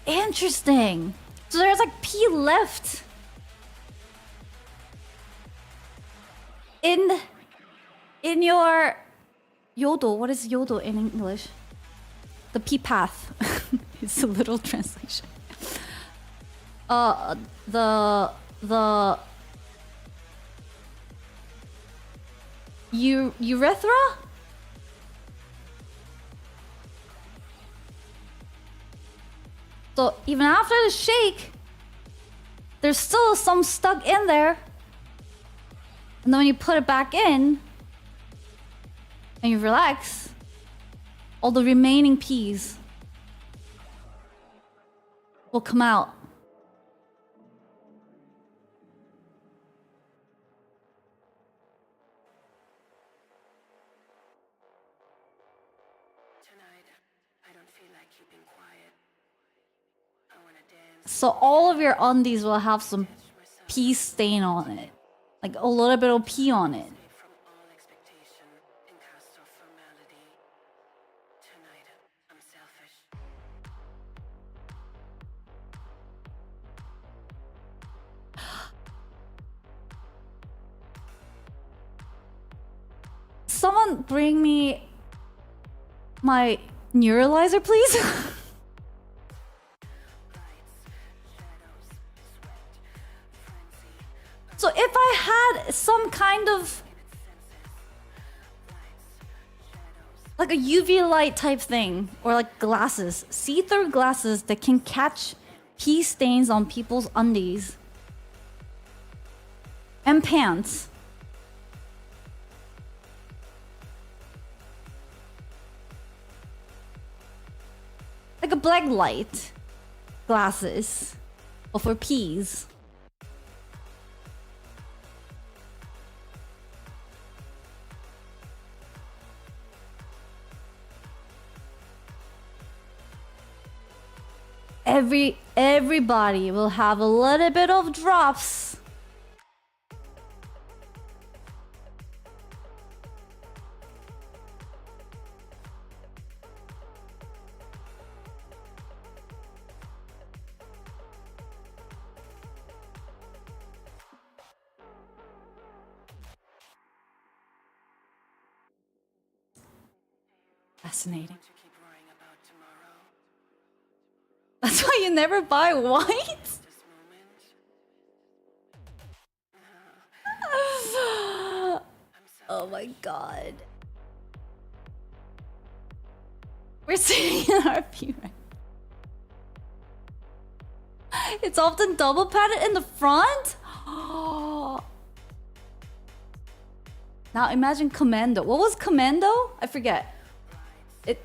Interesting. So there's like pee left in your yodel. What is yodel in English? The pee path. It's a little translation. The urethra. So even after the shake, there's still some stuck in there. And then when you put it back in and you relax, all the remaining peas will come out. So all of your undies will have some pee stain on it. Like a little bit of pee on it. Someone bring me my neuralizer, please. So if I had some kind of like a UV light type thing, or like glasses, see-through glasses that can catch pee stains on people's undies and pants. Like a black light glasses, but for peas. Everybody will have a little bit of drops. Fascinating. You never buy white? Oh my god. We're sitting in our pew right. It's often double padded in the front? Now imagine commando. What was commando? I forget. Wait,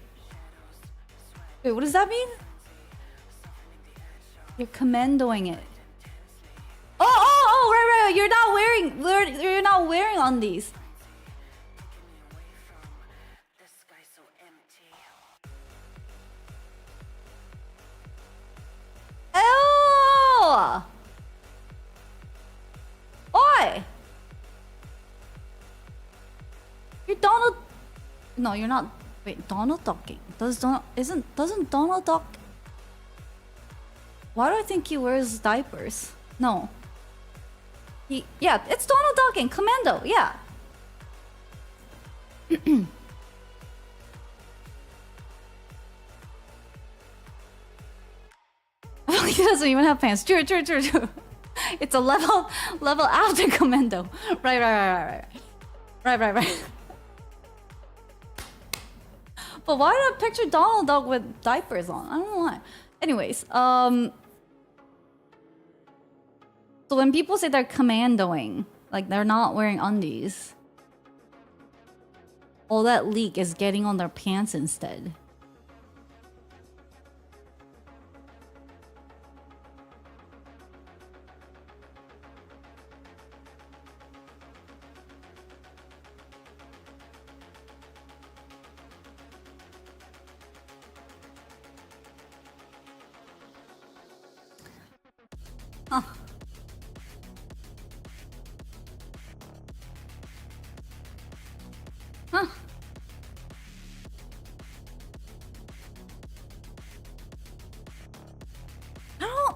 what does that mean? You're commandoing it. Oh, right. You're not wearing undies. Ew! Oi! You're Donald. No, you're not. Wait, Donald Ducking. Doesn't Donald Duck? Why do I think he wears diapers? No. Yeah, it's Donald Ducking. Commando. Yeah. He doesn't even have pants. True. It's a level after commando. Right. But why did I picture Donald Duck with diapers on? I don't know why. Anyways, so when people say they're commandoing, like they're not wearing undies, all that leak is getting on their pants instead. Huh. Huh. I don't...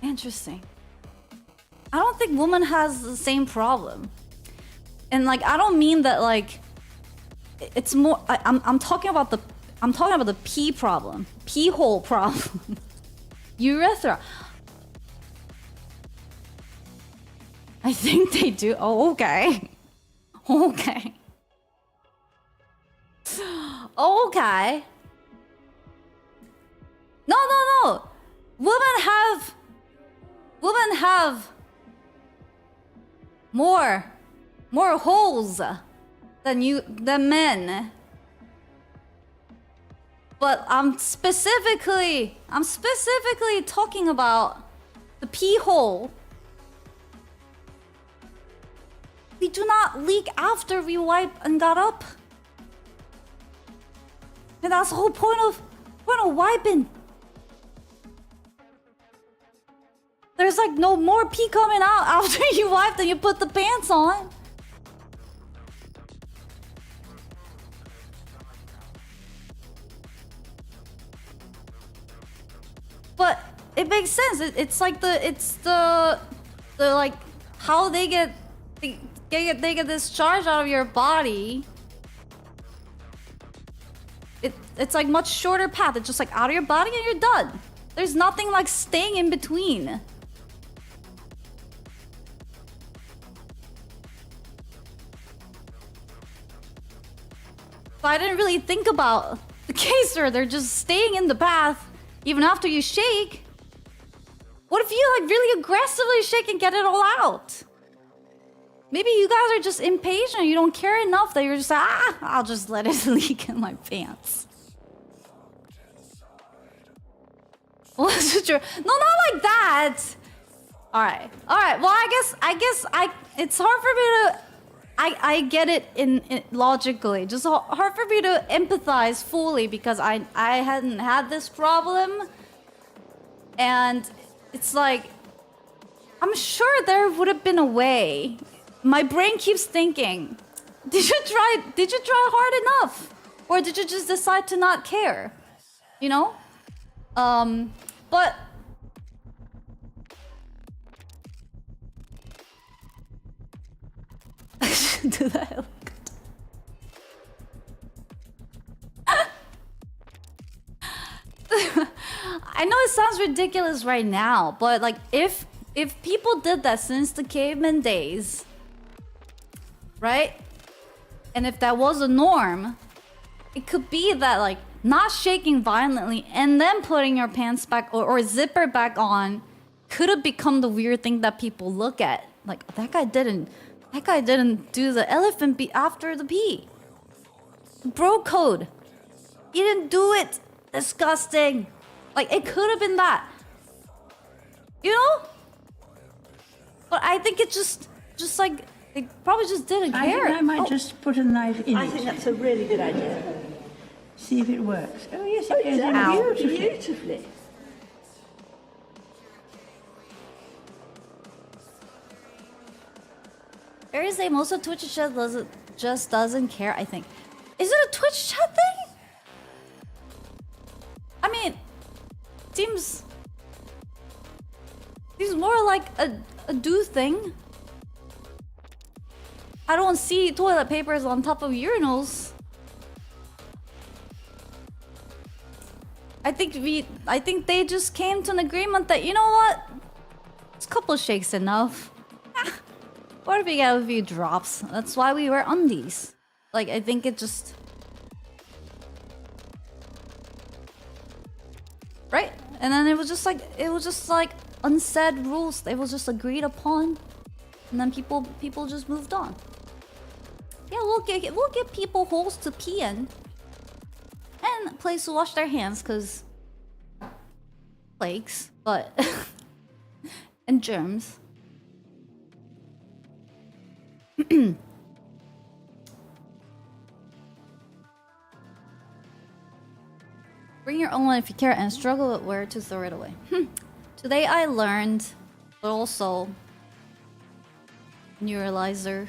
Interesting. I don't think woman has the same problem. And like, I don't mean that like... It's more... I'm talking about the... I'm talking about the pee problem. Pee hole problem. Urethra. I think they do. Oh, okay. Okay. Okay. No. Women have more holes than men. But I'm specifically talking about the pee hole. We do not leak after we wipe and got up. And that's the whole point of wiping. There's like no more pee coming out after you wiped and you put the pants on. But it makes sense. It's like the like how they get discharged out of your body. It's like much shorter path. It's just like out of your body and you're done. There's nothing like staying in between. So I didn't really think about the case where they're just staying in the path even after you shake. What if you like really aggressively shake and get it all out? Maybe you guys are just impatient. You don't care enough that you're just like, I'll just let it leak in my pants. Well, that's true. No, not like that. All right. Well, I guess it's hard for me to. I get it in logically. Just hard for me to empathize fully because I hadn't had this problem, and it's like I'm sure there would have been a way. My brain keeps thinking, did you try hard enough? Or did you just decide to not care? You know? But I should do that. I know it sounds ridiculous right now, but like if people did that since the caveman days, right? And if that was a norm, it could be that like not shaking violently and then putting your pants back or zipper back on could have become the weird thing that people look at. Like that guy didn't do the elephant beat after the pee. Bro code. He didn't do it. Disgusting. Like it could have been that. You know? But I think it just like they probably just didn't care. I might just put a knife in it. I think that's a really good idea. See if it works. Oh yes, it goes in beautifully. Thursday, most of Twitch chat doesn't care, I think. Is it a Twitch chat thing? I mean, seems more like a do thing. I don't see toilet papers on top of urinals. I think they just came to an agreement that, you know what? This couple shakes enough. What if we get a few drops? That's why we wear undies. Like, I think it just... Right? And then it was just like unsaid rules. They was just agreed upon. And then people just moved on. Yeah, we'll get people holes to pee in. And a place to wash their hands, cause plagues, but and germs. Bring your own one if you care and struggle with where to throw it away. Today I learned, but also neuralizer.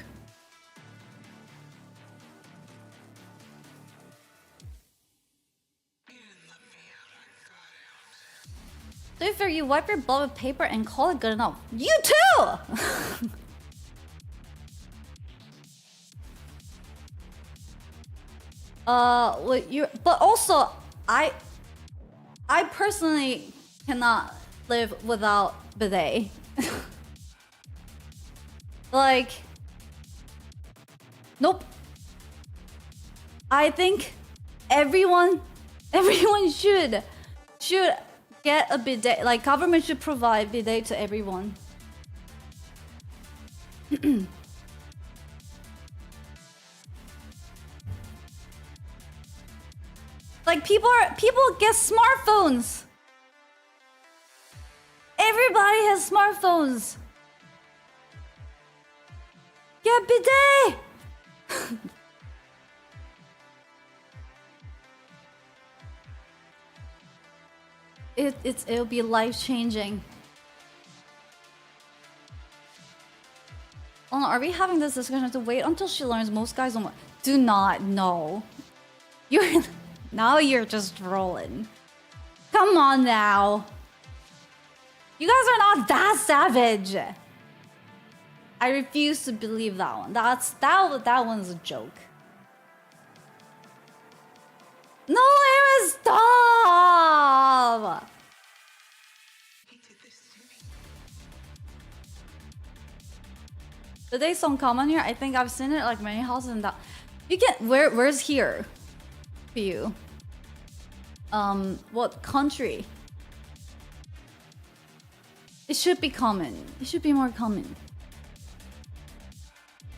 So if you wipe your butt with paper and call it good enough. You too! But also, I personally cannot live without bidet. Like, nope. I think everyone should get a bidet. Like, government should provide bidet to everyone. Like, people get smartphones. Everybody has smartphones. Get bidet. It'll be life-changing. Oh, are we having this discussion to wait until she learns? Most guys don't. Do not know. Now you're just rolling. Come on now. You guys are not that savage. I refuse to believe that one. That one's a joke. No, Aaron, stop! The day song common here. I think I've seen it like many houses in that. You can where's here for you? What country? It should be common. It should be more common.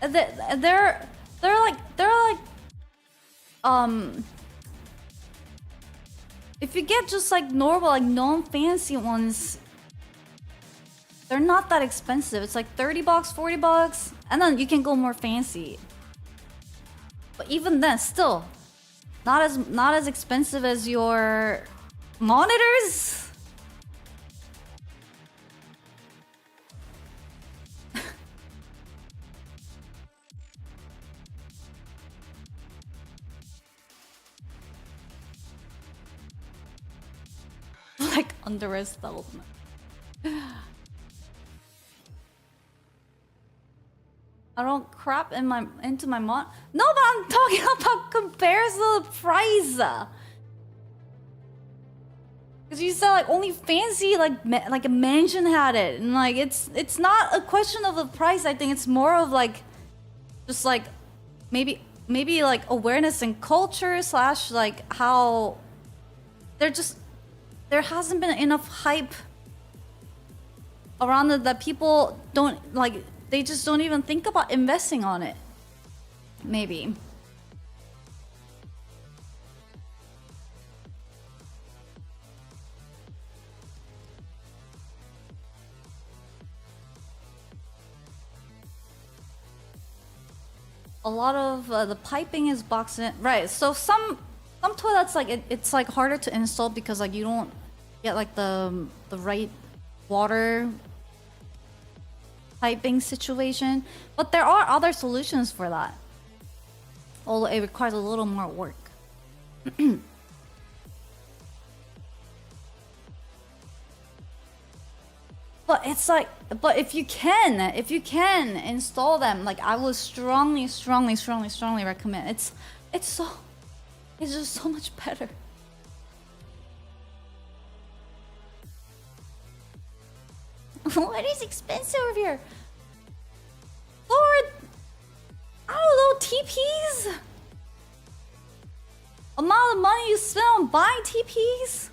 They're like if you get just like normal, like non-fancy ones, they're not that expensive. It's like $30, $40, and then you can go more fancy. But even then, still not as expensive as your monitors. Like underest development. I don't crap into my mon. No, but I'm talking about comparison of price. Because you said like only fancy like a mansion had it, and like it's not a question of the price. I think it's more of like just like maybe like awareness and culture slash like how there hasn't been enough hype around it that people don't like, they just don't even think about investing on it. Maybe. A lot of the piping is boxed in, right? So some toilets like it's like harder to install because like you don't get like the right water piping situation, but there are other solutions for that. Although it requires a little more work. But it's like, but if you can install them, like I would strongly recommend. It's just so much better. What is expensive over here? Lord, I don't know, TPs? Amount of money you spend on buying TPs?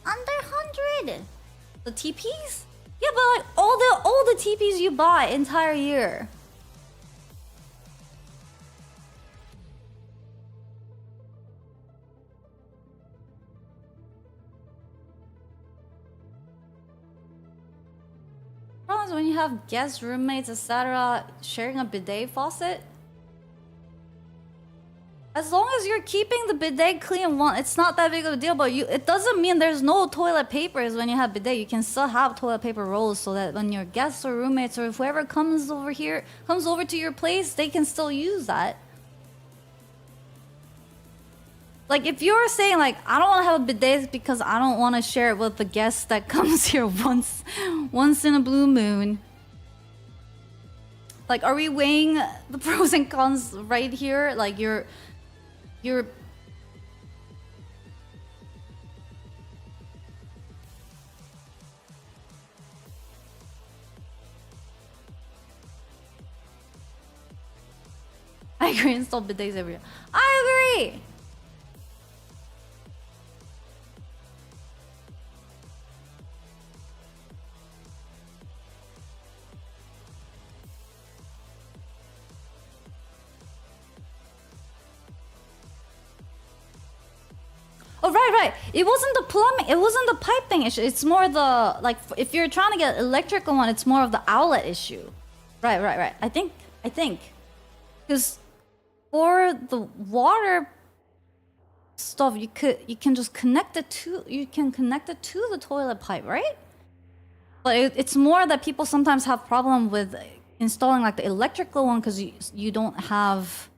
Under 100. The TPs? Yeah, but like all the TPs you buy entire year. Problem is when you have guests, roommates, etc., sharing a bidet faucet. As long as you're keeping the bidet clean, it's not that big of a deal. But it doesn't mean there's no toilet papers when you have bidet. You can still have toilet paper rolls so that when your guests or roommates or whoever comes over to your place, they can still use that. Like if you're saying like I don't want to have a bidet because I don't want to share it with the guest that comes here once in a blue moon. Like, are we weighing the pros and cons right here? Like you're I agree, install bidets every year. I agree! Oh, right. It wasn't the plumbing, it wasn't the piping issue. It's more the, like, if you're trying to get electrical one, it's more of the outlet issue. Right. I think. Because for the water stuff, you can just connect it to the toilet pipe, right? But it's more that people sometimes have problem with installing like the electrical one because you don't have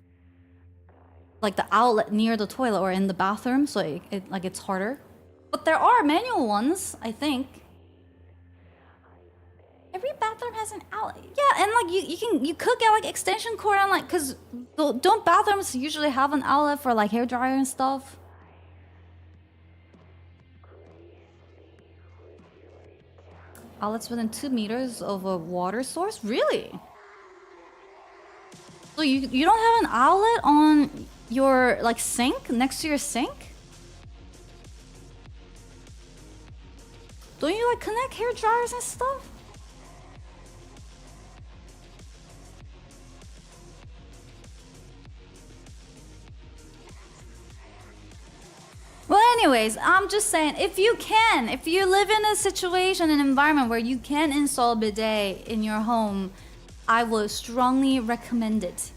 like the outlet near the toilet or in the bathroom, so it's harder. But there are manual ones, I think. Every bathroom has an outlet. Yeah, and like you could get like extension cord and like, cause don't bathrooms usually have an outlet for like hair dryer and stuff? Outlets within 2 meters of a water source? Really? So you don't have an outlet on your like sink, next to your sink? Don't you like connect hair dryers and stuff? Well, anyways, I'm just saying, if you live in a situation, an environment where you can install a bidet in your home, I would strongly recommend it.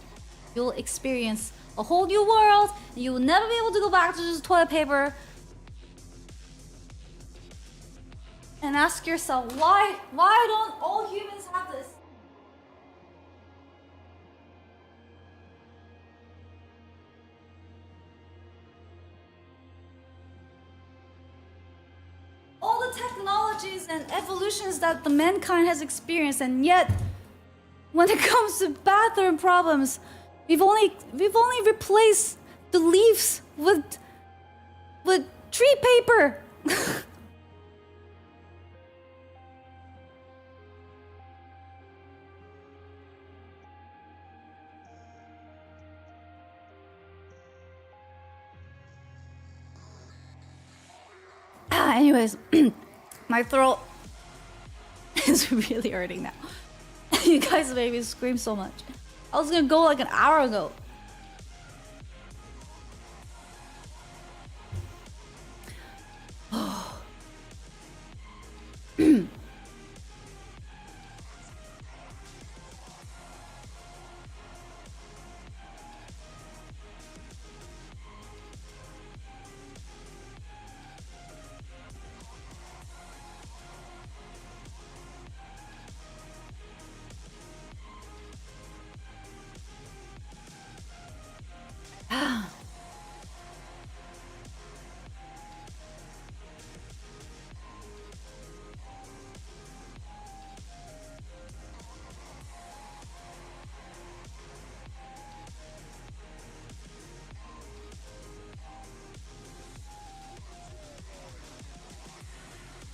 You'll experience a whole new world, and you will never be able to go back to just toilet paper. And ask yourself, why don't all humans have this? All the technologies and evolutions that the mankind has experienced, and yet when it comes to bathroom problems, we've only replaced the leaves with tree paper. Anyways, my throat is really hurting now. You guys made me scream so much. I was gonna go like an hour ago.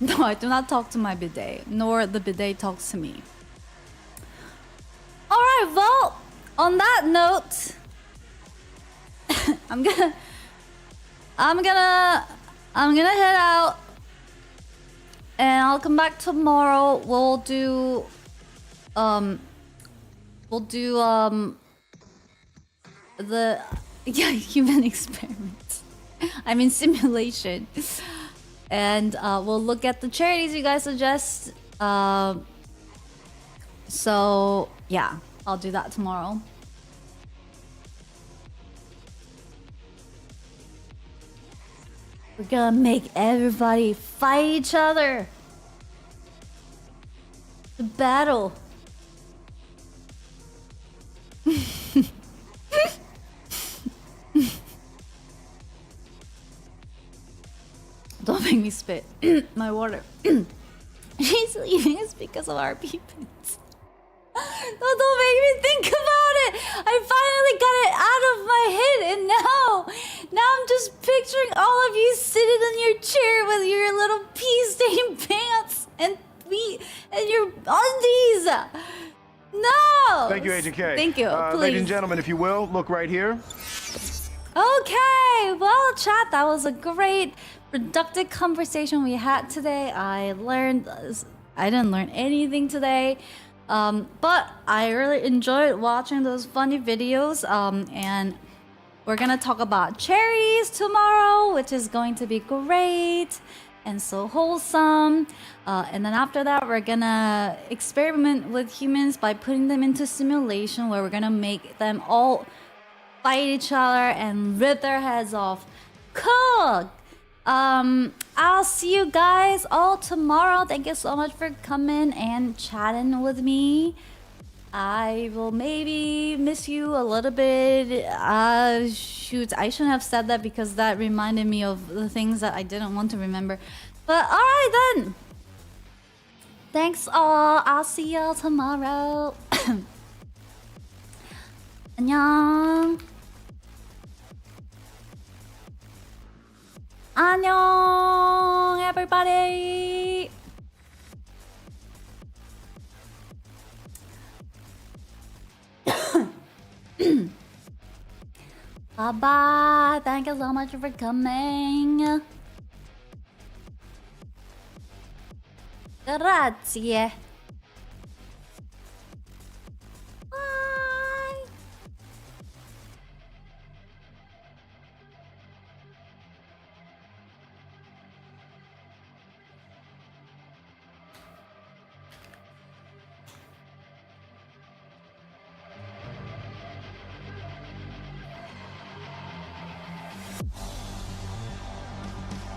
No, I do not talk to my bidet, nor the bidet talks to me. Alright, well, on that note, I'm gonna head out, and I'll come back tomorrow. We'll do the human experiments. I mean simulation. And we'll look at the charities you guys suggest. So yeah, I'll do that tomorrow. We're gonna make everybody fight each other. The battle. Don't make me spit my water. She's leaving us because of our peepings. No, don't make me think about it. I finally got it out of my head, and now I'm just picturing all of you sitting in your chair with your little pea-stained pants and feet and your undies. No. Thank you, Agent K. Thank you. Please. Ladies and gentlemen, if you will, look right here. Okay, well, chat, that was a great, productive conversation we had today. I didn't learn anything today, but I really enjoyed watching those funny videos. And we're gonna talk about cherries tomorrow, which is going to be great and so wholesome. And then after that, we're gonna experiment with humans by putting them into simulation, where we're gonna make them all fight each other and rip their heads off. Cool. I'll see you guys all tomorrow. Thank you so much for coming and chatting with me. I will maybe miss you a little bit. Shoot, I shouldn't have said that because that reminded me of the things that I didn't want to remember. But alright then. Thanks all. I'll see y'all tomorrow. 안녕. 안녕, everybody. Bye-bye. Thank you so much for coming. Grazie.